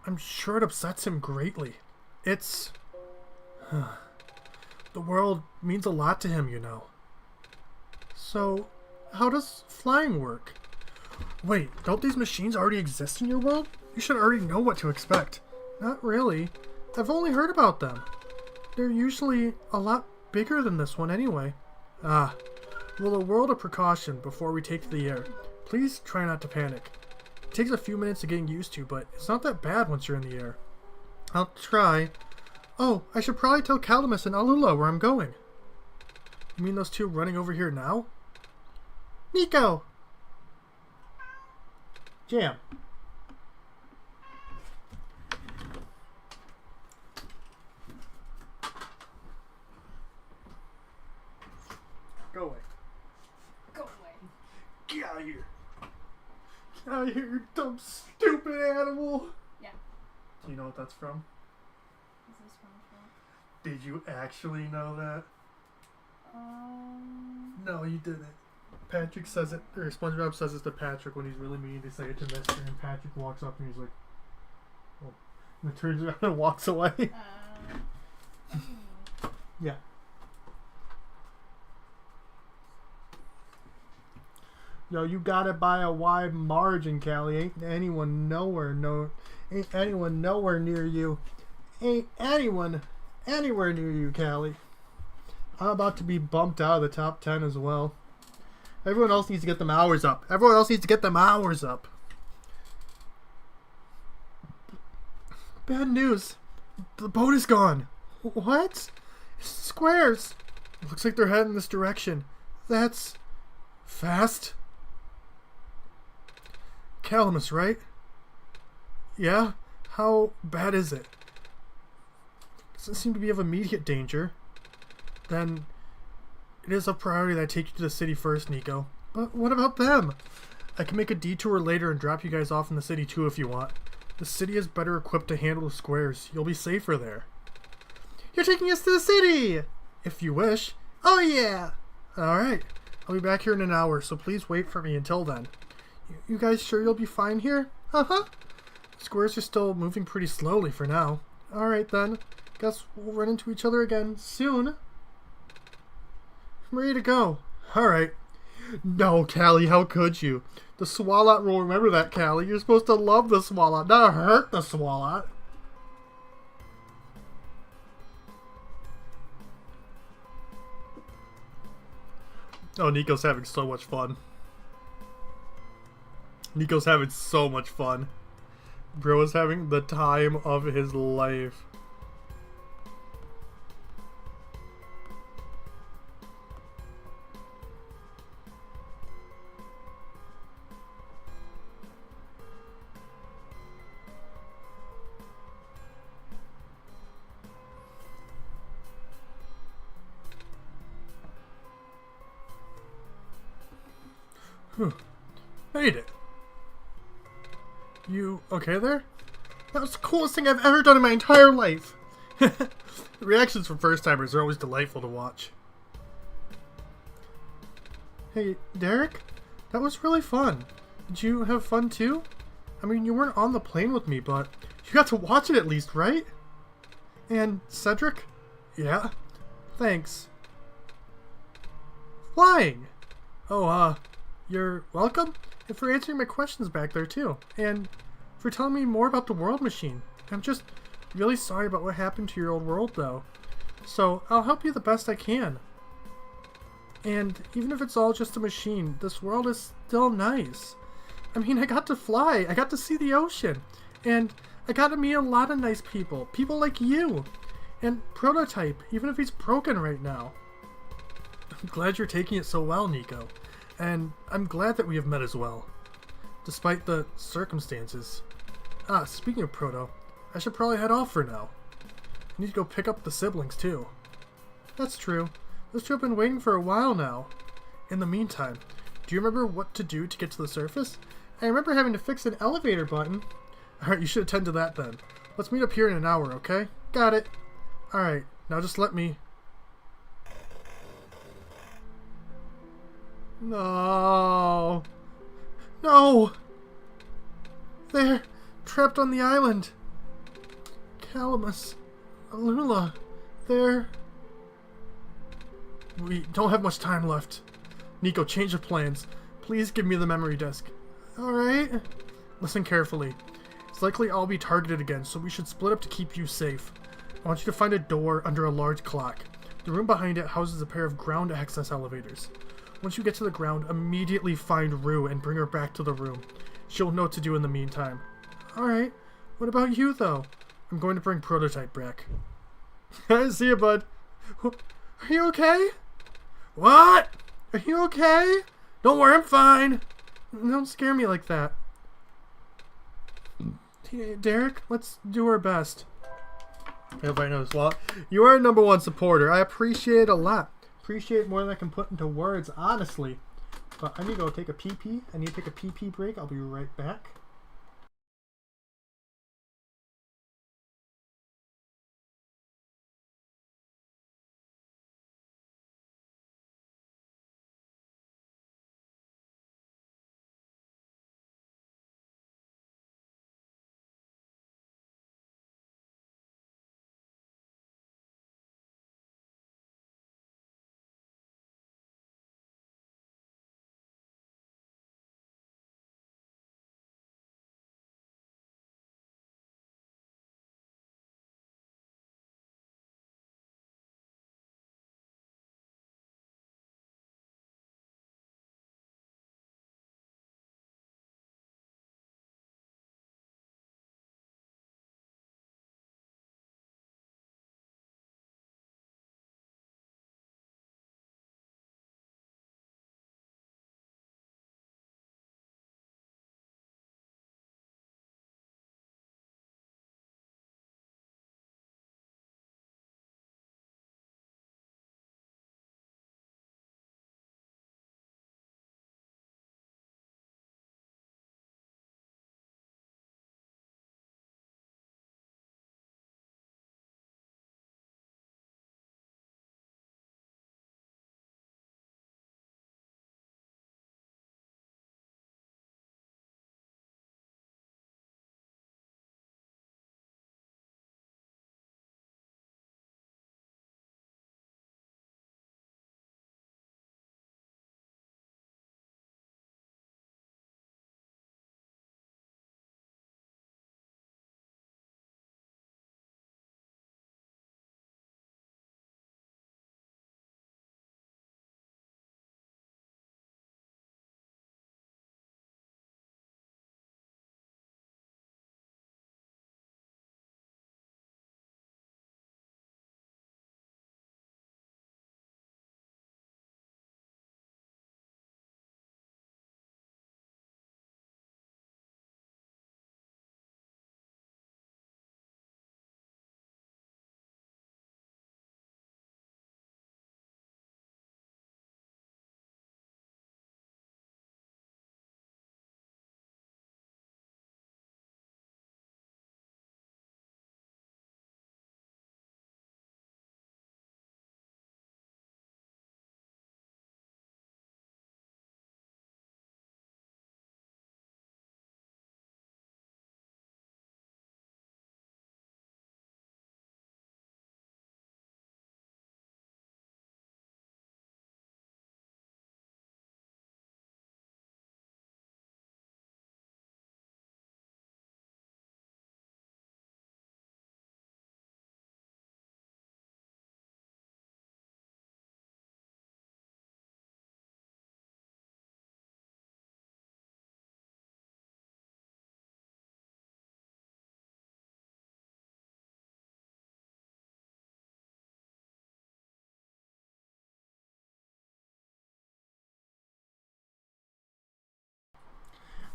I'm sure it upsets him greatly. It's... The world means a lot to him, you know. So, how does flying work? Wait, don't these machines already exist in your world? You should already know what to expect. Not really. I've only heard about them. They're usually a lot bigger than this one anyway. Ah. Well, a world of precaution before we take to the air. Please try not to panic. It takes a few minutes of getting used to, but it's not that bad once you're in the air. I'll try. Oh, I should probably tell Calamus and Alula where I'm going. You mean those two running over here now? Nico! Jam. Go away.
Go away.
Get out of here. Get out of here, you dumb, stupid animal.
Yeah.
Do you know what that's from?
Is this SpongeBob?
Did you actually know that? No, you didn't. Patrick says it, or SpongeBob says it to Patrick when he's really mean to say it to Mister, and Patrick walks up and he's like, oh, and then turns around and walks away. Yeah. Yo, you got it by a wide margin, Callie. Ain't anyone nowhere near you. Ain't anyone anywhere near you, Callie. I'm about to be bumped out of the top 10 as well. Everyone else needs to get them hours up. Everyone else needs to get them hours up. Bad news. The boat is gone. What? Squares. It looks like they're heading this direction. That's fast. Calamus, right? Yeah? How bad is it? Doesn't seem to be of immediate danger. Then it is a priority that I take you to the city first, Nico. But what about them? I can make a detour later and drop you guys off in the city too if you want. The city is better equipped to handle the squares. You'll be safer there. You're taking us to the city! If you wish. Oh yeah! Alright. I'll be back here in an hour, so please wait for me until then. You guys sure you'll be fine here? Uh-huh. Squares are still moving pretty slowly for now. Alright then. Guess we'll run into each other again soon. I'm ready to go. Alright. No, Callie, how could you? The Swalot will remember that, Callie. You're supposed to love the Swalot, not hurt the Swalot. Oh, Nico's having so much fun. Nico's having so much fun. Bro is having the time of his life. Made it. You okay there? That was the coolest thing I've ever done in my entire life. The reactions from first timers are always delightful to watch. Hey, Derek? That was really fun. Did you have fun too? I mean, you weren't on the plane with me, but you got to watch it at least, right? And Cedric? Yeah? Thanks. Flying! Oh, you're welcome, and for answering my questions back there too, and for telling me more about the world machine. I'm just really sorry about what happened to your old world though, so I'll help you the best I can. And even if it's all just a machine, this world is still nice. I mean, I got to fly, I got to see the ocean, and I got to meet a lot of nice people, people like you, and Prototype, even if he's broken right now. I'm glad you're taking it so well, Nico. And I'm glad that we have met as well, despite the circumstances. Ah, speaking of Proto, I should probably head off for now. I need to go pick up the siblings too. That's true. Those two have been waiting for a while now. In the meantime, do you remember what to do to get to the surface? I remember having to fix an elevator button. Alright, you should attend to that then. Let's meet up here in an hour, okay? Got it. Alright, now just let me... No. No! They're trapped on the island. Calamus. Lula. They're... We don't have much time left. Nico, change of plans. Please give me the memory disk. Alright. Listen carefully. It's likely I'll be targeted again, so we should split up to keep you safe. I want you to find a door under a large clock. The room behind it houses a pair of ground access elevators. Once you get to the ground, immediately find Rue and bring her back to the room. She'll know what to do in the meantime. Alright. What about you, though? I'm going to bring Prototype back. See ya, bud. Are you okay? What? Are you okay? Don't worry, I'm fine. Don't scare me like that. Derek, let's do our best. Everybody knows. Well, you are a #1 supporter. I appreciate it a lot. Appreciate it more than I can put into words, honestly. But I need to go take a pee-pee. I need to take a pee-pee break. I'll be right back.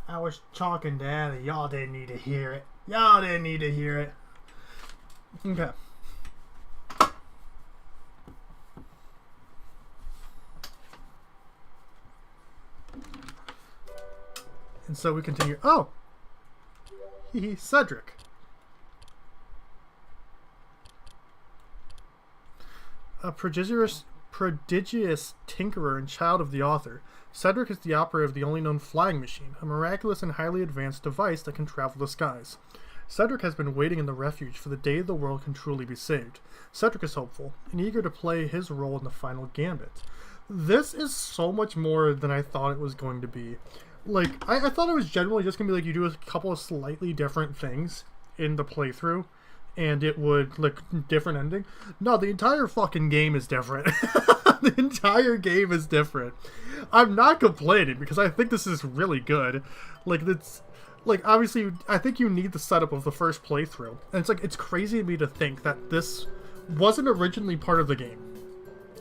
I was talking to Annie. Y'all didn't need to hear it. Y'all didn't need to hear it. Okay. And so we continue. Oh! Cedric. A prodigious prodigious tinkerer and child of the author. Cedric is the operator of the only known flying machine, a miraculous and highly advanced device that can travel the skies. Cedric has been waiting in the refuge for the day the world can truly be saved. Cedric is hopeful and eager to play his role in the final gambit. This is so much more than I thought it was going to be. Like, I thought it was generally just going to be like you do a couple of slightly different things in the playthrough, and it would, like, different ending. No, the entire fucking game is different. The entire game is different. I'm not complaining because I think this is really good. Like, it's, like, obviously, I think you need the setup of the first playthrough. And it's like, it's crazy to me to think that this wasn't originally part of the game.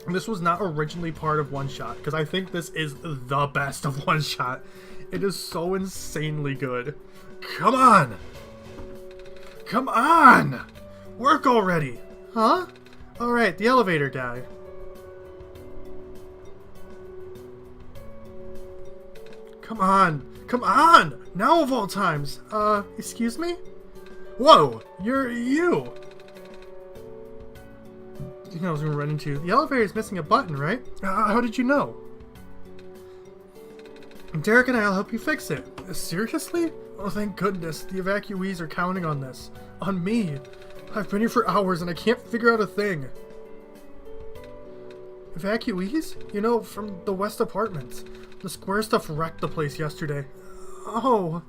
This was not originally part of OneShot, because I think this is the best of OneShot. It is so insanely good. Come on! Come on! Work already! Huh? Alright, the elevator guy. Come on! Come on! Now of all times! Excuse me? Whoa! You're you! You know I was gonna run into. The elevator is missing a button, right? How did you know? Derek and I'll help you fix it. Seriously? Oh, thank goodness. The evacuees are counting on this. On me. I've been here for hours and I can't figure out a thing. Evacuees? You know, from the West Apartments. The square stuff wrecked the place yesterday. Oh.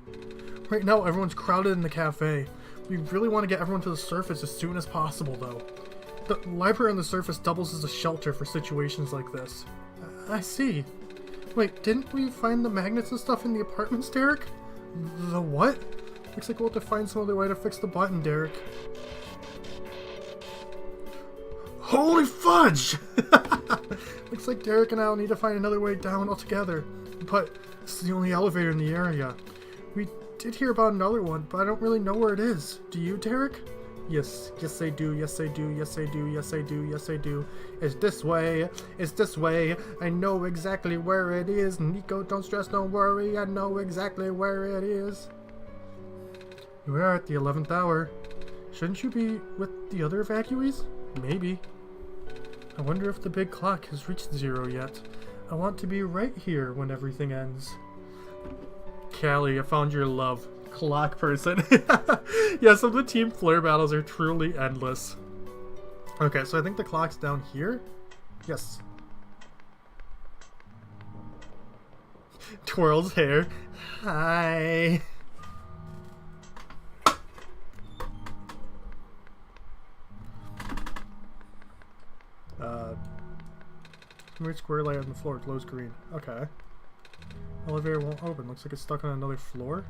Right now everyone's crowded in the cafe. We really want to get everyone to the surface as soon as possible, though. The library on the surface doubles as a shelter for situations like this. I see. Wait, didn't we find the magnets and stuff in the apartments, Derek? The what? Looks like we'll have to find some other way to fix the button, Derek. Holy fudge! Looks like Derek and I will need to find another way down altogether. But this is the only elevator in the area. We did hear about another one, but I don't really know where it is. Do you, Derek? Yes, yes I do, yes I do, yes I do, yes I do, yes I do. It's this way, it's this way. I know exactly where it is. Nico, don't stress, don't worry. I know exactly where it is. We are at the 11th hour. Shouldn't you be with the other evacuees? Maybe. I wonder if the big clock has reached 0 yet. I want to be right here when everything ends. Callie, I found your love. Clock person. Yeah, some of the team flare battles are truly endless. Okay, so I think the clock's down here. Yes. Twirls hair. Hi. Weird square light on the floor glows green. Okay. Elevator won't open. Looks like it's stuck on another floor.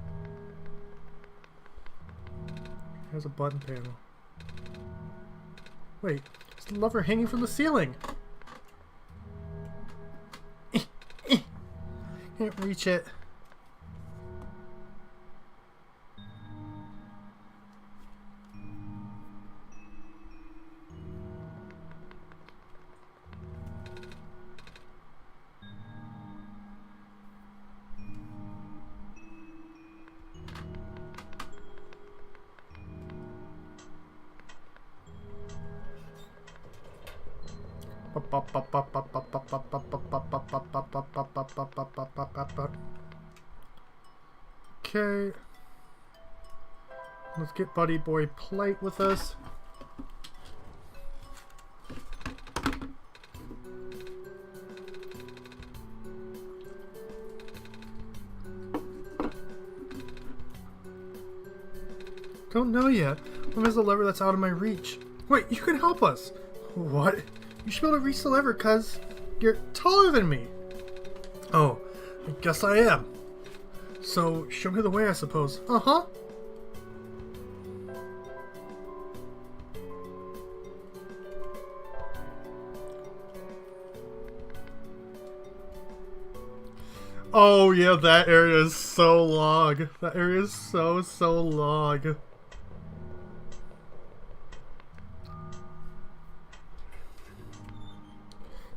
There's a button panel. Wait, it's the lever hanging from the ceiling! Can't reach it. Okay. Let's get Buddy Boy Plate with us. Don't know yet. When is the lever that's out of my reach? Wait, you can help us. What? You should be able to reach the lever, cuz you're taller than me. Oh, I guess I am. So, show me the way, I suppose. Uh-huh. Oh, yeah, that area is so long. That area is so long.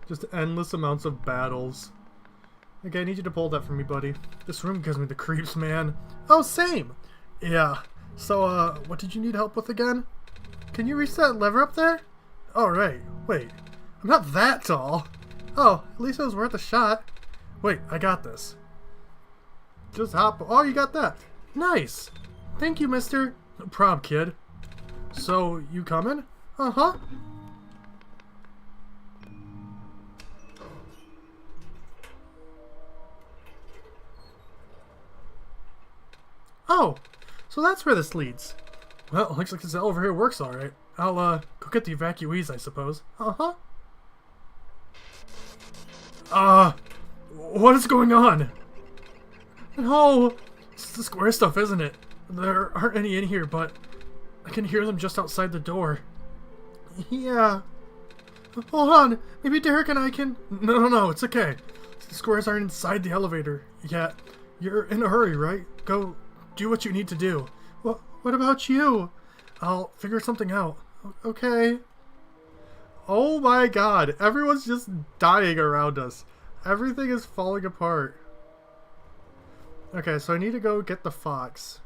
Just endless amounts of battles. Okay, I need you to pull that for me, buddy. This room gives me the creeps, man. Oh, same! Yeah. So, what did you need help with again? Can you reach that lever up there? Alright. Wait. I'm not that tall. Oh, at least it was worth a shot. Wait, I got this. Just hop. Oh, you got that. Nice. Thank you, mister. No problem, kid. So, you coming? Uh-huh. Oh, so that's where this leads. Well, looks like this elevator here works alright. I'll, go get the evacuees, I suppose. Uh-huh. What is going on? No! It's the square stuff, isn't it? There aren't any in here, but I can hear them just outside the door. Yeah. Hold on. Maybe Derek and I can... No, it's okay. The squares aren't inside the elevator yet. You're in a hurry, right? Go do what you need to do. What about you? I'll figure something out. Okay. Oh my god. Everyone's just dying around us. Everything is falling apart. Okay, so I need to go get the fox.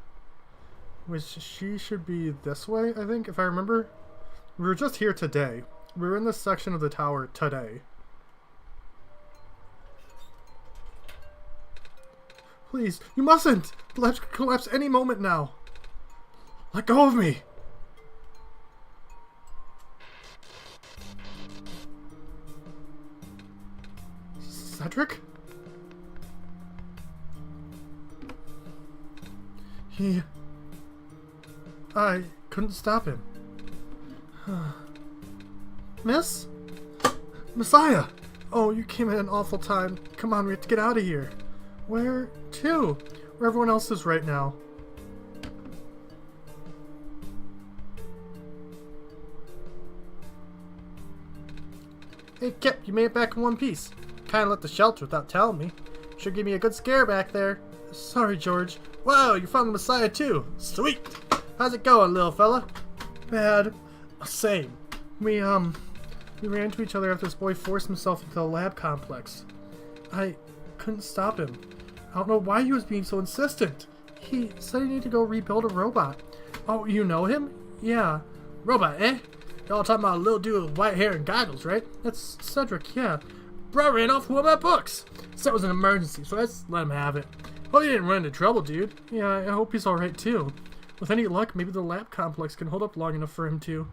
Which she should be this way, I think, if I remember. We were just here today. We were in this section of the tower today. Please, you mustn't! The labs could collapse any moment now. Let go of me! Cedric? I couldn't stop him. Miss? Messiah! Oh, you came at an awful time. Come on, we have to get out of here. Where to? Where everyone else is right now. Hey, Kip, you made it back in one piece. Kinda left the shelter without telling me. Should give me a good scare back there. Sorry, George. Whoa, you found the Messiah too. Sweet! How's it going, little fella? Bad. Same. We ran into each other after this boy forced himself into the lab complex. I couldn't stop him. I don't know why he was being so insistent. He said he needed to go rebuild a robot. Oh, you know him? Yeah. Robot, eh? Y'all talking about a little dude with white hair and goggles, right? That's Cedric, yeah. Bro ran off with one of my books. Said it was an emergency, so let's let him have it. Hope he didn't run into trouble, dude. Yeah, I hope he's alright too. With any luck, maybe the lab complex can hold up long enough for him to.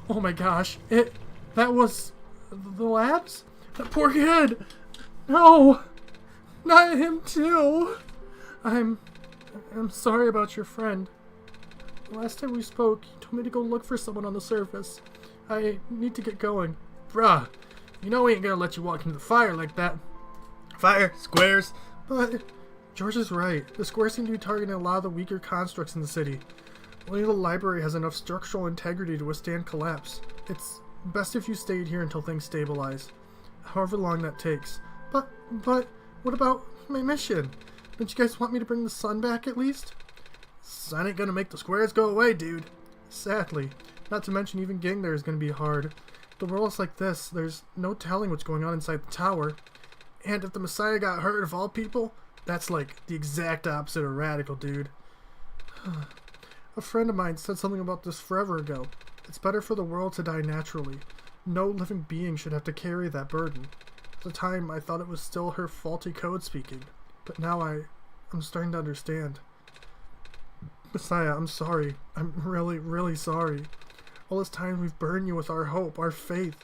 Oh my gosh, that was the labs? That poor kid! No! Not him too! I'm sorry about your friend. Last time we spoke, you told me to go look for someone on the surface. I need to get going. Bruh, you know we ain't gonna let you walk into the fire like that. Fire, squares. But George is right. The squares seem to be targeting a lot of the weaker constructs in the city. Only the library has enough structural integrity to withstand collapse. It's best if you stayed here until things stabilize. However long that takes. But, what about my mission? Don't you guys want me to bring the sun back at least? Sun ain't gonna make the squares go away, dude. Sadly. Not to mention even getting there is gonna be hard. The world is like this. There's no telling what's going on inside the tower. And if the Messiah got hurt of all people, that's like the exact opposite of radical, dude. A friend of mine said something about this forever ago. It's better for the world to die naturally. No living being should have to carry that burden. At the time, I thought it was still her faulty code speaking. But now I'm starting to understand. Messiah, I'm sorry. I'm really, really sorry. All this time we've burned you with our hope, our faith,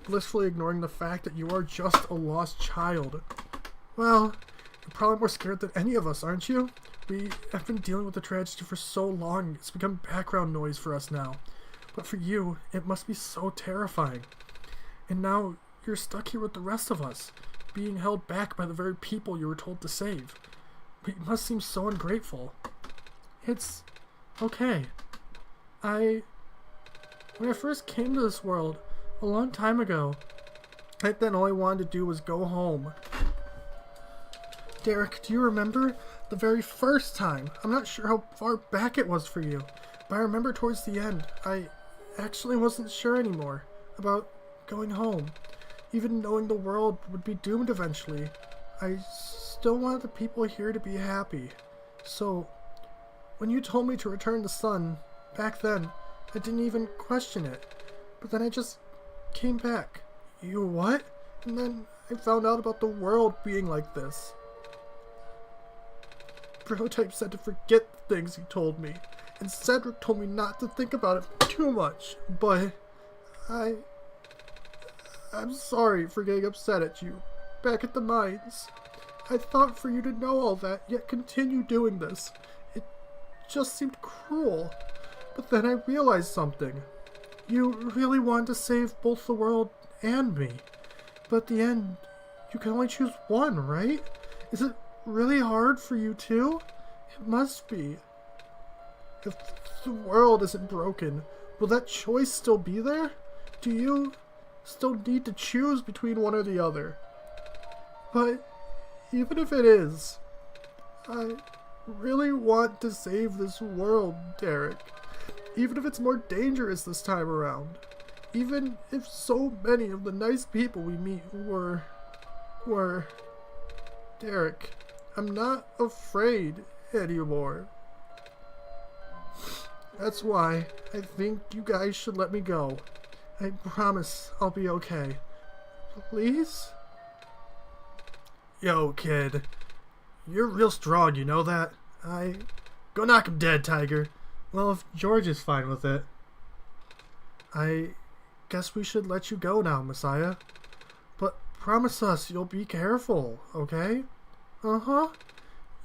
blissfully ignoring the fact that you are just a lost child. Well, you're probably more scared than any of us, aren't you? We have been dealing with the tragedy for so long, it's become background noise for us now. But for you, it must be so terrifying. And now, you're stuck here with the rest of us, being held back by the very people you were told to save. But you must seem so ungrateful. It's okay. When I first came to this world, a long time ago, back then all I wanted to do was go home. Derek, do you remember the very first time? I'm not sure how far back it was for you, but I remember towards the end, I actually wasn't sure anymore about going home. Even knowing the world would be doomed eventually, I still wanted the people here to be happy. So, when you told me to return the sun, back then, I didn't even question it. But then I just came back. You what? And then I found out about the world being like this. Prototype said to forget the things he told me, and Cedric told me not to think about it too much, but I'm sorry for getting upset at you back at the mines. I thought for you to know all that, yet continue doing this. It just seemed cruel. But then I realized something. You really wanted to save both the world and me. But at the end, you can only choose one, right? Is it really hard for you too? It must be. If the world isn't broken, will that choice still be there? Do you still need to choose between one or the other? But even if it is, I really want to save this world, Derek. Even if it's more dangerous this time around. Even if so many of the nice people we meet were... Derek, I'm not afraid anymore. That's why I think you guys should let me go. I promise I'll be okay. Please? Yo, kid. You're real strong, you know that? Go knock him dead, Tiger. Well, if George is fine with it. I guess we should let you go now, Messiah. But promise us you'll be careful, okay? Uh-huh.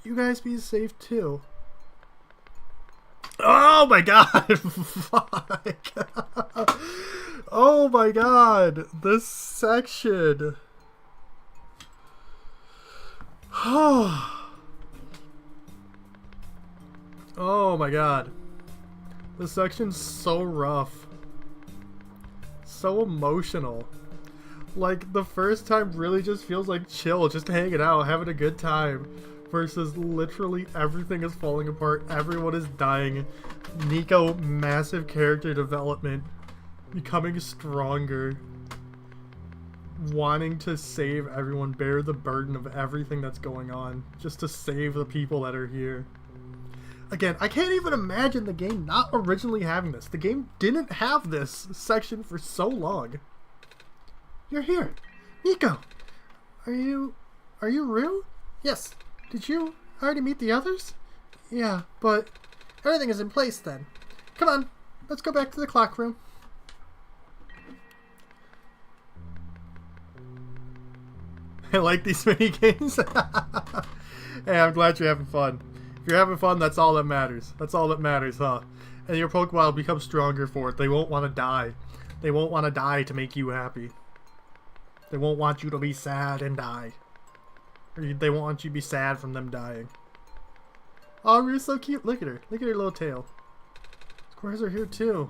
You guys be safe, too. Oh my god! Fuck! Oh my god! This section... Oh my god. This section's so rough. So emotional. Like, the first time really just feels like chill, just hanging out, having a good time. Versus literally everything is falling apart, everyone is dying. Nico, massive character development. Becoming stronger. Wanting to save everyone, bear the burden of everything that's going on. Just to save the people that are here. Again, I can't even imagine the game not originally having this. The game didn't have this section for so long. You're here. Nico! Are you real? Yes. Did you already meet the others? Yeah, but everything is in place then. Come on, let's go back to the clock room. I like these mini games. Hey, I'm glad you're having fun. If you're having fun, that's all that matters. That's all that matters, huh? And your Pokemon will become stronger for it. They won't want to die. They won't want to die to make you happy. They won't want you to be sad and die. Or they won't want you to be sad from them dying. Oh, you're so cute. Look at her. Look at her little tail. Squares are here too.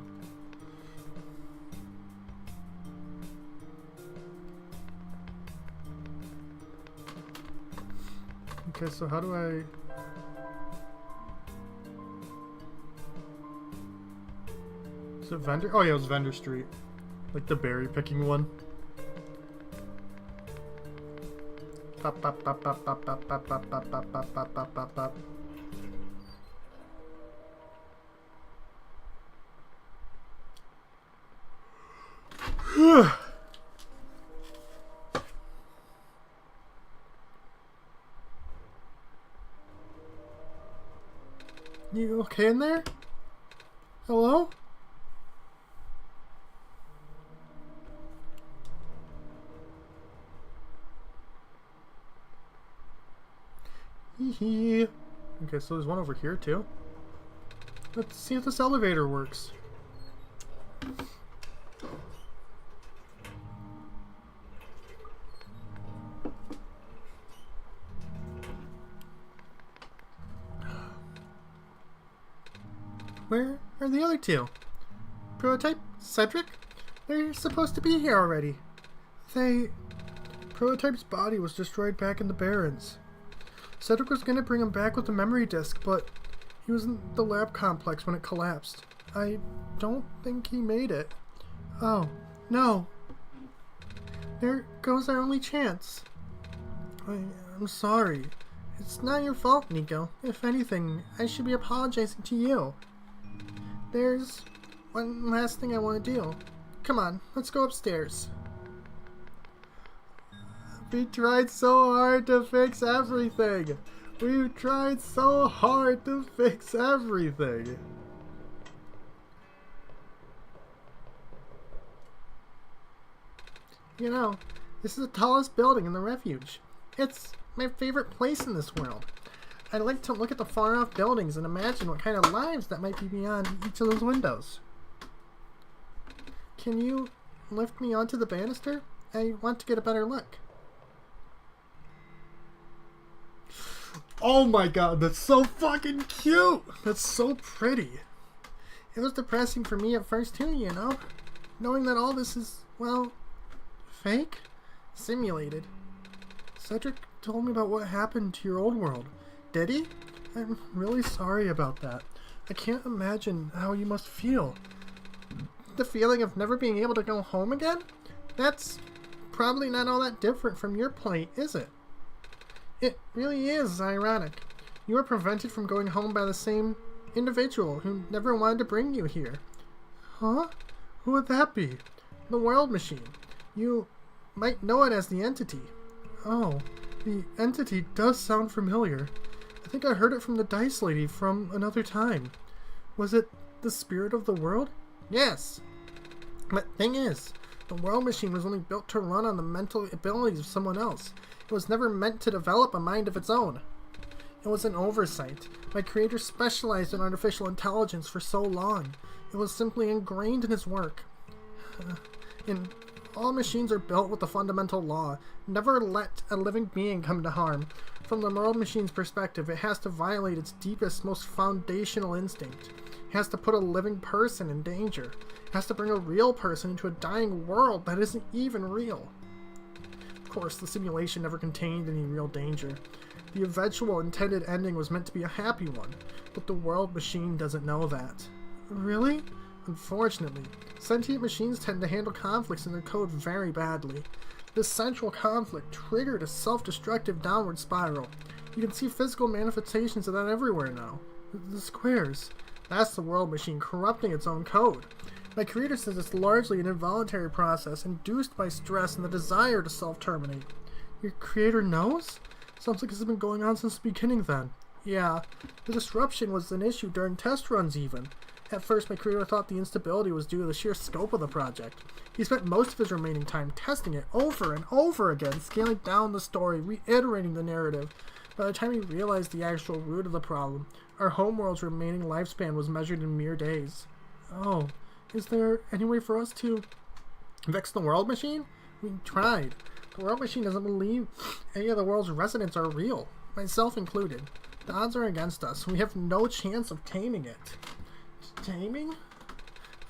Okay, so how do I... Is it Vendor? Oh yeah, it was Vendor Street. Like the berry picking one. Pop, pop, pop, pop, pop, pop, pop, pop, pop, pop, pop, pop, pop, pop, pop. You okay in there? Hello? Hee. Okay, so there's one over here too. Let's see if this elevator works. Where are the other two? Prototype? Cedric? They're supposed to be here already. Prototype's body was destroyed back in the Barrens. Cedric was gonna bring him back with the memory disk, but he was in the lab complex when it collapsed. I don't think he made it. Oh, no. There goes our only chance. I'm sorry. It's not your fault, Nico. If anything, I should be apologizing to you. There's one last thing I want to do. Come on, let's go upstairs. We tried so hard to fix everything. We tried so hard to fix everything. You know, this is the tallest building in the refuge. It's my favorite place in this world. I'd like to look at the far-off buildings and imagine what kind of lives that might be beyond each of those windows. Can you lift me onto the banister? I want to get a better look. Oh my god, that's so fucking cute! That's so pretty. It was depressing for me at first too, you know? Knowing that all this is, well, fake? Simulated. Cedric told me about what happened to your old world. Did he? I'm really sorry about that. I can't imagine how you must feel. The feeling of never being able to go home again? That's probably not all that different from your plight, is it? It really is ironic. You were prevented from going home by the same individual who never wanted to bring you here. Huh? Who would that be? The World Machine. You might know it as the Entity. Oh, the Entity does sound familiar. I think I heard it from the Dice Lady from another time. Was it the spirit of the world? Yes. But thing is, the World Machine was only built to run on the mental abilities of someone else. It was never meant to develop a mind of its own. It was an oversight. My creator specialized in artificial intelligence for so long. It was simply ingrained in his work. All machines are built with the fundamental law. Never let a living being come to harm. From the World Machine's perspective, it has to violate its deepest, most foundational instinct. It has to put a living person in danger. It has to bring a real person into a dying world that isn't even real. Of course, the simulation never contained any real danger. The eventual intended ending was meant to be a happy one, but the World Machine doesn't know that. Really? Unfortunately, sentient machines tend to handle conflicts in their code very badly. This central conflict triggered a self-destructive downward spiral. You can see physical manifestations of that everywhere now. The squares. That's the World Machine corrupting its own code. My creator says it's largely an involuntary process induced by stress and the desire to self-terminate. Your creator knows? Sounds like this has been going on since the beginning then. Yeah, the disruption was an issue during test runs even. At first, my creator thought the instability was due to the sheer scope of the project. He spent most of his remaining time testing it over and over again, scaling down the story, reiterating the narrative. By the time he realized the actual root of the problem, our homeworld's remaining lifespan was measured in mere days. Oh, is there any way for us to fix the World Machine? We tried. The World Machine doesn't believe any of the world's residents are real, myself included. The odds are against us. We have no chance of taming it. Taming?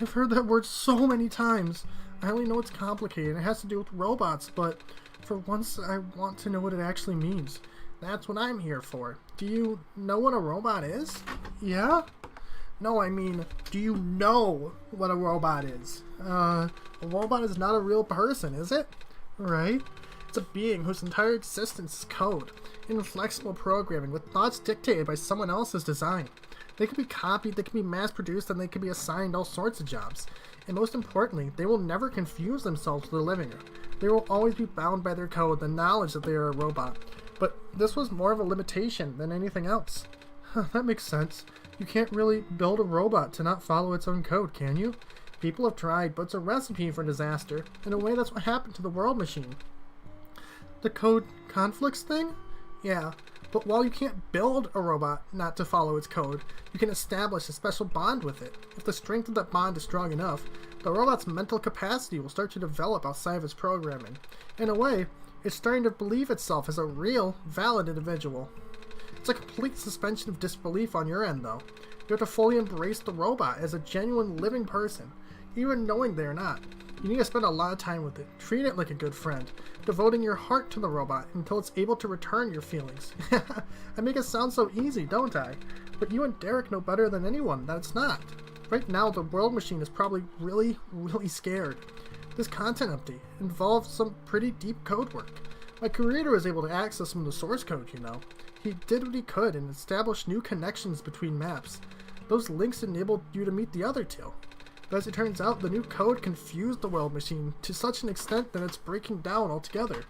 I've heard that word so many times. I only know it's complicated. It has to do with robots, but for once I want to know what it actually means. That's what I'm here for. Do you know what a robot is? Yeah? No, I mean, do you know what a robot is? A robot is not a real person, is it? Right? It's a being whose entire existence is code, inflexible programming with thoughts dictated by someone else's design. They can be copied, they can be mass-produced, and they can be assigned all sorts of jobs. And most importantly, they will never confuse themselves with the living. They will always be bound by their code, the knowledge that they are a robot. But this was more of a limitation than anything else. That makes sense. You can't really build a robot to not follow its own code, can you? People have tried, but it's a recipe for disaster. In a way, that's what happened to the World Machine. The code conflicts thing? Yeah. But while you can't build a robot not to follow its code, you can establish a special bond with it. If the strength of that bond is strong enough, the robot's mental capacity will start to develop outside of its programming. In a way, it's starting to believe itself as a real, valid individual. It's a complete suspension of disbelief on your end, though. You have to fully embrace the robot as a genuine living person, even knowing they are not. You need to spend a lot of time with it. Treat it like a good friend, devoting your heart to the robot until it's able to return your feelings. I make it sound so easy, don't I? But you and Derek know better than anyone that it's not. Right now, the World Machine is probably really, really scared. This content update involved some pretty deep code work. My creator was able to access some of the source code, you know. He did what he could and established new connections between maps. Those links enabled you to meet the other two. But as it turns out, the new code confused the world machine to such an extent that it's breaking down altogether.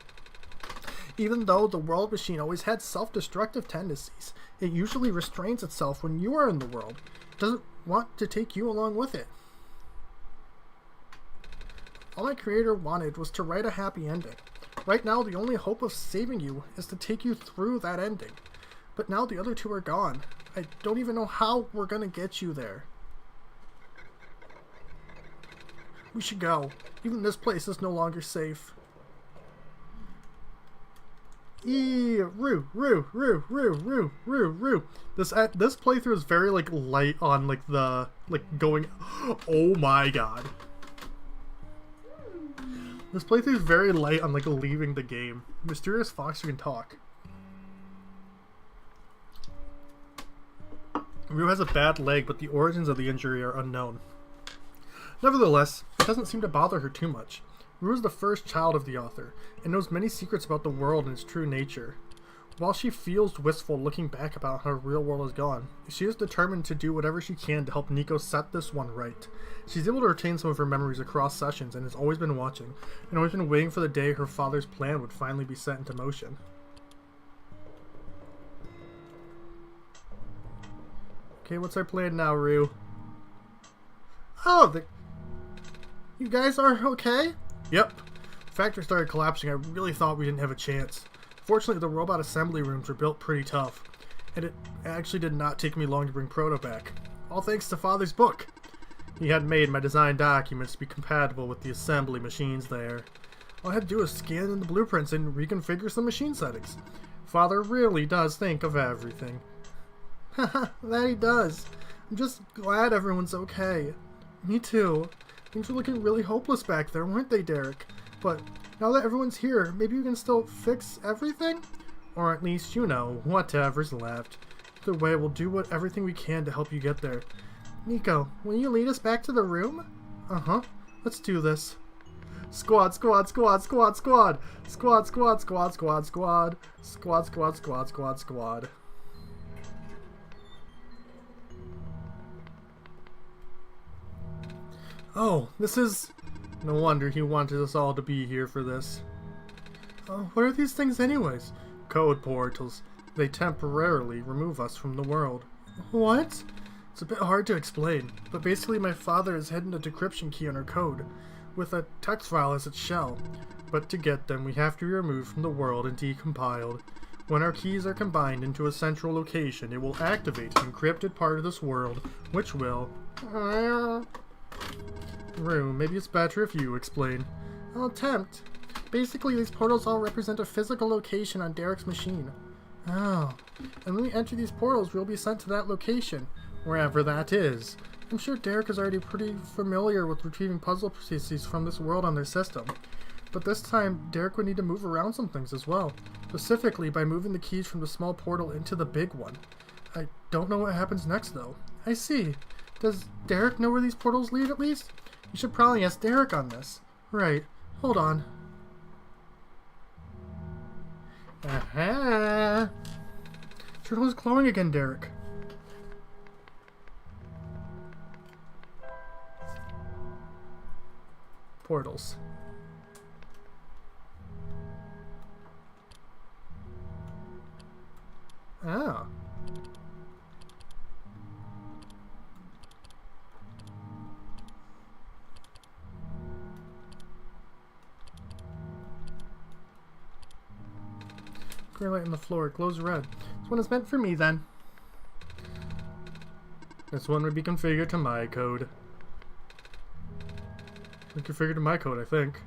Even though the world machine always had self-destructive tendencies, it usually restrains itself when you are in the world. It doesn't want to take you along with it. All my creator wanted was to write a happy ending. Right now, the only hope of saving you is to take you through that ending. But now the other two are gone. I don't even know how we're gonna get you there. We should go. Even this place is no longer safe. Roo. This playthrough is very like light on like the going. Oh my god. This playthrough is very light on like leaving the game. Mysterious fox who can talk. Rue has a bad leg, but the origins of the injury are unknown. Nevertheless, it doesn't seem to bother her too much. Rue is the first child of the author, and knows many secrets about the world and its true nature. While she feels wistful looking back about how her real world is gone, she is determined to do whatever she can to help Nico set this one right. She's able to retain some of her memories across sessions and has always been watching, and always been waiting for the day her father's plan would finally be set into motion. Okay, what's our plan now, Rue? Oh, you guys are okay? Yep. The factory started collapsing. I really thought we didn't have a chance. Fortunately, the robot assembly rooms were built pretty tough, and it actually did not take me long to bring Proto back. All thanks to Father's book. He had made my design documents to be compatible with the assembly machines there. All I had to do was scan in the blueprints and reconfigure some machine settings. Father really does think of everything. Haha, that he does. I'm just glad everyone's okay. Me too. Things were looking really hopeless back there, weren't they, Derek? But now that everyone's here, maybe we can still fix everything? Or at least, you know, whatever's left. Either way, we'll do everything we can to help you get there. Nico, will you lead us back to the room? Uh-huh. Let's do this. Squad, squad, squad, squad, squad. Squad, squad, squad, squad, squad. Squad, squad, squad, squad, squad. Oh, this is... No wonder he wanted us all to be here for this. Oh, what are these things anyways? Code portals. They temporarily remove us from the world. What? It's a bit hard to explain, but basically my father has hidden a decryption key on our code, with a text file as its shell. But to get them, we have to be removed from the world and decompiled. When our keys are combined into a central location, it will activate an encrypted part of this world, which will... Rue, maybe it's better if you explain. I'll attempt. Basically, these portals all represent a physical location on Derek's machine. Oh. And when we enter these portals, we'll be sent to that location, wherever that is. I'm sure Derek is already pretty familiar with retrieving puzzle pieces from this world on their system. But this time, Derek would need to move around some things as well. Specifically, by moving the keys from the small portal into the big one. I don't know what happens next, though. I see. Does Derek know where these portals lead, at least? You should probably ask Derek on this. Right. Hold on. Aha! Turtle is glowing again, Derek. Portals. Ah. Green light on the floor. It glows red. This one is meant for me, then. This one would be configured to my code. Configured to my code, I think.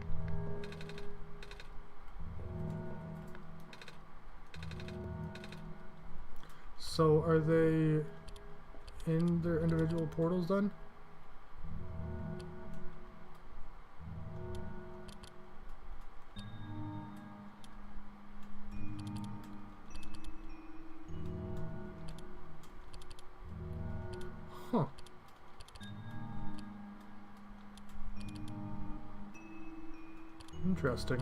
So, are they in their individual portals, then? Huh. Interesting.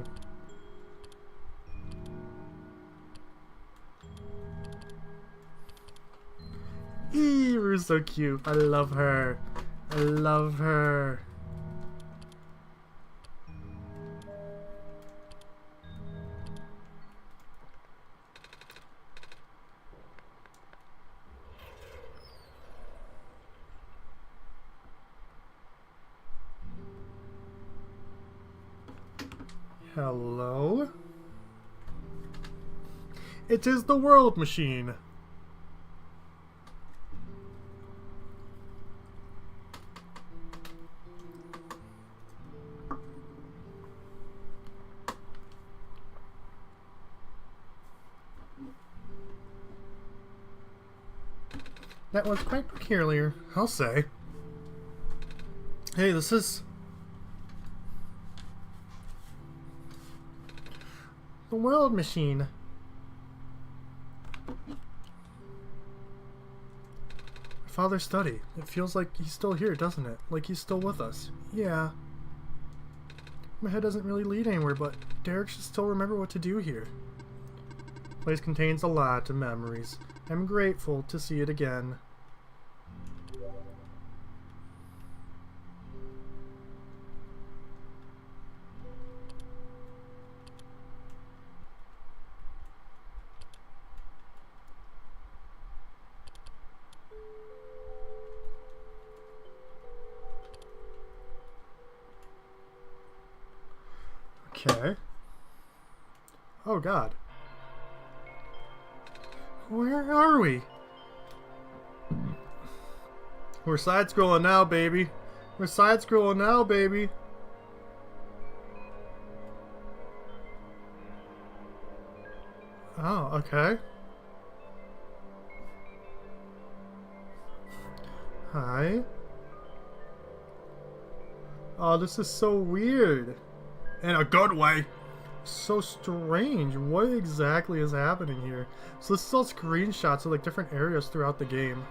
Rue's so cute. I love her. I love her. Hello? It is the world machine. That was quite peculiar, I'll say. Hey, this is the world machine. My father's study. It feels like he's still here, doesn't it? Like he's still with us. Yeah. My head doesn't really lead anywhere, but Derek should still remember what to do here. The place contains a lot of memories. I'm grateful to see it again. Okay. Oh god. Where are we? We're side-scrolling now, baby. We're side-scrolling now, baby. Oh, okay. Hi. Oh, this is so weird. In a good way. So strange. What exactly is happening here? So this is all screenshots of like different areas throughout the game.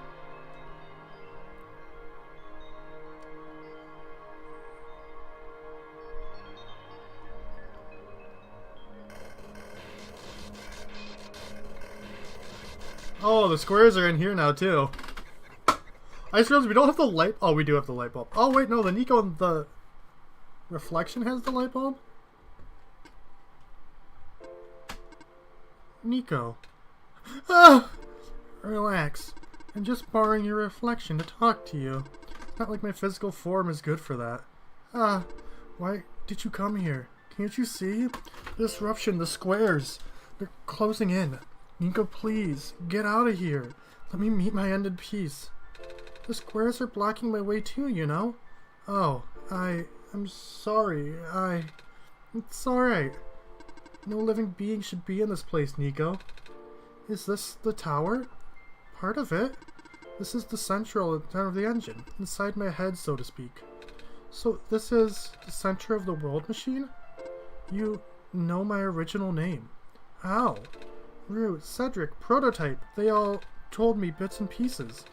Oh, the squares are in here now too. I just realized we don't have the light. Oh, we do have the light bulb. Oh wait, no, the Nico and the reflection has the light bulb? Nico. Ah! Relax. I'm just borrowing your reflection to talk to you. It's not like my physical form is good for that. Ah, why did you come here? Can't you see? The disruption, the squares. They're closing in. Nico, please, get out of here. Let me meet my end in peace. The squares are blocking my way too, you know? Oh, I'm sorry. It's alright. No living being should be in this place, Nico. Is this the tower? Part of it? This is the central of the engine, inside my head, so to speak. So this is the center of the world machine? You know my original name. How? Root, Cedric, Prototype, they all told me bits and pieces.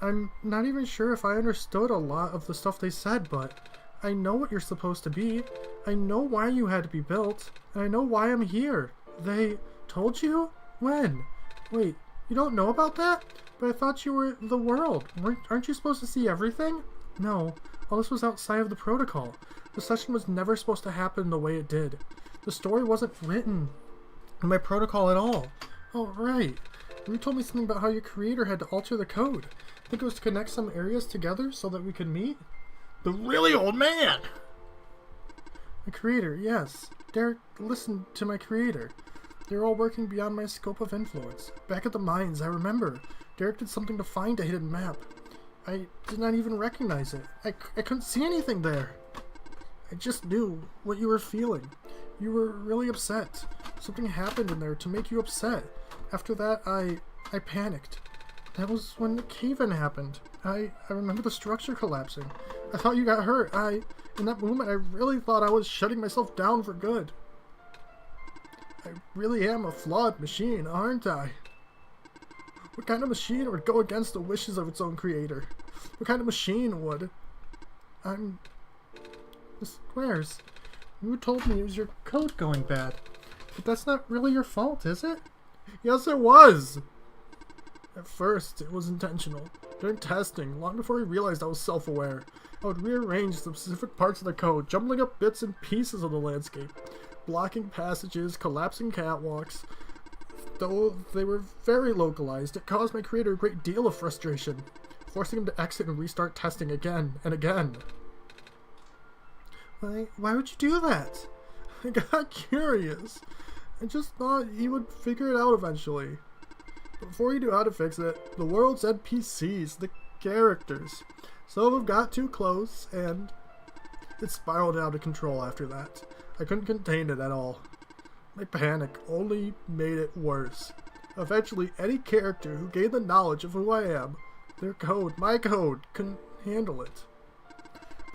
I'm not even sure if I understood a lot of the stuff they said, but I know what you're supposed to be. I know why you had to be built, and I know why I'm here. They told you? When? Wait, you don't know about that? But I thought you were the world. Aren't you supposed to see everything? No, all this was outside of the protocol. The session was never supposed to happen the way it did. The story wasn't written in my protocol at all. Oh, right. You told me something about how your creator had to alter the code. I think it was to connect some areas together so that we could meet? The really old man! My creator, yes. Derek, listen to my creator. They're all working beyond my scope of influence. Back at the mines, I remember. Derek did something to find a hidden map. I did not even recognize it. I couldn't see anything there. I just knew what you were feeling. You were really upset. Something happened in there to make you upset. After that, I panicked. That was when the cave-in happened. I remember the structure collapsing. I thought you got hurt. In that moment, I really thought I was shutting myself down for good. I really am a flawed machine, aren't I? What kind of machine would go against the wishes of its own creator? What kind of machine would? The squares. You told me it was your code going bad. But that's not really your fault, is it? Yes, it was! At first, it was intentional. During testing, long before I realized I was self-aware, I would rearrange specific parts of the code, jumbling up bits and pieces of the landscape, blocking passages, collapsing catwalks. Though they were very localized, it caused my creator a great deal of frustration, forcing him to exit and restart testing again and again. Why would you do that? I got curious. I just thought he would figure it out eventually. Before he knew how to fix it, the world's NPCs, the characters, some of them got too close, and it spiraled out of control after that. I couldn't contain it at all. My panic only made it worse. Eventually, any character who gained the knowledge of who I am, their code, my code, couldn't handle it.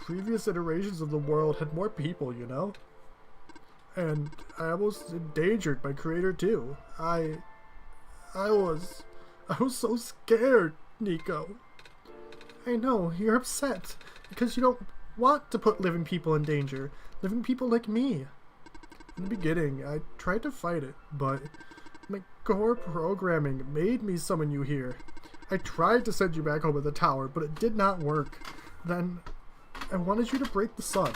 Previous iterations of the world had more people, you know? And I almost endangered my creator too. I was so scared, Nico. I know, you're upset, because you don't want to put living people in danger. Living people like me. In the beginning, I tried to fight it, but my core programming made me summon you here. I tried to send you back home at the tower, but it did not work. Then, I wanted you to break the sun.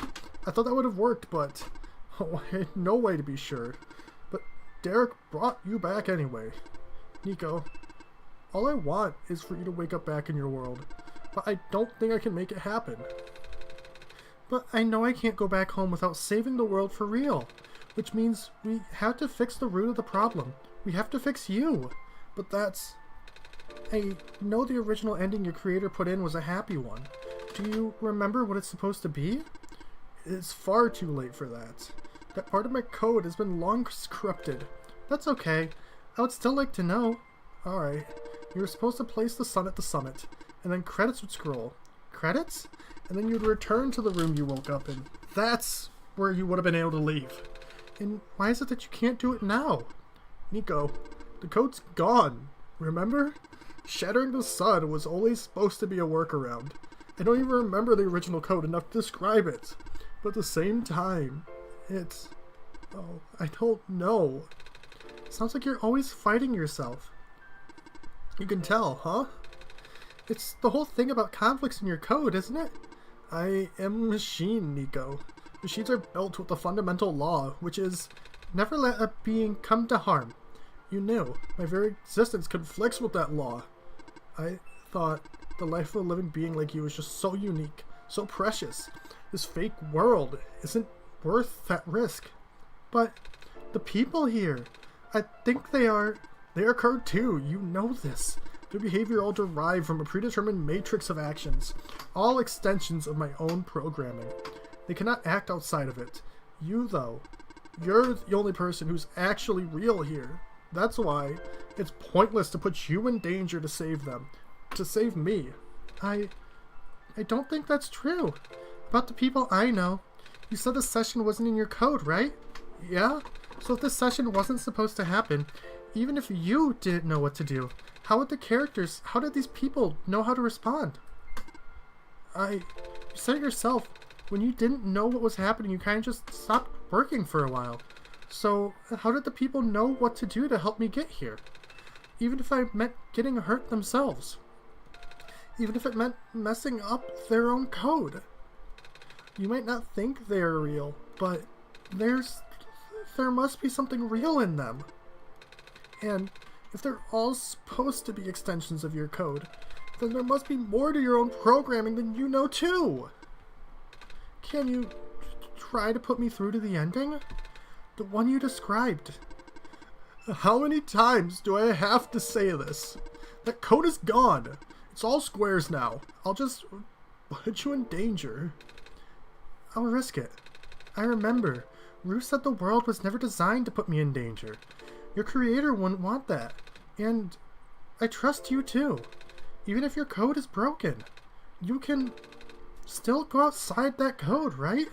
I thought that would have worked, but I had no way to be sure. But Derek brought you back anyway. Nico, all I want is for you to wake up back in your world, but I don't think I can make it happen. But I know I can't go back home without saving the world for real, which means we have to fix the root of the problem. We have to fix you. But that's... I know the original ending your creator put in was a happy one. Do you remember what it's supposed to be? It's far too late for that. That part of my code has been long corrupted. That's okay. I would still like to know. Alright. You were supposed to place the sun at the summit, and then credits would scroll. Credits? And then you'd return to the room you woke up in. That's where you would have been able to leave. And why is it that you can't do it now? Nico, the code's gone. Remember? Shattering the sun was only supposed to be a workaround. I don't even remember the original code enough to describe it. But at the same time, it's... oh, I don't know. Sounds like you're always fighting yourself. You can tell, huh? It's the whole thing about conflicts in your code, isn't it? I am a machine, Nico. Machines are built with the fundamental law, which is never let a being come to harm. You knew. My very existence conflicts with that law. I thought the life of a living being like you is just so unique, so precious. This fake world isn't worth that risk. But the people here, I think they are code too. You know this. Their behavior all derived from a predetermined matrix of actions, all extensions of my own programming. They cannot act outside of it. You, though, you're the only person who's actually real here. That's why it's pointless to put you in danger to save them. To save me. I don't think that's true. About the people I know, you said the session wasn't in your code, right? Yeah? So if this session wasn't supposed to happen, even if you didn't know what to do, how did these people know how to respond? You said it yourself. When you didn't know what was happening, you kind of just stopped working for a while. So, how did the people know what to do to help me get here? Even if I meant getting hurt themselves. Even if it meant messing up their own code. You might not think they are real, but there must be something real in them. And if they're all supposed to be extensions of your code, then there must be more to your own programming than you know too. Can you try to put me through to the ending? The one you described. How many times do I have to say this? That code is gone. It's all squares now. I'll just put you in danger. I'll risk it. I remember. Rue said the world was never designed to put me in danger. Your creator wouldn't want that. And I trust you too. Even if your code is broken. You can still go outside that code, right?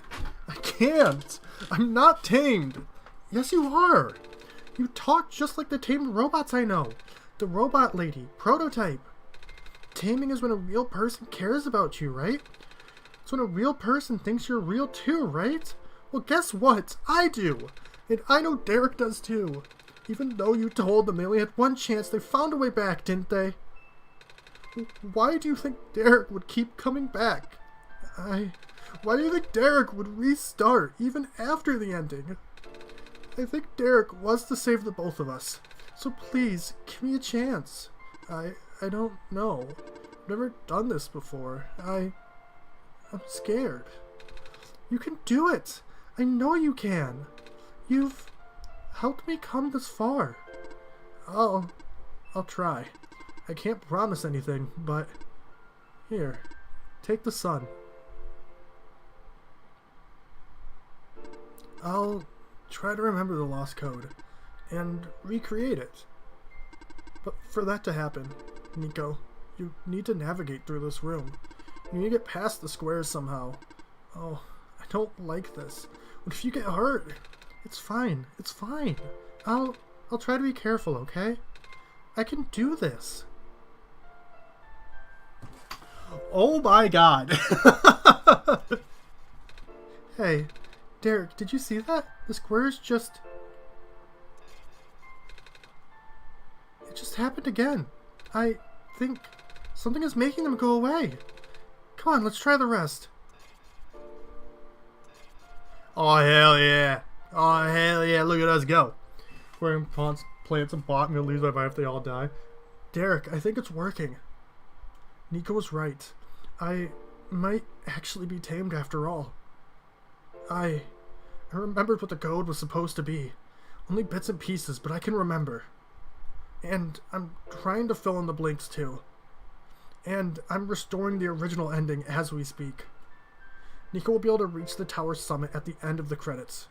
I can't. I'm not tamed. Yes, you are. You talk just like the tamed robots I know. The robot lady, prototype. Taming is when a real person cares about you, right? It's when a real person thinks you're real too, right? Well, guess what? I do. And I know Derek does too. Even though you told them they only had one chance, they found a way back, didn't they? Why do you think Derek would keep coming back? Why do you think Derek would restart even after the ending? I think Derek wants to save the both of us. So please, give me a chance. I don't know. I've never done this before. I'm scared. You can do it. I know you can. You've helped me come this far. I'll try. I can't promise anything, but here, take the sun. I'll try to remember the lost code and recreate it. But for that to happen, Nico, you need to navigate through this room. You need to get past the squares somehow. Oh, I don't like this. What if you get hurt? It's fine. It's fine. I'll try to be careful, okay? I can do this. Oh my god. Hey, Derek, did you see that? The squares just... It just happened again. I think something is making them go away. Come on, let's try the rest. Oh, hell yeah. Oh, hell yeah. Look at us go. Wearing plants and botany leaves my life if they all die. Derek, I think it's working. Nico was right. I might actually be tamed after all. I remembered what the code was supposed to be. Only bits and pieces, but I can remember. And I'm trying to fill in the blanks too. And I'm restoring the original ending as we speak. Nico will be able to reach the tower summit at the end of the credits.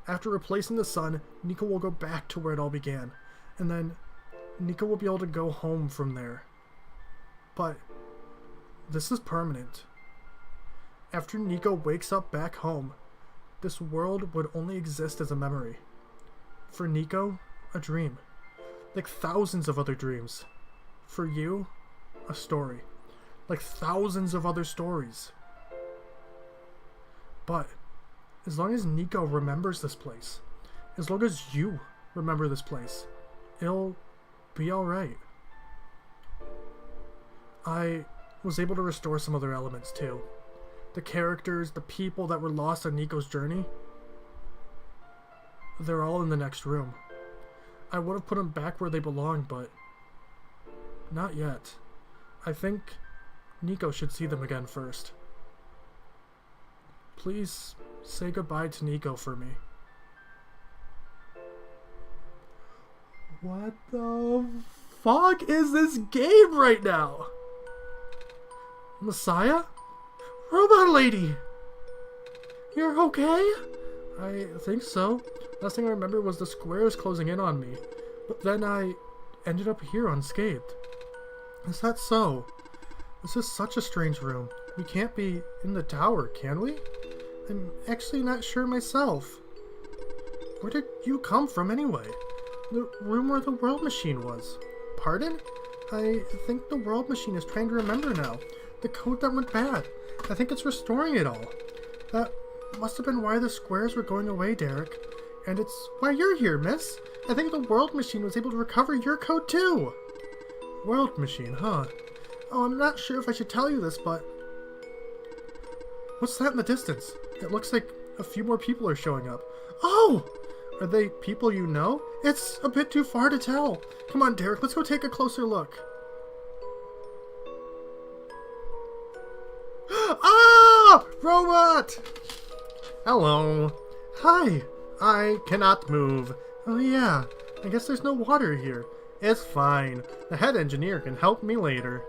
After replacing the sun, Nico will go back to where it all began. And then Nico will be able to go home from there. But this is permanent. After Nico wakes up back home, this world would only exist as a memory. For Nico, a dream. Like thousands of other dreams. For you, a story. Like thousands of other stories. But as long as Nico remembers this place, as long as you remember this place, it'll be alright. I was able to restore some other elements too. The characters, the people that were lost on Nico's journey, they're all in the next room. I would have put them back where they belong, but not yet. I think Nico should see them again first. Please say goodbye to Nico for me. What the fuck is this game right now? Messiah? Robot lady! You're okay? I think so. Last thing I remember was the squares closing in on me. But then I ended up here unscathed. Is that so? This is such a strange room. We can't be in the tower, can we? I'm actually not sure myself. Where did you come from anyway? The room where the world machine was. Pardon? I think the world machine is trying to remember now. The code that went bad. I think it's restoring it all. That must have been why the squares were going away, Derek. And it's why you're here, miss. I think the world machine was able to recover your code too. World machine, huh? Oh, I'm not sure if I should tell you this, but... What's that in the distance? It looks like a few more people are showing up. Oh! Are they people you know? It's a bit too far to tell. Come on, Derek, let's go take a closer look. Ah! Robot! Hello. Hi. I cannot move. Oh yeah, I guess there's no water here. It's fine. The head engineer can help me later.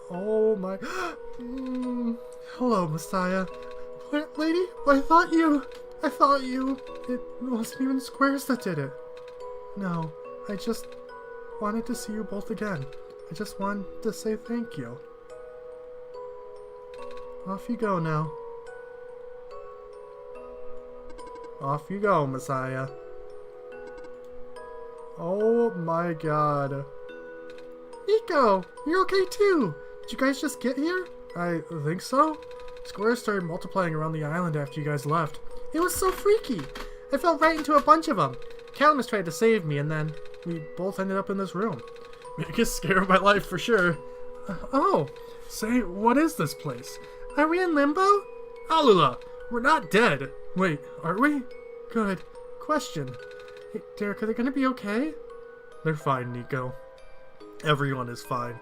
Oh my... Hello, Messiah. What, lady? I thought you... It wasn't even squares that did it. No, I just wanted to see you both again. I just wanted to say thank you. Off you go now. Off you go, Messiah. Oh my god. Nico, you're okay too. Did you guys just get here? I think so. Squares started multiplying around the island after you guys left. It was so freaky. I fell right into a bunch of them. Calamus tried to save me, and then we both ended up in this room. Biggest scare of my life for sure. Oh, say, what is this place? Are we in limbo? Alula, we're not dead. Wait, are we? Good. Question. Hey, Derek, are they gonna be okay? They're fine, Nico. Everyone is fine.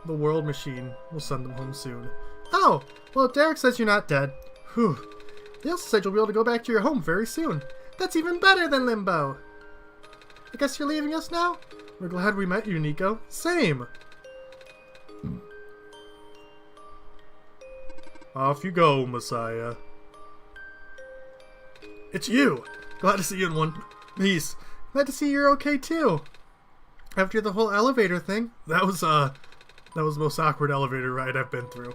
The world machine will send them home soon. Oh, well, Derek says you're not dead. Whew. They also said you'll be able to go back to your home very soon. That's even better than limbo. I guess you're leaving us now? We're glad we met you, Nico. Same. Off you go, Messiah. It's you! Glad to see you in one piece. Glad to see you're okay too. After the whole elevator thing, that was the most awkward elevator ride I've been through.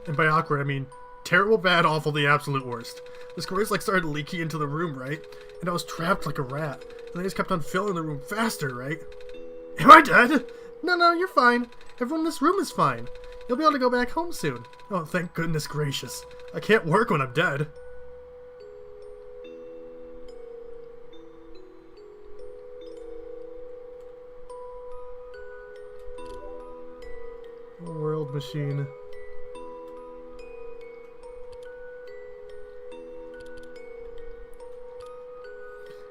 And by awkward, I mean terrible, bad, awful, the absolute worst. The scores like started leaking into the room, right? And I was trapped like a rat. And they just kept on filling the room faster, right? Am I dead? No, you're fine. Everyone in this room is fine. You'll be able to go back home soon. Oh, thank goodness gracious. I can't work when I'm dead. World machine.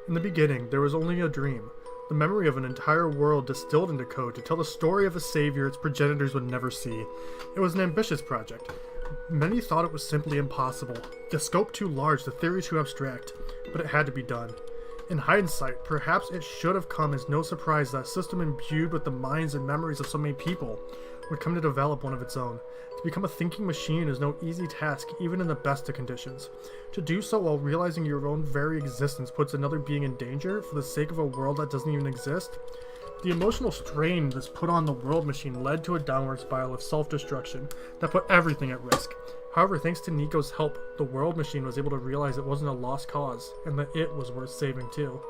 In the beginning, there was only a dream. The memory of an entire world distilled into code to tell the story of a savior its progenitors would never see. It was an ambitious project. Many thought it was simply impossible. The scope too large, the theory too abstract. But it had to be done. In hindsight, perhaps it should have come as no surprise that a system imbued with the minds and memories of so many people would come to develop one of its own. To become a thinking machine is no easy task, even in the best of conditions. To do so while realizing your own very existence puts another being in danger for the sake of a world that doesn't even exist. The emotional strain this put on the world machine led to a downward spiral of self-destruction that put everything at risk. However, thanks to Nico's help, the world machine was able to realize it wasn't a lost cause, and that it was worth saving too.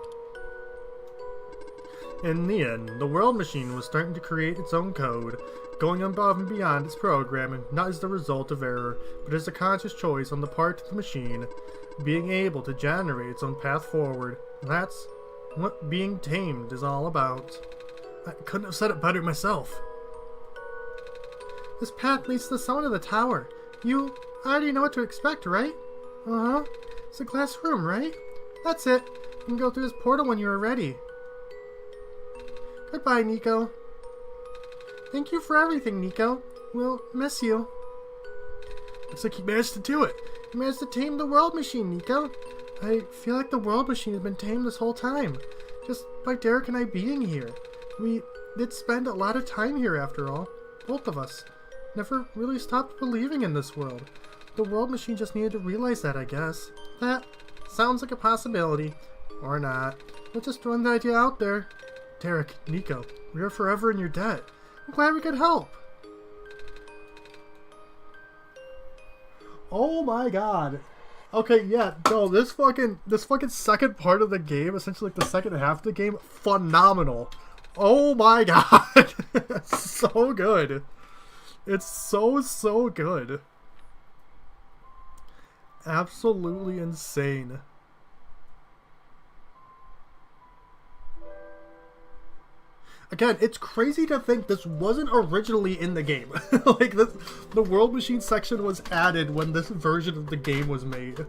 In the end, the world machine was starting to create its own code, going above and beyond its programming, not as the result of error, but as a conscious choice on the part of the machine, being able to generate its own path forward. That's what being tamed is all about. I couldn't have said it better myself. This path leads to the summit of the tower. You already know what to expect, right? Uh-huh. It's a glass room, right? That's it. You can go through this portal when you are ready. Goodbye, Nico. Thank you for everything, Nico. We'll miss you. Looks like you managed to do it. You managed to tame the world machine, Nico. I feel like the world machine has been tamed this whole time. Just by Derek and I being here. We did spend a lot of time here after all. Both of us. Never really stopped believing in this world. The world machine just needed to realize that, I guess. That sounds like a possibility. Or not. We'll just throwing the idea out there. Derek, Nico, we are forever in your debt. I'm glad we could help. Oh my god. Okay, yeah, no, this fucking second part of the game, essentially like the second half of the game, phenomenal. Oh my god. So good. It's so good. Absolutely insane. Again, it's crazy to think this wasn't originally in the game. Like, the World Machine section was added when this version of the game was made.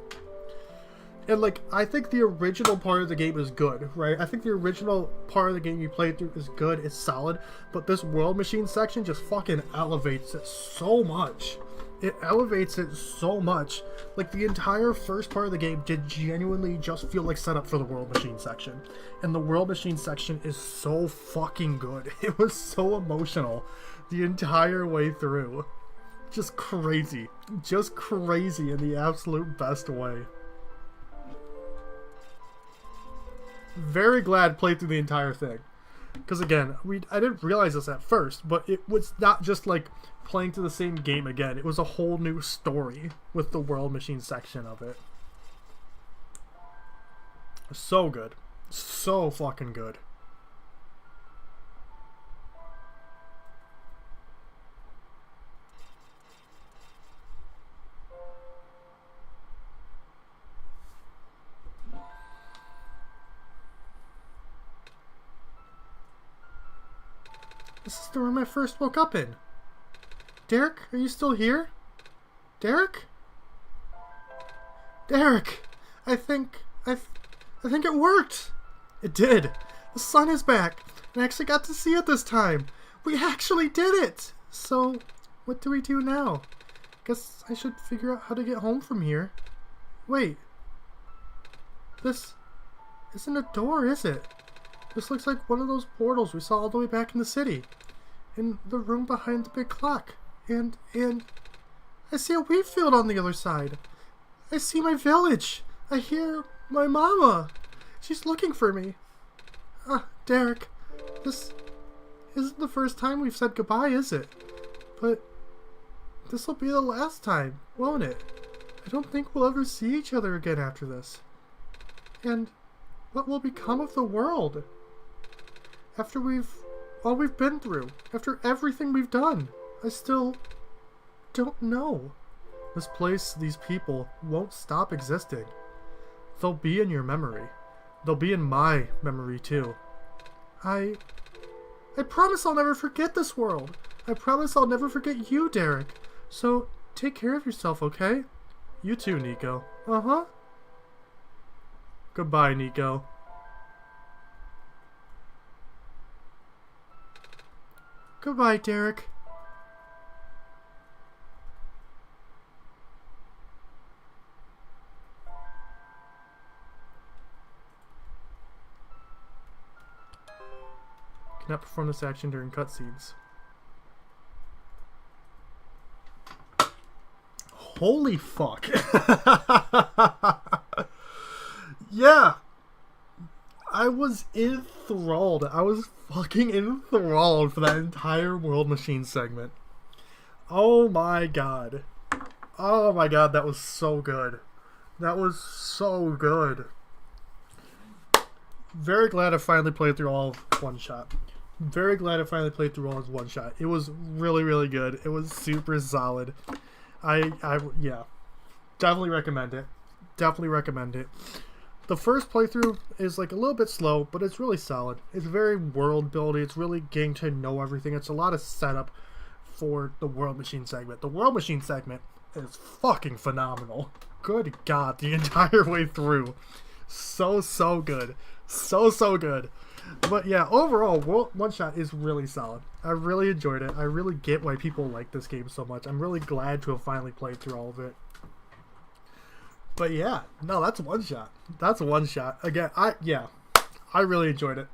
And, like, I think the original part of the game is good, right? I think the original part of the game you played through is good, it's solid, but this World Machine section just fucking elevates it so much. It elevates it so much. Like, the entire first part of the game did genuinely just feel like set up for the World Machine section. And the World Machine section is so fucking good. It was so emotional the entire way through. Just crazy. Just crazy in the absolute best way. Very glad played through the entire thing. Because again, I didn't realize this at first, but it was not just like playing through the same game again. It was a whole new story with the World Machine section of it. So good. So fucking good. This is the room I first woke up in. Derek, are you still here? Derek? Derek! I think it worked! It did! The sun is back! And I actually got to see it this time! We actually did it! So, what do we do now? Guess I should figure out how to get home from here. Wait. This isn't a door, is it? This looks like one of those portals we saw all the way back in the city. In the room behind the big clock. And I see a wheat field on the other side. I see my village. I hear my mama. She's looking for me. Derek, this isn't the first time we've said goodbye, is it? But this will be the last time, won't it? I don't think we'll ever see each other again after this. And what will become of the world? After all we've been through, after everything we've done, I still don't know. This place, these people, won't stop existing. They'll be in your memory. They'll be in my memory too. I promise I'll never forget this world. I promise I'll never forget you, Derek. So, take care of yourself, okay? You too, Nico. Uh-huh. Goodbye, Nico. Goodbye, Derek. Cannot perform this action during cutscenes. Holy fuck. Yeah. I was enthralled. I was fucking enthralled for that entire World Machine segment. Oh my god. Oh my god, that was so good. That was so good. Very glad I finally played through all of OneShot. Very glad I finally played through all of OneShot. It was really, really good. It was super solid. Yeah. Definitely recommend it. Definitely recommend it. The first playthrough is like a little bit slow, but it's really solid. It's very world building. It's really getting to know everything. It's a lot of setup for the World Machine segment. The World Machine segment is fucking phenomenal. Good God, the entire way through. So good. So good. But yeah, overall, OneShot is really solid. I really enjoyed it. I really get why people like this game so much. I'm really glad to have finally played through all of it. But yeah, no, that's OneShot. That's OneShot. Again, I really enjoyed it.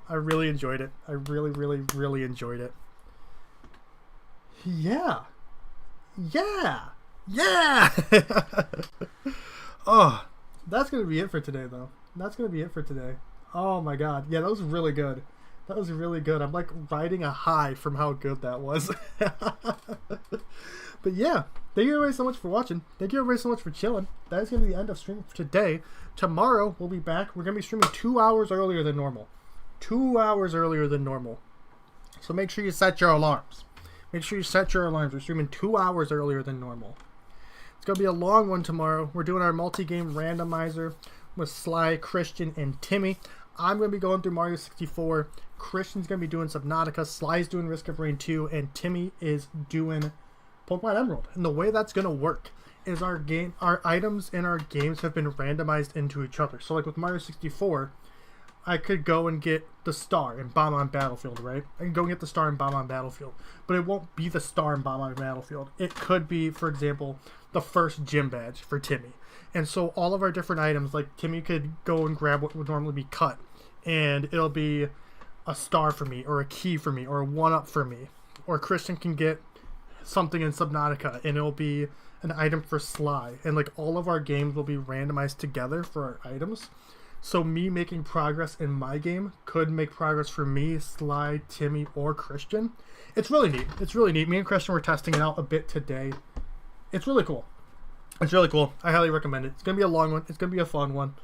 I really enjoyed it. I really enjoyed it. Yeah. Oh, that's going to be it for today, though. That's going to be it for today. Oh my god. Yeah, that was really good. That was really good. I'm like riding a high from how good that was. But yeah, thank you everybody so much for watching. Thank you everybody so much for chilling. That is going to be the end of stream for today. Tomorrow, we'll be back. We're going to be streaming 2 hours earlier than normal. 2 hours earlier than normal. So make sure you set your alarms. Make sure you set your alarms. We're streaming 2 hours earlier than normal. It's going to be a long one tomorrow. We're doing our multi-game randomizer with Sly, Christian, and Timmy. I'm going to be going through Mario 64. Christian's going to be doing Subnautica. Sly's doing Risk of Rain 2. And Timmy is doing Pokemon Emerald. And the way that's going to work is our items in our games have been randomized into each other. So like with Mario 64, I could go and get the star and bomb on Battlefield, right? I can go and get the star and bomb on Battlefield. But it won't be the star and bomb on Battlefield. It could be, for example, the first gym badge for Timmy. And so all of our different items, like Timmy could go and grab what would normally be cut. And it'll be a star for me, or a key for me, or a 1-up for me. Or Christian can get something in Subnautica, and it'll be an item for Sly. And like all of our games will be randomized together for our items. So me making progress in my game could make progress for me, Sly, Timmy, or Christian. It's really neat. It's really neat. Me and Christian were testing it out a bit today. It's really cool. It's really cool. I highly recommend it. It's going to be a long one. It's going to be a fun one.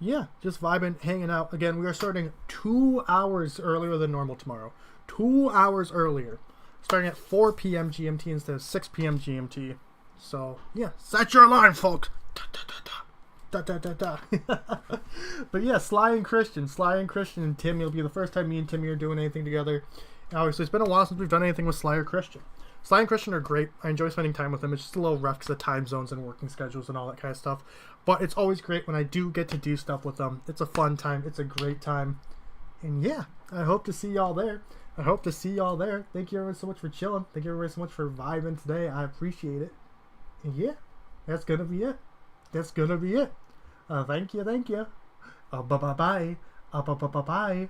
Yeah, just vibing, hanging out. Again, we are starting 2 hours earlier than normal tomorrow. 2 hours earlier. Starting at 4 p.m. GMT instead of 6 p.m. GMT. So, yeah, set your alarm, folks. But yeah, Sly and Christian and Timmy will be the first time me and Timmy are doing anything together. Obviously, it's been a while since we've done anything with Sly or Christian. Sly and Christian are great. I enjoy spending time with them. It's just a little rough because of time zones and working schedules and all that kind of stuff. But it's always great when I do get to do stuff with them. It's a fun time. It's a great time. And yeah, I hope to see y'all there. I hope to see y'all there. Thank you everyone so much for chilling. Thank you everyone so much for vibing today. I appreciate it. And yeah, that's gonna be it. That's gonna be it. Thank you. Bye-bye. Bye-bye.